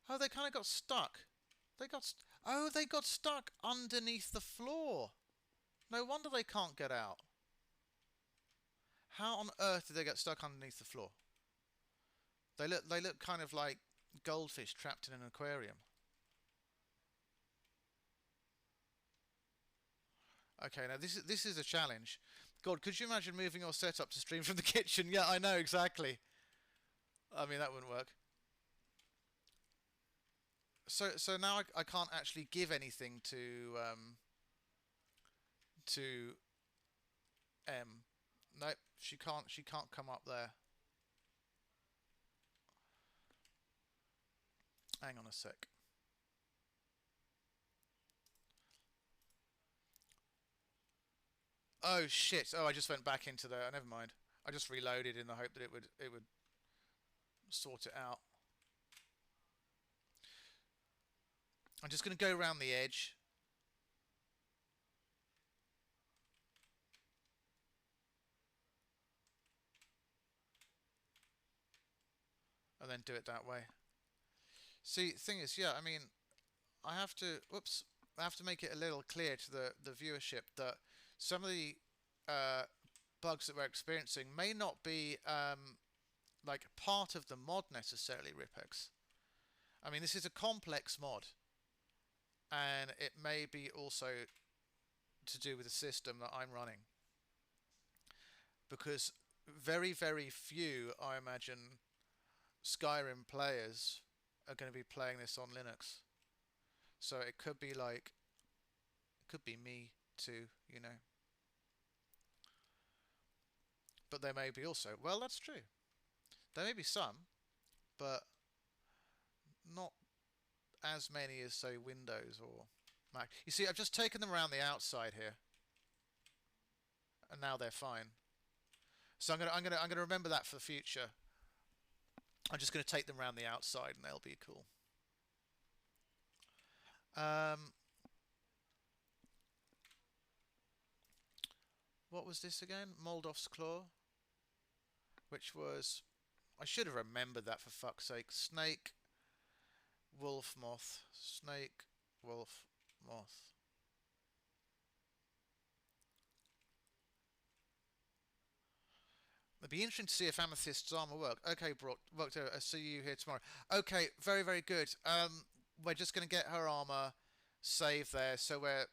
Oh, they kind of got stuck. Oh, they got stuck underneath the floor. No wonder they can't get out. How on earth did they get stuck underneath the floor? They look kind of like goldfish trapped in an aquarium. Okay, now this is a challenge. God, could you imagine moving your setup to stream from the kitchen? Yeah, I know exactly. I mean, that wouldn't work. So now I can't actually give anything to M. Nope, she can't come up there. Hang on a sec. Oh shit! Oh, I just went back into there. Never mind. I just reloaded in the hope that it would sort it out. I'm just going to go around the edge. And then do it that way. See, thing is, yeah, I mean, I have to... Whoops. I have to make it a little clear to the viewership that some of the bugs that we're experiencing may not be like part of the mod necessarily, RipX. I mean, this is a complex mod. And it may be also to do with the system that I'm running. Because very few, I imagine, Skyrim players are going to be playing this on Linux. So it could be like, it could be me too, you know. But there may be also, well, that's true. There may be some, but not as many as, say, Windows or Mac. You see, I've just taken them around the outside here. And now they're fine. So I'm gonna remember that for the future. I'm just gonna take them around the outside and they'll be cool. What was this again? Moldov's Claw, which was, I should have remembered that for fuck's sake. Snake, wolf, moth. Snake, wolf, moth. It'd be interesting to see if Amethyst's armor worked. Okay, Brock, worked out. I'll see you here tomorrow. Okay, very, very good. We're just going to get her armor, save there, so we're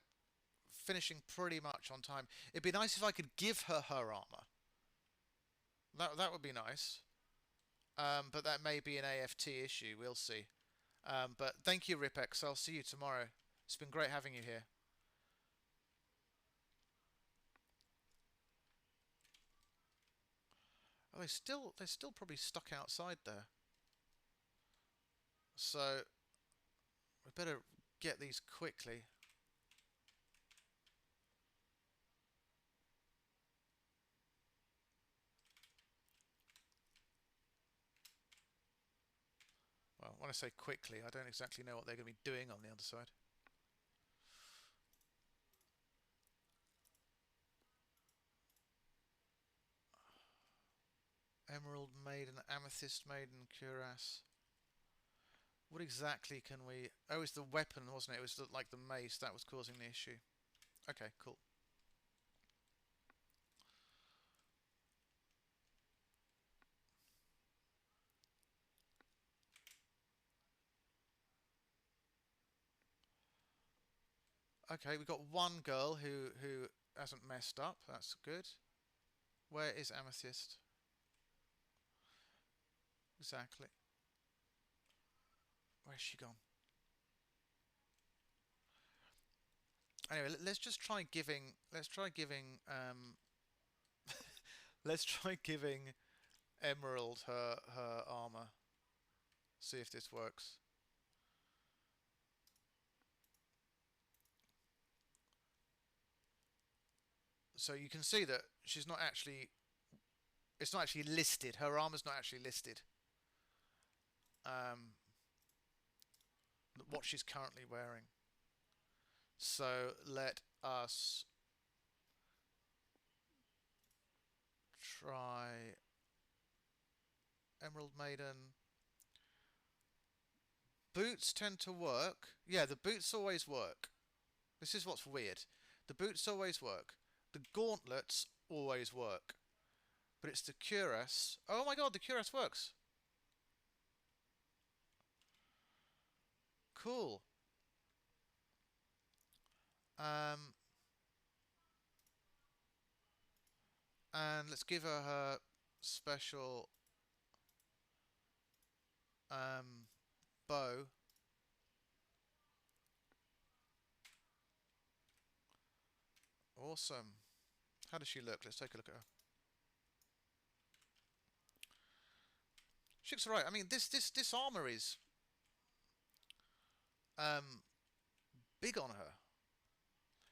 finishing pretty much on time. It'd be nice if I could give her her armor. That would be nice. But that may be an AFT issue. We'll see. But thank you, RipX. I'll see you tomorrow. It's been great having you here. Oh, they're still probably stuck outside there. So we better get these quickly. Well, when I say quickly, I don't exactly know what they're going to be doing on the other side. Emerald Maiden, Amethyst Maiden, Cuirass. What exactly can we... Oh, it's the weapon, wasn't it? It was like the mace that was causing the issue. Okay, cool. Okay, we've got one girl who hasn't messed up. That's good. Where is Amethyst? Exactly. Where's she gone? Anyway, let's just try giving. Let's try giving. Let's try giving Emerald her armor. See if this works. So you can see that she's not actually. It's not actually listed. Her armor's not actually listed. What she's currently wearing. So let us try Emerald Maiden. Boots tend to work. Yeah, the boots always work. This is what's weird. The boots always work. The gauntlets always work. But it's the cuirass. Oh my god, the cuirass works. Cool. And let's give her her special bow. Awesome. How does she look? Let's take a look at her. She looks alright. I mean, this armor is big on her.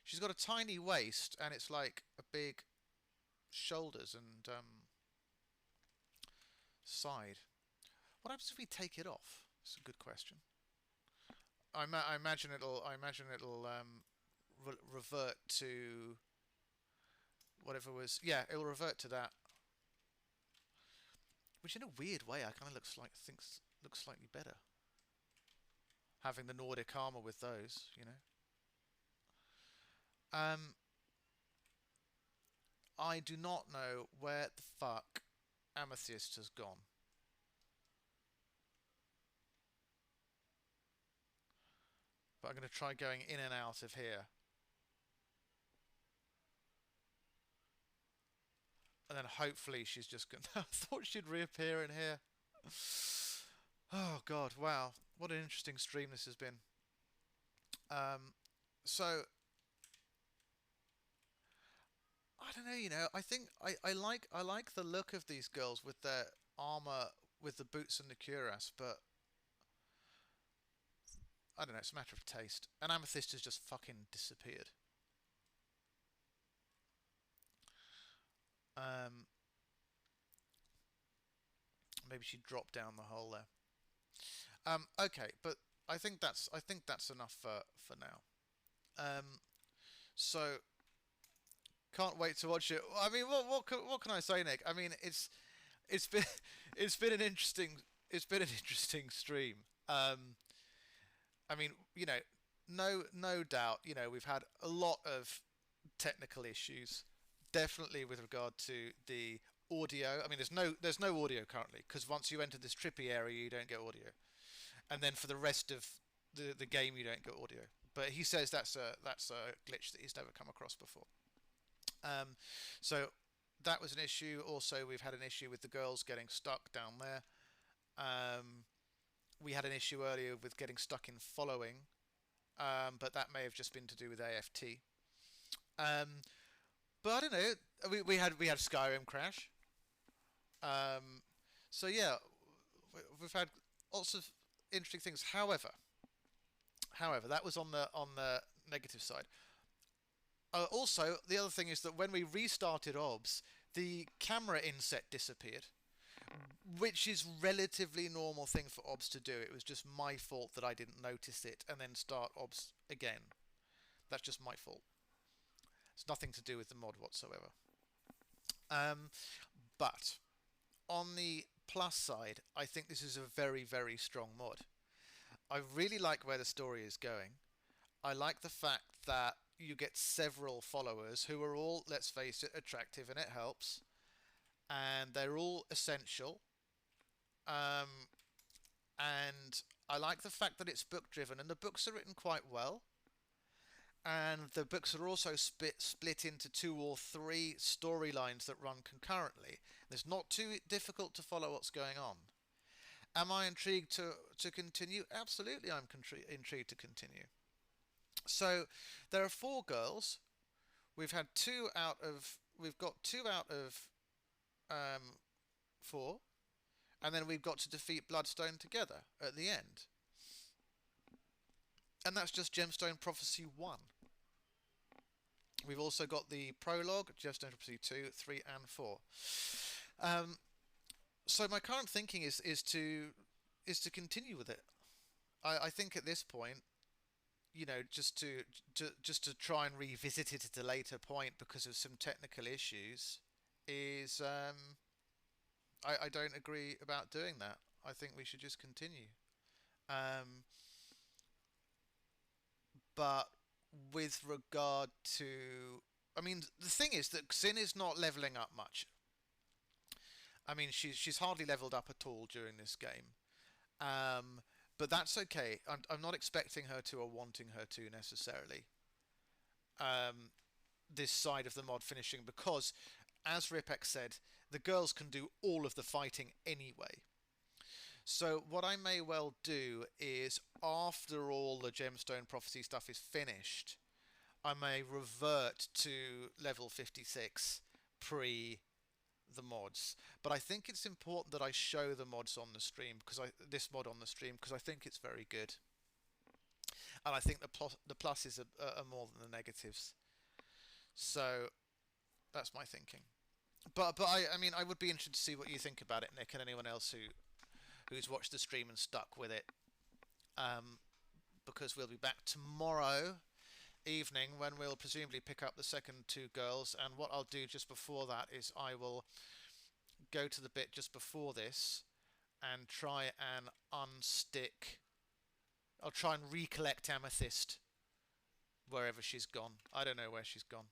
She's got a tiny waist, and it's like a big shoulders and side. What happens if we take it off? It's a good question. I imagine it'll revert to whatever was. Yeah, it'll revert to that. Which, in a weird way, I kind of looks slightly better. Having the Nordic armor with those, you know. I do not know where the fuck Amethyst has gone. But I'm going to try going in and out of here. And then hopefully she's just going to... I thought she'd reappear in here. Oh god, wow. What an interesting stream this has been. So... I don't know, you know, I think I like the look of these girls with their armor, with the boots and the cuirass, but I don't know, it's a matter of taste. And Amethyst has just fucking disappeared. Maybe she dropped down the hole there. Okay, but I think that's enough for now. So can't wait to watch it. I mean, what can I say, Nick? I mean, it's been an interesting stream. I mean, you know, no doubt, you know, we've had a lot of technical issues, definitely with regard to the audio. I mean, there's no audio currently because once you enter this trippy area, you don't get audio, and then for the rest of the game, you don't get audio. But he says that's a glitch that he's never come across before. So that was an issue. Also, we've had an issue with the girls getting stuck down there. We had an issue earlier with getting stuck in following, but that may have just been to do with AFT. But I don't know. We had Skyrim crash. So yeah, we've had lots of interesting things. However, that was on the negative side. Also, the other thing is that when we restarted OBS, the camera inset disappeared, which is relatively normal thing for OBS to do. It was just my fault that I didn't notice it and then start OBS again. That's just my fault. It's nothing to do with the mod whatsoever. But on the plus side, I think this is a very, very strong mod. I really like where the story is going. I like the fact that you get several followers who are all, let's face it, attractive, and it helps. And they're all essential. And I like the fact that it's book driven, and the books are written quite well. And the books are also split into 2 or 3 storylines that run concurrently. It's not too difficult to follow what's going on. Am I intrigued to continue? Absolutely, I'm intrigued to continue. So there are 4 girls. We've got 2 out of 4, and then we've got to defeat Bloodstone together at the end. And that's just Gemstone Prophecy 1. We've also got the prologue, Gemstone Prophecy 2, 3 and 4. So my current thinking is to continue with it. I think at this point, you know, just to try and revisit it at a later point because of some technical issues is I don't agree about doing that. I think we should just continue. But with regard to, I mean, the thing is that Xynn is not leveling up much. I mean, she's hardly leveled up at all during this game. But that's okay. I'm not expecting her to or wanting her to necessarily. This side of the mod finishing, because, as RipX said, the girls can do all of the fighting anyway. So what I may well do is, after all the Gemstone Prophecy stuff is finished, I may revert to level 56 pre the mods. But I think it's important that I show the mods on the stream, because this mod on the stream, because I think it's very good. And I think the pluses are more than the negatives. So that's my thinking. But I mean, I would be interested to see what you think about it, Nick, and anyone else who's watched the stream and stuck with it. Because we'll be back tomorrow evening when we'll presumably pick up the second 2 girls. And what I'll do just before that is I will go to the bit just before this and try and unstick. I'll try and recollect Amethyst wherever she's gone. I don't know where she's gone,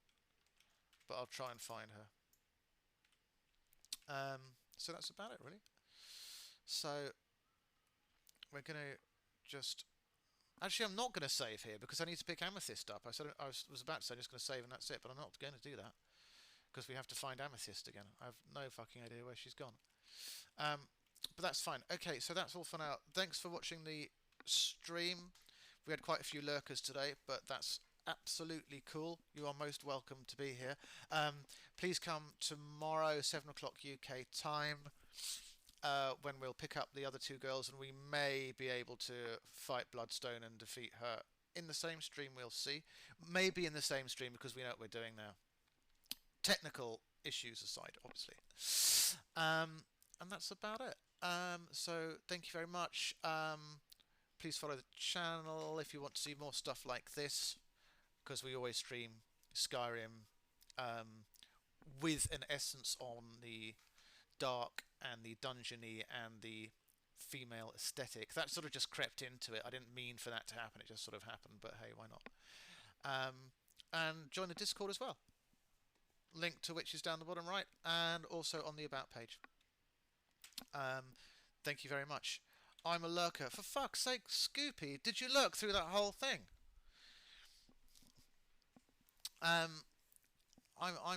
but I'll try and find her. So that's about it, really. So we're gonna just. Actually, I'm not going to save here because I need to pick Amethyst up. I was about to say I'm just going to save and that's it, but I'm not going to do that because we have to find Amethyst again. I have no fucking idea where she's gone. But that's fine. Okay, so that's all for now. Thanks for watching the stream. We had quite a few lurkers today, but that's absolutely cool. You are most welcome to be here. Please come tomorrow, 7 o'clock UK time. When we'll pick up the other 2 girls, and we may be able to fight Bloodstone and defeat her in the same stream. We'll see. Maybe in the same stream because we know what we're doing now. Technical issues aside, obviously. And that's about it. So thank you very much. Please follow the channel if you want to see more stuff like this, because we always stream Skyrim with an essence on the dark and the dungeony and the female aesthetic. That sort of just crept into it. I didn't mean for that to happen. It just sort of happened, but hey, why not? And join the Discord as well. link to which is down the bottom right, and also on the About page. Thank you very much. I'm a lurker. For fuck's sake, Scoopy, did you lurk through that whole thing? I'm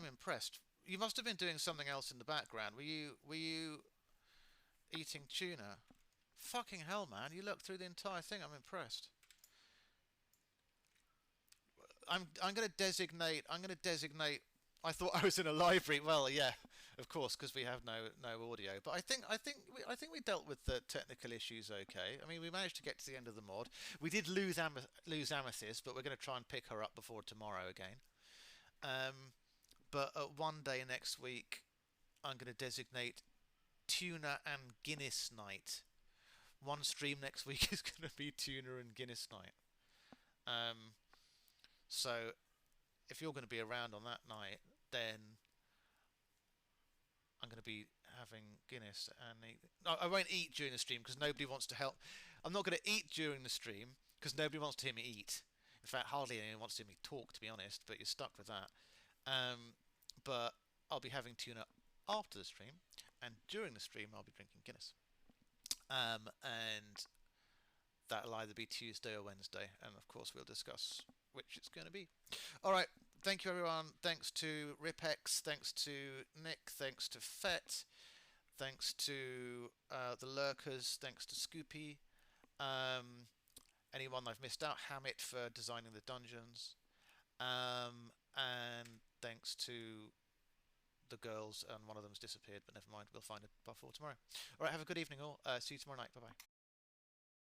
impressed. You must have been doing something else in the background. Were you eating tuna? Fucking hell, man! You looked through the entire thing. I'm impressed. I'm going to designate. I thought I was in a library. Well, yeah, of course, because we have no audio. But I think we dealt with the technical issues okay. I mean, we managed to get to the end of the mod. We did lose Amethyst, but we're going to try and pick her up before tomorrow again. But one day next week, I'm going to designate Tuna and Guinness night. One stream next week is going to be Tuna and Guinness night. So if you're going to be around on that night, then I'm going to be having Guinness and no, I won't eat during the stream because nobody wants to help. I'm not going to eat during the stream because nobody wants to hear me eat. In fact, hardly anyone wants to hear me talk, to be honest. But you're stuck with that. But I'll be having tuna after the stream, and during the stream I'll be drinking Guinness. And that'll either be Tuesday or Wednesday, and of course we'll discuss which it's going to be. Alright, thank you everyone. Thanks to RipX, thanks to Nick, thanks to Fett, thanks to the lurkers, thanks to Scoopy, anyone I've missed out, Hammett for designing the dungeons, and thanks to the girls, and one of them's disappeared, but never mind, we'll find it before tomorrow. Alright, have a good evening all, see you tomorrow night, bye bye.